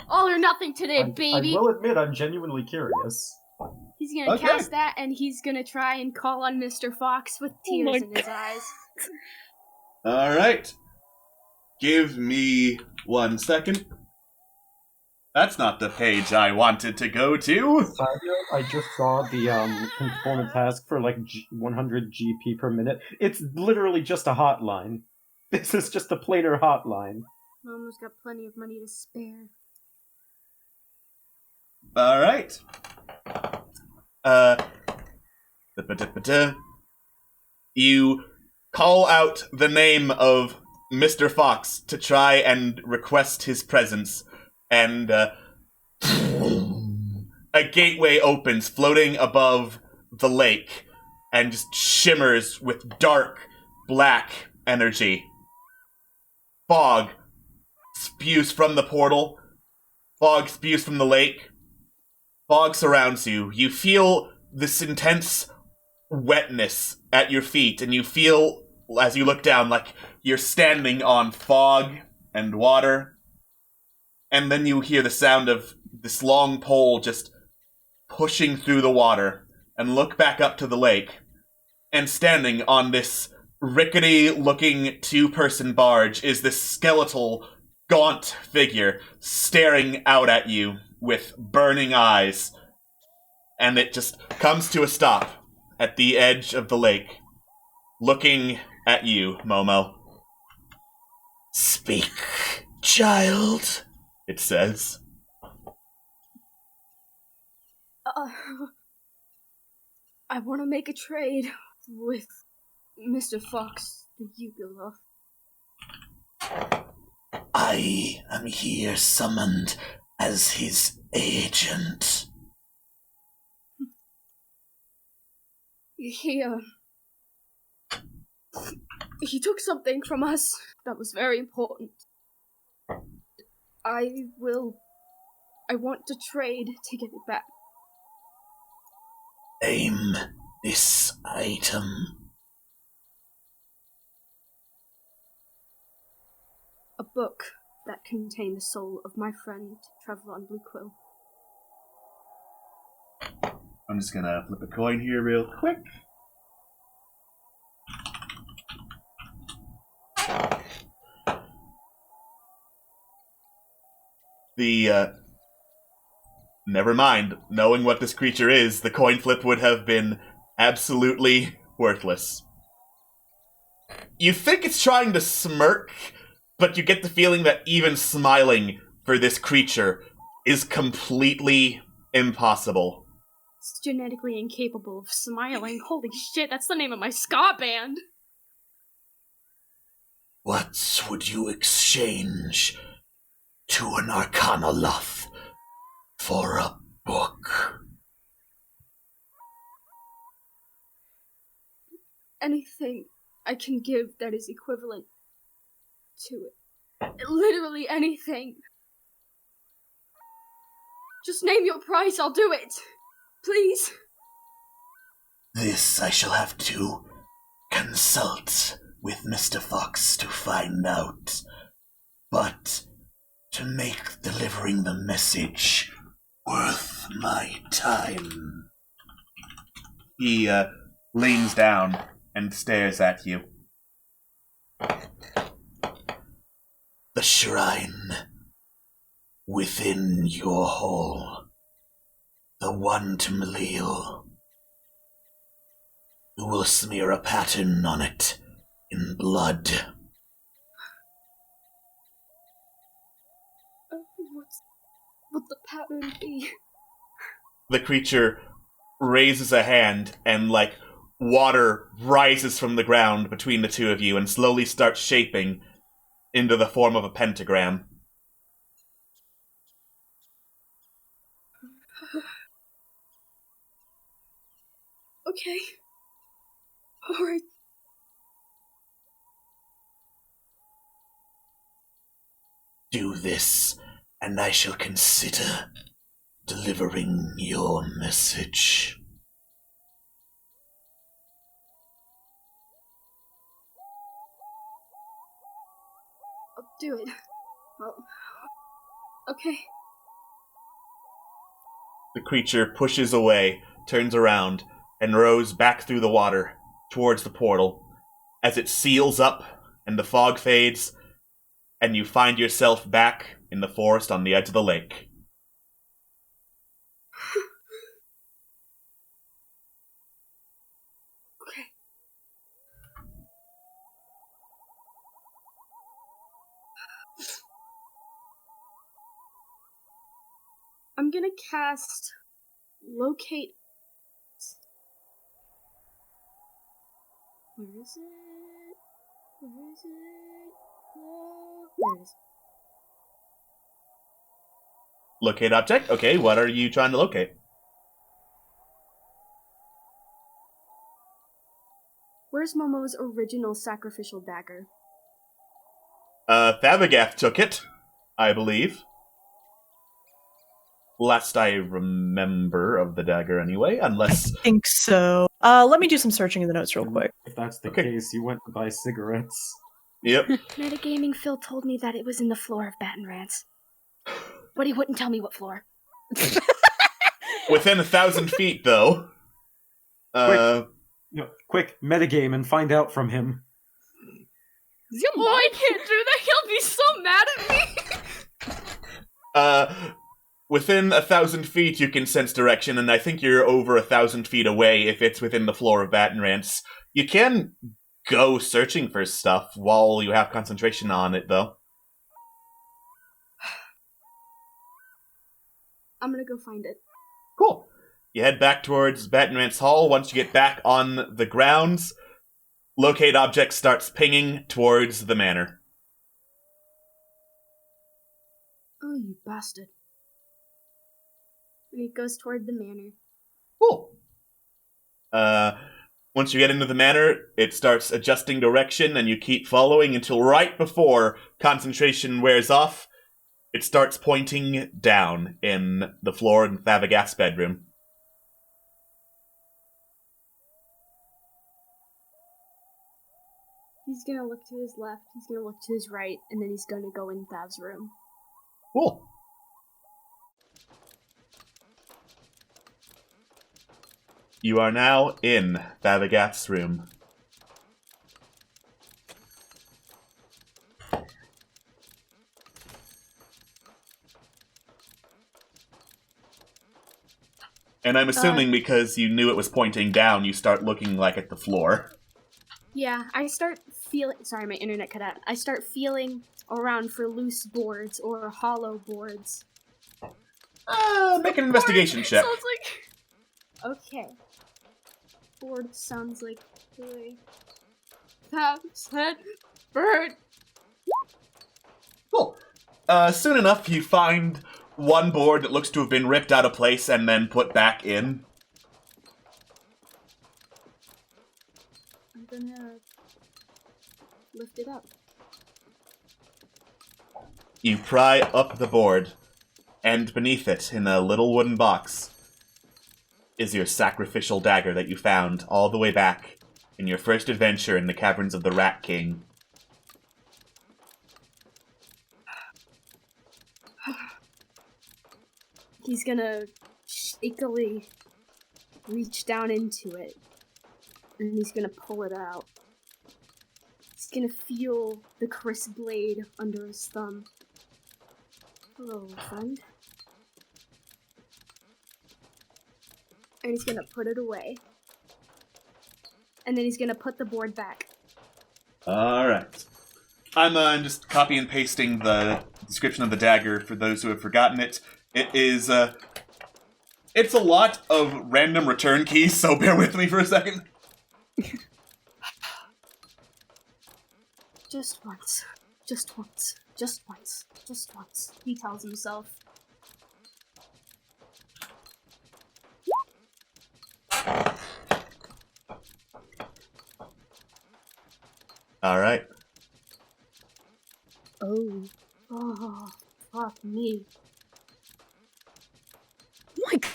All or nothing today, baby. I will admit, I'm genuinely curious. He's gonna cast that, and he's gonna try and call on Mr. Fox with tears in his eyes. Alright. Give me 1 second. That's not the page I wanted to go to. I just saw the performance task for 100 GP per minute. It's literally just a hotline. This is just a planar hotline. Momo's got plenty of money to spare. Alright. You call out the name of Mr. Fox to try and request his presence, and a gateway opens floating above the lake and just shimmers with dark, black energy. Fog spews from the portal. Fog spews from the lake. Fog surrounds you. You feel this intense wetness at your feet, and you feel, as you look down, like you're standing on fog and water. And then you hear the sound of this long pole just pushing through the water, and look back up to the lake. And standing on this rickety-looking two-person barge is this skeletal, gaunt figure staring out at you with burning eyes. And it just comes to a stop at the edge of the lake, looking at you, Momo. "Speak, child," it says. I want to make a trade with Mr. Fox, the Ugula. I am here summoned as his agent. He took something from us that was very important. I want to trade to get it back. Name this item. A book that contained the soul of my friend, Trevlon Bluequill. I'm just gonna flip a coin here real quick. Never mind. Knowing what this creature is, the coin flip would have been absolutely worthless. You think it's trying to smirk, but you get the feeling that even smiling for this creature is completely impossible. It's genetically incapable of smiling. Holy shit, that's the name of my ska band! What would you exchange to an Arcana Luff for a book? Anything I can give that is equivalent to it. Literally anything. Just name your price, I'll do it. Please. This I shall have to consult with Mr. Fox to find out. But to make delivering the message worth my time. He leans down and stares at you. The shrine within your hall. The one to Malil. You will smear a pattern on it in blood. What the pattern be? The creature raises a hand and, water rises from the ground between the two of you and slowly starts shaping into the form of a pentagram. Okay. Alright. Do this, and I shall consider delivering your message. I'll do it. Okay. The creature pushes away, turns around, and rows back through the water towards the portal as it seals up and the fog fades, and you find yourself back in the forest on the edge of the lake. Okay. I'm gonna cast Locate. Where is it? Where is it? There it is. Locate object? Okay, what are you trying to locate? Where's Momo's original sacrificial dagger? Thabagath took it, I believe. Last I remember of the dagger, anyway, unless... I think so. Let me do some searching in the notes real quick. If that's the case, you went to buy cigarettes. Yep. Metagaming Phil told me that it was in the floor of Baton Rance. But he wouldn't tell me what floor. Within 1,000 feet, though. Quick, metagame and find out from him. Oh, I can't do that. He'll be so mad at me. Within 1,000 feet, you can sense direction, and I think you're over 1,000 feet away if it's within the floor of Baton Rance. You can go searching for stuff while you have concentration on it, though. I'm gonna go find it. Cool. You head back towards Baton Rance Hall. Once you get back on the grounds, locate object starts pinging towards the manor. Oh, you bastard. And he goes toward the manor. Cool. Once you get into the manor, it starts adjusting direction, and you keep following until right before concentration wears off, it starts pointing down in the floor in Thabagath's bedroom. He's gonna look to his left, he's gonna look to his right, and then he's gonna go in Thav's room. Cool. You are now in Thabagath's room. And I'm assuming because you knew it was pointing down, you start looking like at the floor. Yeah, I start feeling. Sorry, my internet cut out. I start feeling around for loose boards or hollow boards. Make an investigation check. Sounds like. Okay. Board sounds like Thav's head bird. Cool. Soon enough, you find one board that looks to have been ripped out of place and then put back in. I'm gonna lift it up. You pry up the board, and beneath it, in a little wooden box, is your sacrificial dagger that you found all the way back in your first adventure in the caverns of the Rat King. He's gonna shakily reach down into it, and he's gonna pull it out. He's gonna feel the crisp blade under his thumb. Hello, friend. And he's gonna put it away. And then he's gonna put the board back. Alright. I'm just copy and pasting the description of the dagger for those who have forgotten it. It is, it's a lot of random return keys, so bear with me for a second. Just once. Just once. Just once. Just once. He tells himself. Alright. Oh. Oh. Fuck me. My God.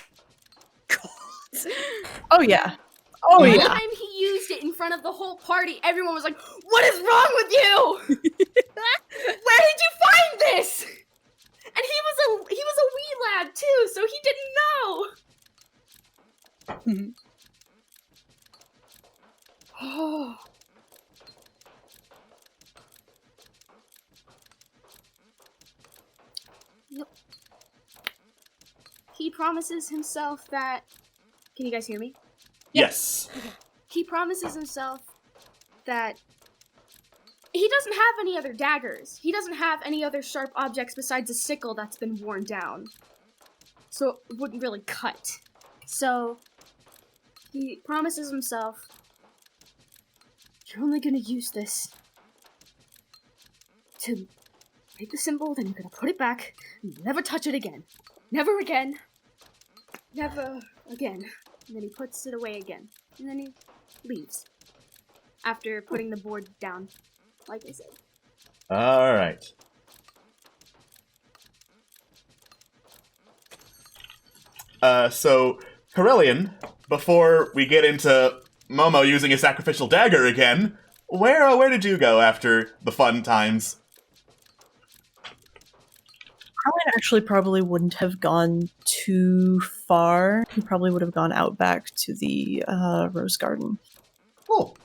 Oh yeah. Oh The yeah. time he used it in front of the whole party, everyone was like, "What is wrong with you? Where did you find this?" And he was a wee lad too, so he didn't know. Oh. Yep. He promises himself that. Can you guys hear me? Yes. Okay. He promises himself that he doesn't have any other daggers. He doesn't have any other sharp objects besides a sickle that's been worn down. So it wouldn't really cut. So he promises himself, you're only gonna use this to make the symbol, then you're gonna put it back, and never touch it again. Never again. Never again. And then he puts it away again. And then he leaves. after putting the board down, like I said. All right. So, Corellian, before we get into Momo using a sacrificial dagger again, where did you go after the fun times? Carlin actually probably wouldn't have gone too far. He probably would have gone out back to the Rose Garden. Cool.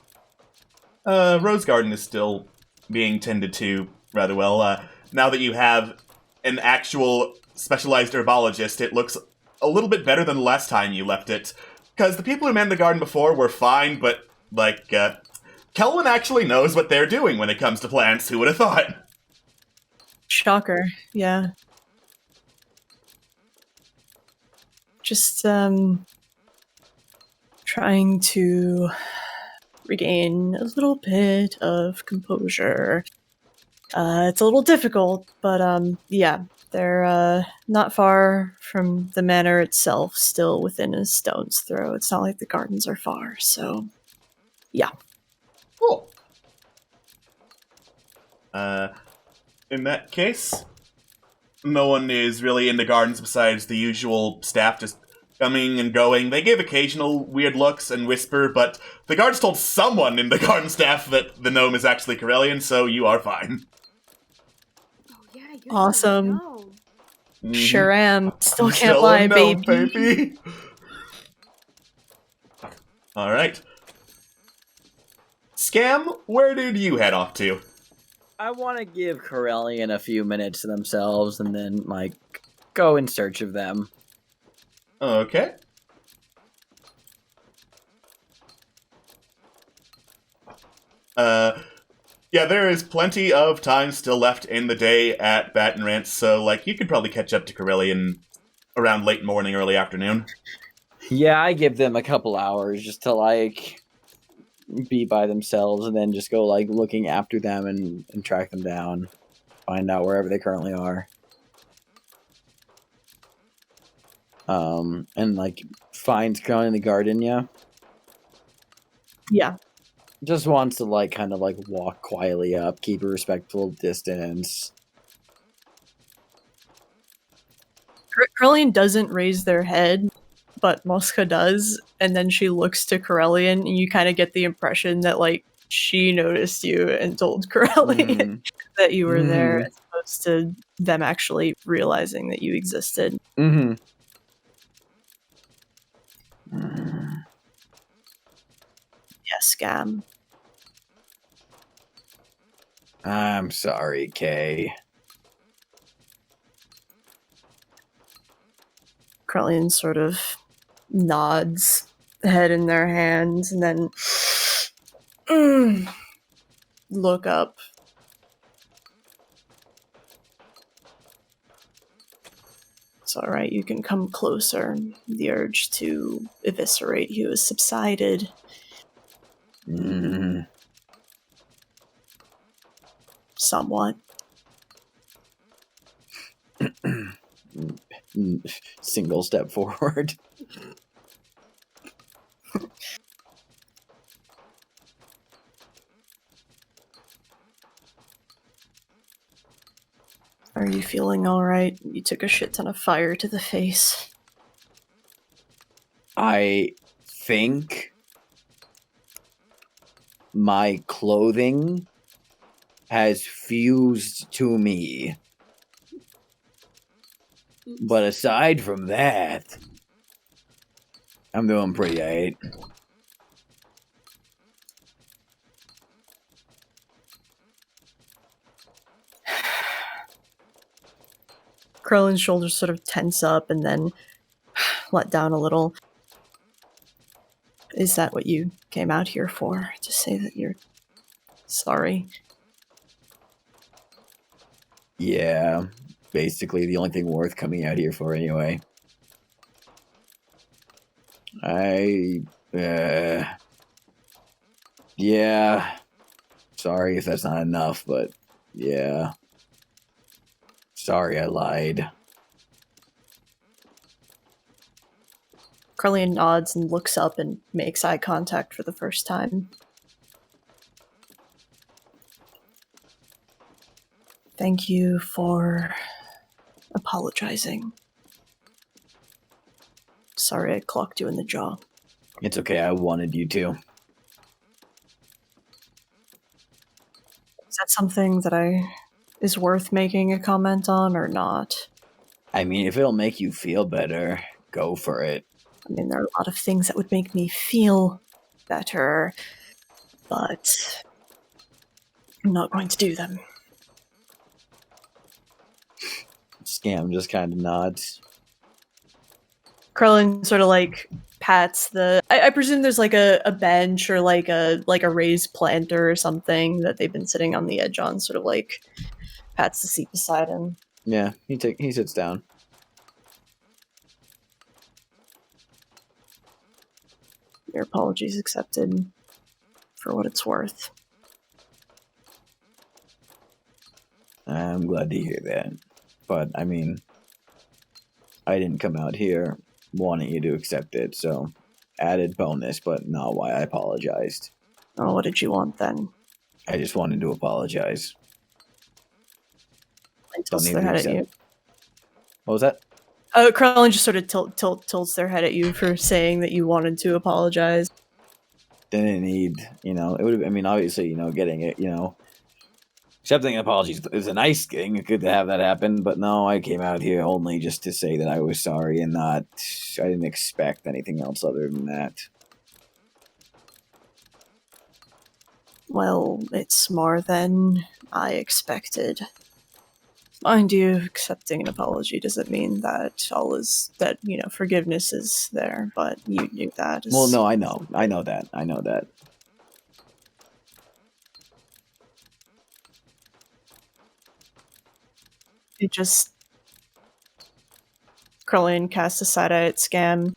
Rose Garden is still being tended to rather well. Now that you have an actual specialized herbologist, it looks a little bit better than the last time you left it. Because the people who manned the garden before were fine, but, like, Kelwin actually knows what they're doing when it comes to plants. Who would have thought? Shocker, yeah. Just, trying to regain a little bit of composure. It's a little difficult, but, yeah, they're, not far from the manor itself, still within a stone's throw. It's not like the gardens are far, so, yeah. Cool. In that case, no one is really in the gardens besides the usual staff just coming and going. They give occasional weird looks and whisper, but the guards told someone in the garden staff that the gnome is actually Corellian, so you are fine. Awesome. Mhm. Sure am. Still can't Still lie, a gnome, baby. Alright. Scam, where did you head off to? I want to give Corellian a few minutes to themselves and then, like, go in search of them. Okay. Yeah, there is plenty of time still left in the day at Baton Rance, so, like, you could probably catch up to Corellian around late morning, early afternoon. Yeah, I give them a couple hours just to, like, be by themselves and then just go, like, looking after them and track them down. Find out wherever they currently are. And, like, find Crown in the garden, yeah? Yeah. Just wants to, like, kind of, like, walk quietly up, keep a respectful distance. Corellian doesn't raise their head, but Mosca does, and then she looks to Corellian, and you kind of get the impression that, like, she noticed you and told Corellian that you were there, as opposed to them actually realizing that you existed. Mm-hmm. Yes, Scam. I'm sorry, Kay. Corellian sort of nods, head in their hands, and then look up. It's alright, you can come closer. The urge to eviscerate you has subsided. Somewhat. Single step forward. Are you feeling alright? You took a shit ton of fire to the face. I think my clothing has fused to me. But aside from that, I'm doing pretty alright. Corellian's shoulders sort of tense up and then let down a little. Is that what you came out here for? To say that you're sorry? Yeah, basically the only thing worth coming out here for anyway. Yeah. Sorry if that's not enough, but yeah. Sorry I lied. Corellian nods and looks up and makes eye contact for the first time. Thank you for apologizing. Sorry I clocked you in the jaw. It's okay, I wanted you to. Is that something that is worth making a comment on or not? I mean, if it'll make you feel better, go for it. I mean, there are a lot of things that would make me feel better, but I'm not going to do them. Scam just kind of nods. Krellin sort of like pats the. I presume there's like a bench or like a raised planter or something that they've been sitting on the edge on. Sort of like pats the seat beside him. Yeah, he sits down. Your apologies accepted. For what it's worth. I'm glad to hear that. But, I mean, I didn't come out here wanting you to accept it, so added bonus, but not why I apologized. Oh, what did you want then? I just wanted to apologize. Tilts their head at you. What was that? Krellin just sort of tilts their head at you for saying that you wanted to apologize. Didn't need, it would have, I mean, obviously, getting it, accepting an apology is a nice thing. It's good to have that happen, but no, I came out here only just to say that I was sorry and I didn't expect anything else other than that. Well, it's more than I expected. Mind you, accepting an apology doesn't mean that forgiveness is there, but you knew that. Well, no, I know that. It just... Krellin casts a side-eye at Scam.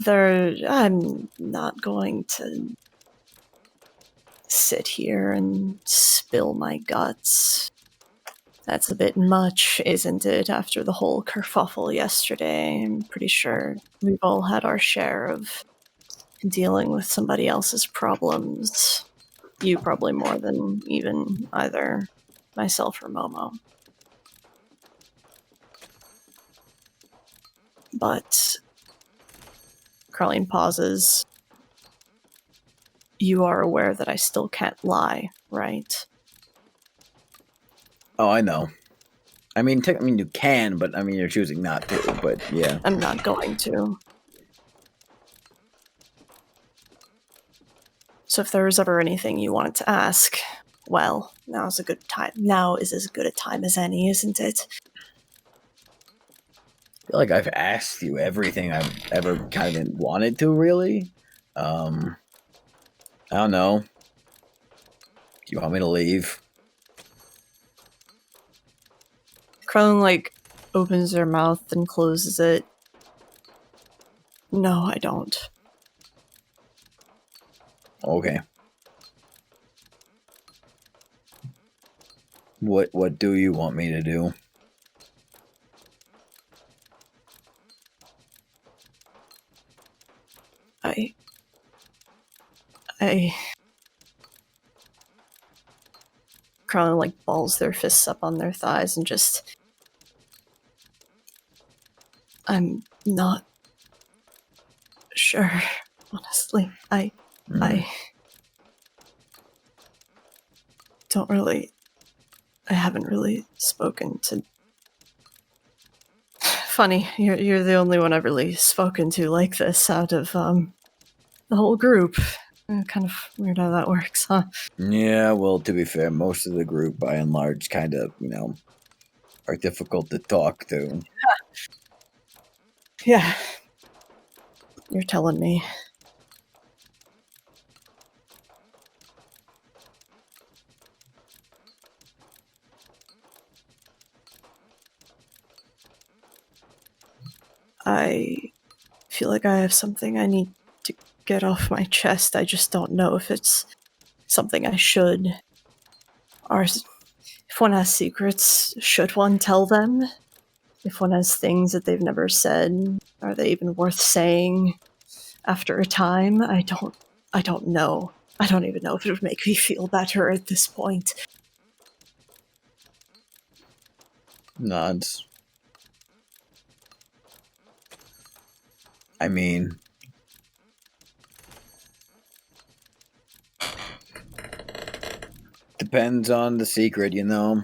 I'm not going to sit here and spill my guts. That's a bit much, isn't it, after the whole kerfuffle yesterday? I'm pretty sure we've all had our share of dealing with somebody else's problems. You probably more than even either myself or Momo. But Krellin pauses. You are aware that I still can't lie, right? Oh, I know. I mean, you can, but I mean, you're choosing not to. But yeah, I'm not going to. So if there was ever anything you wanted to ask, well, now's a good time. Now is as good a time as any, isn't it? I feel like I've asked you everything I've ever kind of wanted to, really. I don't know. Do you want me to leave? Krellin, opens their mouth and closes it. No, I don't. Okay. What do you want me to do? Krellin, balls their fists up on their thighs and just... I'm not sure, honestly. I don't really... I haven't really spoken to... Funny, you're the only one I've really spoken to like this out of, the whole group. Kind of weird how that works, huh? Yeah, well, to be fair, most of the group, by and large, kind of, are difficult to talk to. Yeah. You're telling me. I feel like I have something I need to get off my chest. I just don't know if it's something I should. Or if one has secrets, should one tell them? If one has things that they've never said, are they even worth saying after a time? I don't know. I don't even know if it would make me feel better at this point. Nods. I mean, depends on the secret, you know?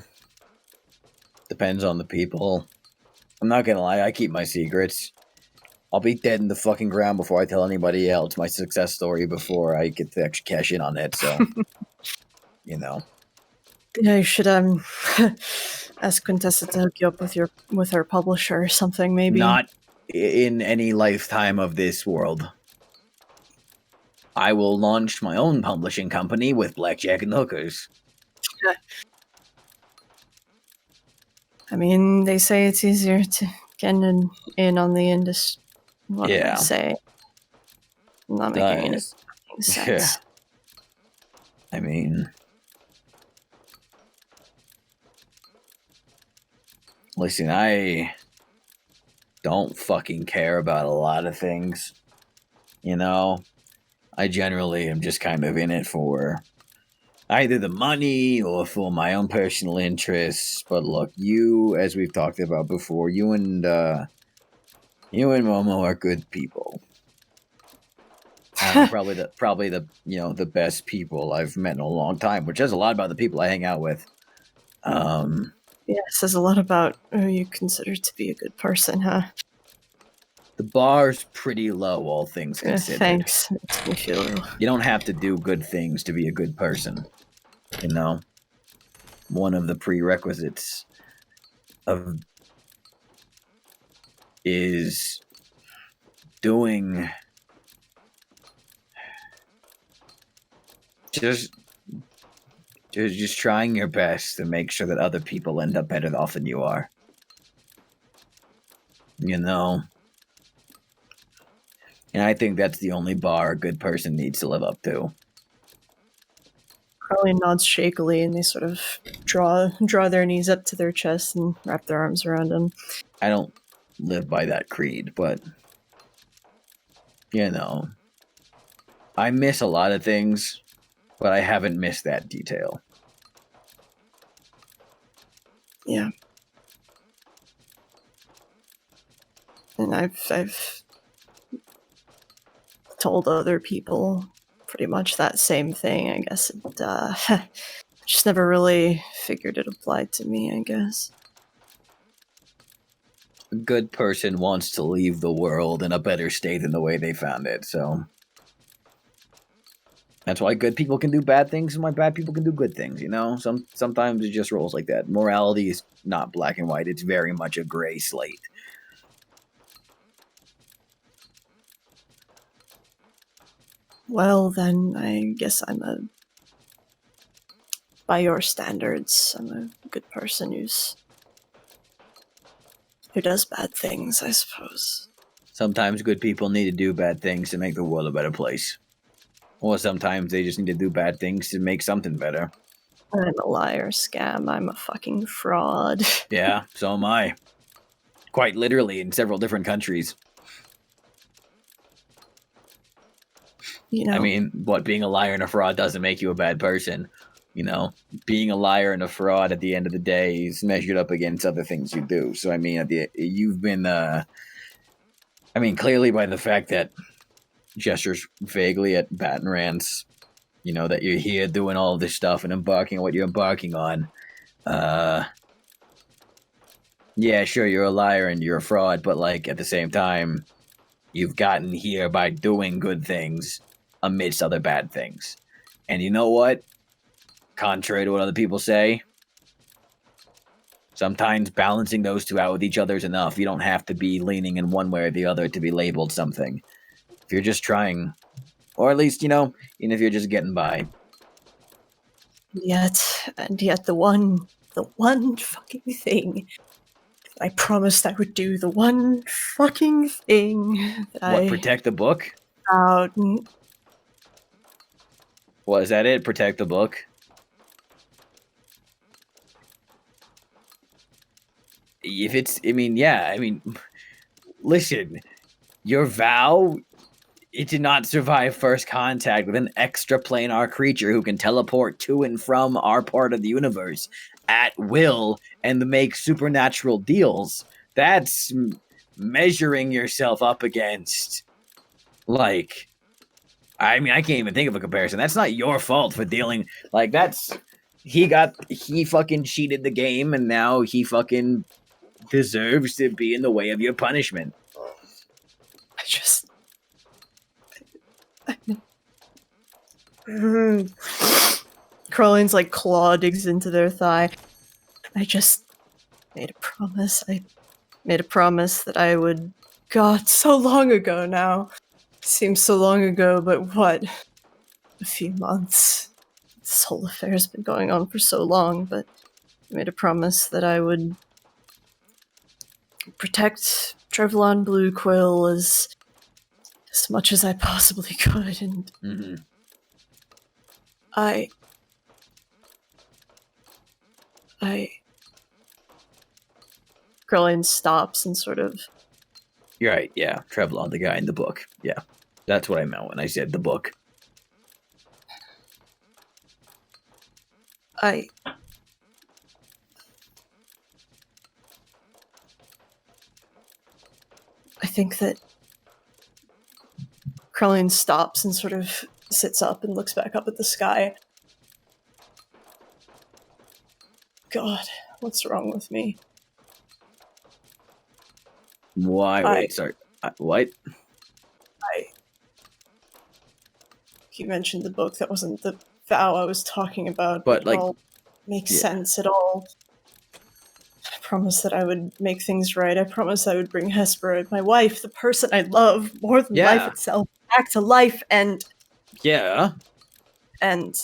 Depends on the people. I'm not gonna lie, I keep my secrets. I'll be dead in the fucking ground before I tell anybody else my success story before I get to actually cash in on it, so... you know. Yeah, you should ask Quintessa to hook you up with her publisher or something, maybe. Not in any lifetime of this world. I will launch my own publishing company with Blackjack and Hookers. I mean, they say it's easier to get in on the industry. What did I say? I'm not making any sense. Yeah. I mean... Listen, I don't fucking care about a lot of things. You know? I generally am just kind of in it for either the money or for my own personal interests. But look, you, as we've talked about before, you and Momo are good people. Probably the the best people I've met in a long time, which says a lot about the people I hang out with. Yeah, it says a lot about who you consider to be a good person, huh? The bar's pretty low, all things considered. Thanks. Makes me feel real. You don't have to do good things to be a good person. You know? One of the prerequisites is doing just trying your best to make sure that other people end up better off than you are. You know? And I think that's the only bar a good person needs to live up to. Probably nods shakily, and they sort of draw their knees up to their chest and wrap their arms around him. I don't live by that creed, but you know, I miss a lot of things, but I haven't missed that detail. Yeah. And I've told other people pretty much that same thing. I guess it just never really figured it applied to me, I guess. A good person wants to leave the world in a better state than the way they found it, so that's why good people can do bad things and why bad people can do good things, you know? Sometimes it just rolls like that. Morality is not black and white, it's very much a gray slate. Well, then, I guess by your standards, I'm a good person who does bad things, I suppose. Sometimes good people need to do bad things to make the world a better place. Or sometimes they just need to do bad things to make something better. I'm a liar, scam. I'm a fucking fraud. Yeah, so am I. Quite literally in several different countries. You know, I mean, being a liar and a fraud doesn't make you a bad person. You know, being a liar and a fraud at the end of the day is measured up against other things you do. So, I mean, you've been, clearly by the fact that gestures vaguely at Baton Rance, you know, that you're here doing all of this stuff and embarking on what you're embarking on. Yeah, sure, you're a liar and you're a fraud, but, like, at the same time, you've gotten here by doing good things amidst other bad things. And you know what? Contrary to what other people say, sometimes balancing those two out with each other is enough. You don't have to be leaning in one way or the other to be labeled something. If you're just trying, or at least, you know, even if you're just getting by. Yet the one fucking thing I promised I would do, the one fucking thing that Protect the book? What, is that it? Protect the book? If it's, listen, your vow is to not survive first contact with an extraplanar creature who can teleport to and from our part of the universe at will and to make supernatural deals. That's measuring yourself up against, like, I mean, I can't even think of a comparison. That's not your fault for dealing, like, he fucking cheated the game, and now he fucking deserves to be in the way of your punishment. Crowley's like claw digs into their thigh. I just made a promise. I made a promise that I would. God, so long ago now. Seems so long ago, but what? A few months. This whole affair's been going on for so long, but I made a promise that I would protect Trevelyan Bluequill as much as I possibly could, and I Krillin stops and sort of. You're right, yeah. Trevelyan, the guy in the book. Yeah. That's what I meant when I said the book. I think that Krillin stops and sort of sits up and looks back up at the sky. God, what's wrong with me? Why? Wait, sorry. What? You mentioned the book. That wasn't the vow I was talking about. But, like, it all makes sense. It all. I promised that I would make things right. I promised I would bring Hesper, my wife, the person I love more than life itself, back to life, and. Yeah. And.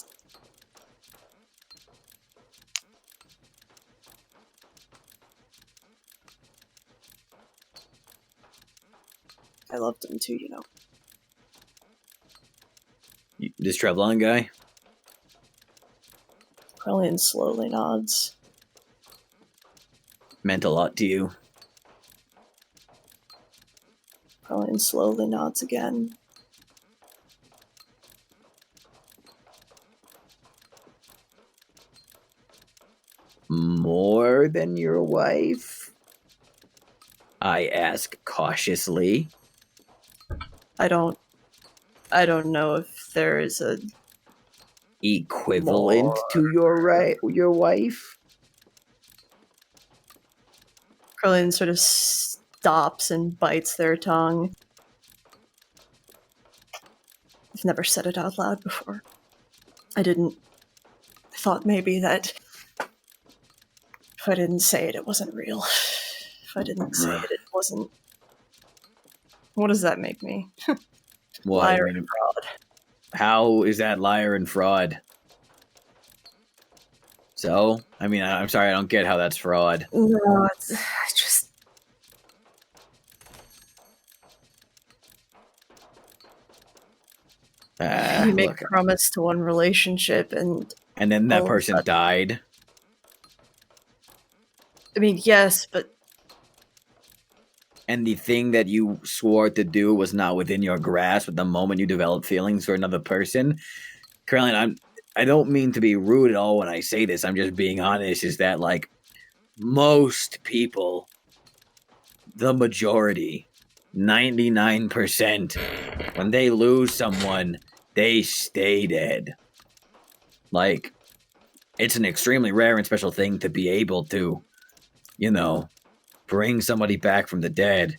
I loved him too, you know. This Trevelyan guy? Krillin slowly nods. Meant a lot to you. Krillin slowly nods again. More than your wife? I ask cautiously. I don't know if there is a equivalent to your wife. Krillin sort of stops and bites their tongue. I've never said it out loud before. I thought maybe that if I didn't say it, it wasn't real. If I didn't say it, it wasn't. What does that make me? Liar and fraud. How is that liar and fraud? So, I mean, I'm sorry, I don't get how that's fraud. No, it's just. You make a promise to one relationship and then that person died. I mean, yes, but. And the thing that you swore to do was not within your grasp at the moment you developed feelings for another person. Caroline, I don't mean to be rude at all when I say this. I'm just being honest, is that, like, most people, the majority, 99%, when they lose someone, they stay dead. Like, it's an extremely rare and special thing to be able to, you know, bring somebody back from the dead.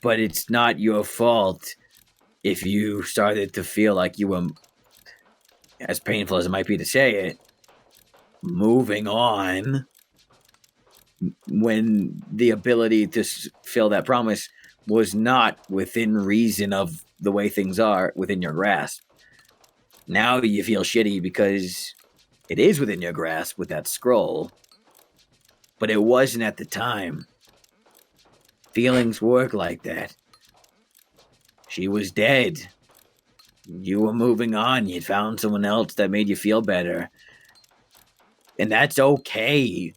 But it's not your fault if you started to feel like you were, as painful as it might be to say it, moving on when the ability to fill that promise was not within reason of the way things are within your grasp. Now you feel shitty because it is within your grasp with that scroll. But it wasn't at the time. Feelings work like that. She was dead. You were moving on. You'd found someone else that made you feel better. And that's okay.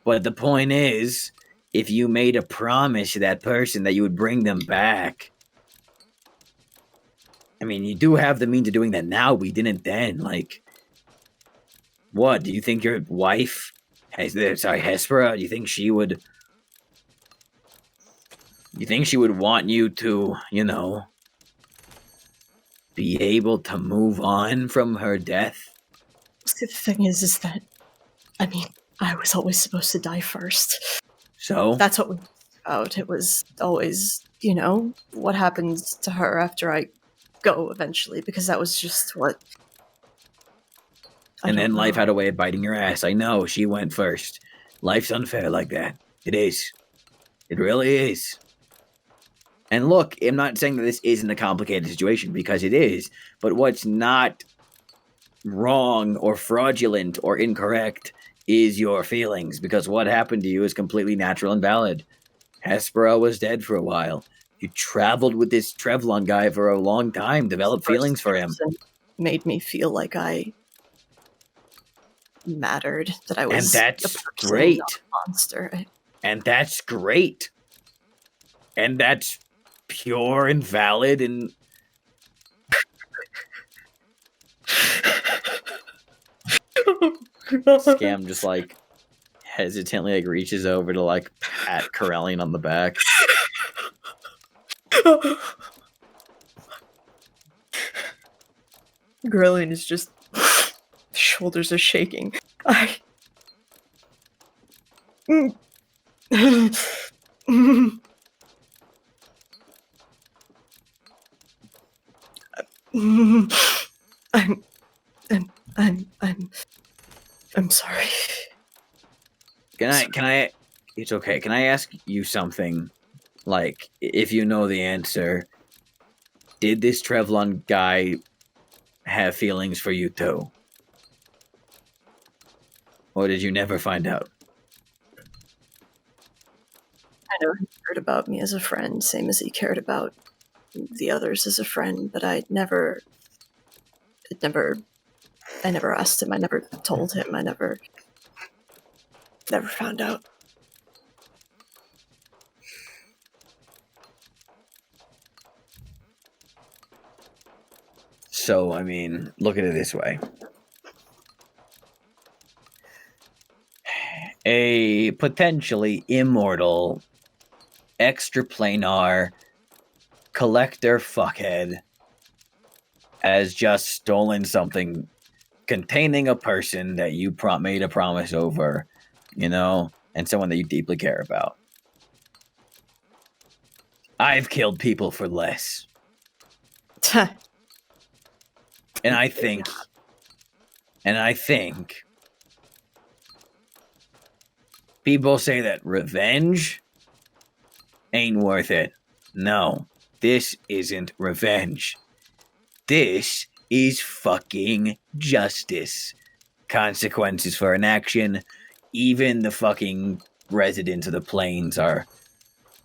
But the point is, if you made a promise to that person that you would bring them back, I mean, you do have the means of doing that now. We didn't then. Like, What, do you think your wife, Hespera, do you think she would want you to, be able to move on from her death? See, the thing is that, I mean, I was always supposed to die first. So? That's what we out. It was always, what happens to her after I go eventually, because that was just what... And then life had a way of biting your ass. I know, she went first. Life's unfair like that. It is. It really is. And look, I'm not saying that this isn't a complicated situation, because it is, but what's not wrong or fraudulent or incorrect is your feelings, because what happened to you is completely natural and valid. Hespera was dead for a while. You traveled with this Trevlon guy for a long time, developed feelings for him. Made me feel like I mattered, that I was and that's a person, great. not a monster. And that's great. And that's pure and valid and Scam just like hesitantly like reaches over to like pat Corellian on the back. Corellian is just shoulders are shaking. I'm sorry. Can I it's okay. Can I ask you something? Like, if you know the answer, did this Trevlon guy have feelings for you too? Or did you never find out? I know he cared about me as a friend, same as he cared about the others as a friend, but I never asked him, I never told him, I never found out. So, I mean, look at it this way. A potentially immortal, extraplanar collector fuckhead has just stolen something containing a person that you made a promise over, and someone that you deeply care about. I've killed people for less. And I think people say that revenge ain't worth it. No, this isn't revenge. This is fucking justice. Consequences for an action. Even the fucking residents of the plains are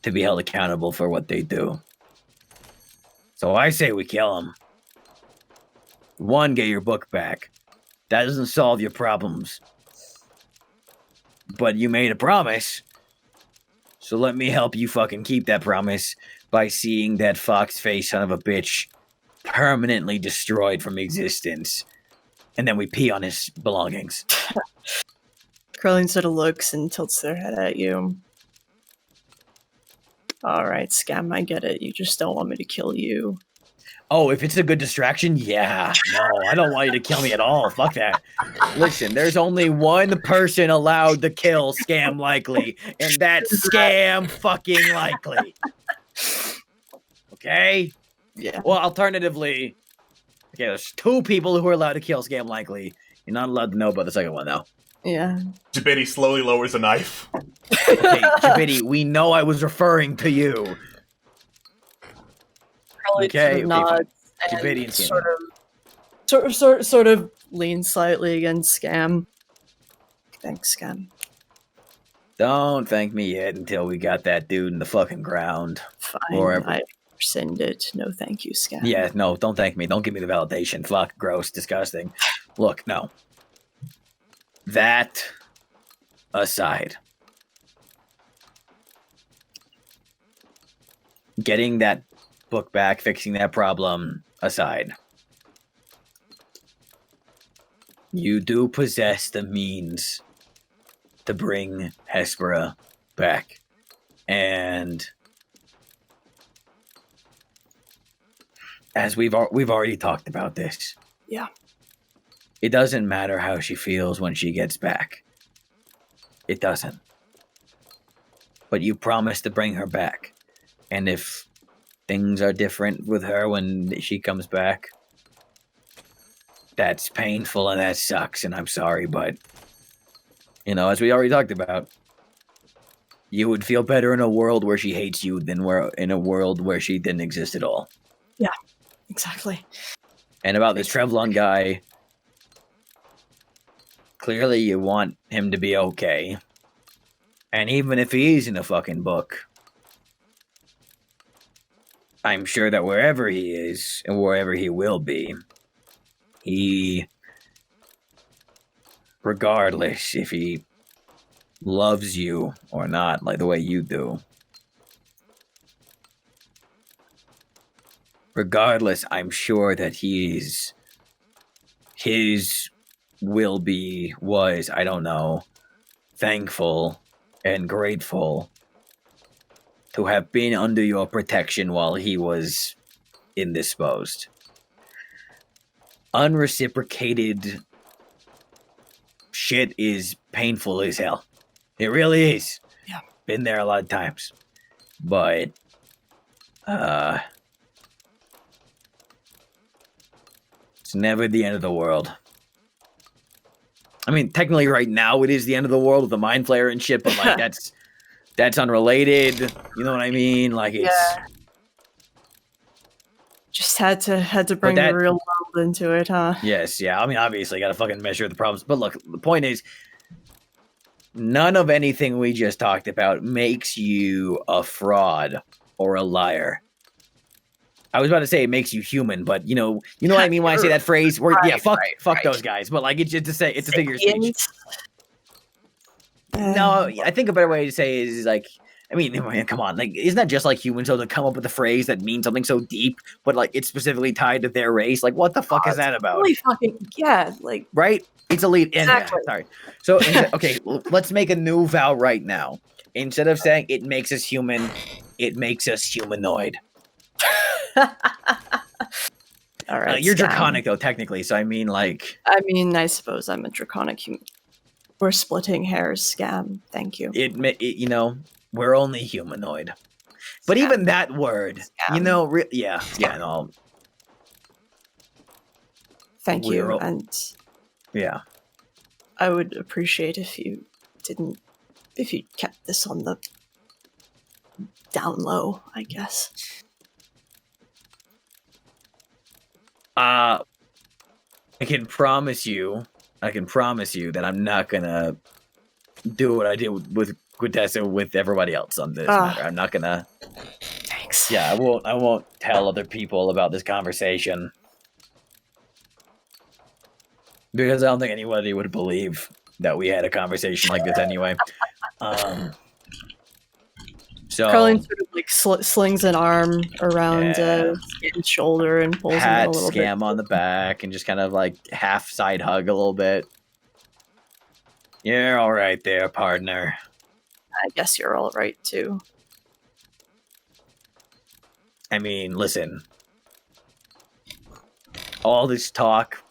to be held accountable for what they do. So I say we kill them. One, get your book back. That doesn't solve your problems. But you made a promise. So let me help you fucking keep that promise by seeing that fox-faced son of a bitch permanently destroyed from existence. And then we pee on his belongings. Corellian sort of looks and tilts their head at you. Alright, Scam, I get it. You just don't want me to kill you. Oh, if it's a good distraction, yeah. No, I don't want you to kill me at all. Fuck that. Listen, there's only one person allowed to kill Scam Likely, and that's Scam fucking Likely. Okay? Yeah. Well, alternatively, okay, there's two people who are allowed to kill Scam Likely. You're not allowed to know about the second one, though. Yeah. Jabidi slowly lowers a knife. Okay, Jabidi, we know I was referring to you. Okay, nods and sort of leans slightly against Scam. Thanks, Scam. Don't thank me yet until we got that dude in the fucking ground. Fine, I rescind it. No thank you, Scam. Yeah, no, don't thank me. Don't give me the validation. Fuck, gross, disgusting. Look, no. That aside. Getting that book back, fixing that problem aside. You do possess the means to bring Hespera back. And as we've already talked about this. Yeah. It doesn't matter how she feels when she gets back. It doesn't. But you promised to bring her back. And if things are different with her when she comes back, that's painful and that sucks, and I'm sorry, but, you know, as we already talked about, you would feel better in a world where she hates you than in a world where she didn't exist at all. Yeah, exactly. And about this Trevlon guy, clearly you want him to be okay. And even if he is in a fucking book, I'm sure that wherever he is, and wherever he will be, regardless if he loves you or not, like the way you do, regardless, I'm sure that his was, I don't know, thankful and grateful to have been under your protection while he was indisposed. Unreciprocated shit is painful as hell. It really is. Yeah. Been there a lot of times. But, it's never the end of the world. I mean, technically right now it is the end of the world with the Mind Flayer and shit, but like that's unrelated. You know what I mean? Like it's just had to bring the real world into it, huh? Yes, yeah. I mean, obviously, gotta fucking measure the problems. But look, the point is, none of anything we just talked about makes you a fraud or a liar. I was about to say it makes you human, but you know what I mean when I say that phrase. Where fuck those guys. But like, it's just to say it's a figure of speech. No, I think a better way to say it is like, I mean, come on, like, isn't that just like humans though to come up with a phrase that means something so deep, but like it's specifically tied to their race? Like, what the fuck is that about? Really fucking like right? It's elite. Exactly. Sorry. So okay, let's make a new vow right now. Instead of saying it makes us human, it makes us humanoid. All right, you're draconic though, technically. So I mean, like, I suppose I'm a draconic human. We're splitting hairs, Scam. Thank you. You know, we're only humanoid. But even that word, you know, no. Thank you, and yeah, I would appreciate if you kept this on the down low, I guess. I can promise you that I'm not gonna do what I did with Quintessa with everybody else on this matter. I'm not gonna. Thanks. Yeah, I won't tell other people about this conversation because I don't think anybody would believe that we had a conversation like this anyway. So Carlin sort of like slings an arm around his shoulder and pulls him a little bit. Scam on the back and just kind of like half side hug a little bit. You're all right there, partner. I guess you're all right too. I mean, listen. All this talk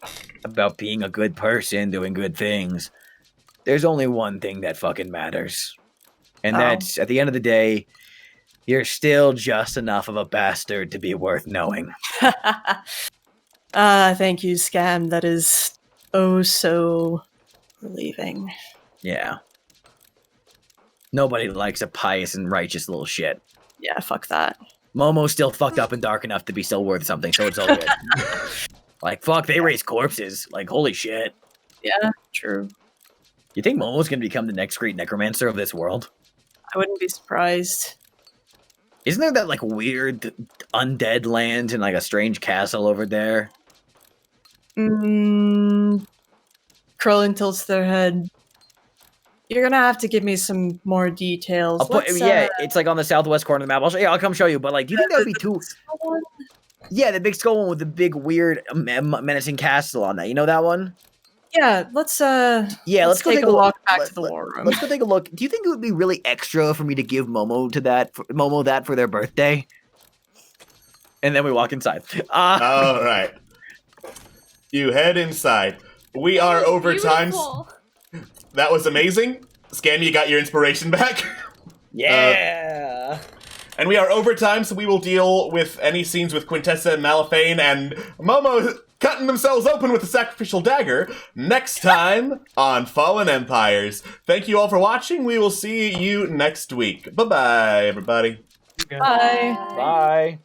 about being a good person, doing good things. There's only one thing that fucking matters. And that's, at the end of the day, you're still just enough of a bastard to be worth knowing. Thank you, Scam. That is oh so relieving. Yeah. Nobody likes a pious and righteous little shit. Yeah, fuck that. Momo's still fucked up and dark enough to be still worth something, so it's all good. Like, fuck, they raise corpses. Like, holy shit. Yeah, true. You think Momo's gonna become the next great necromancer of this world? I wouldn't be surprised. Isn't there that, like, weird undead land in, like, a strange castle over there? Curlin tilts their head. You're gonna have to give me some more details. It's, like, on the southwest corner of the map. I'll come show you, but, like, do you think that would be too... Yeah, the big skull one with the big, weird, menacing castle on that. You know that one? Yeah, let's Yeah, let's go take a look. walk back to the war room. Let's go take a look. Do you think it would be really extra for me to give Momo that for their birthday? And then we walk inside. All right. You head inside. We are overtime. Beautiful. That was amazing. Scam, you got your inspiration back. Yeah. And we are overtime, so we will deal with any scenes with Quintessa and Malifane and Momo cutting themselves open with a sacrificial dagger next time on Fallen Empires. Thank you all for watching. We will see you next week. Bye-bye, everybody. Bye. Bye.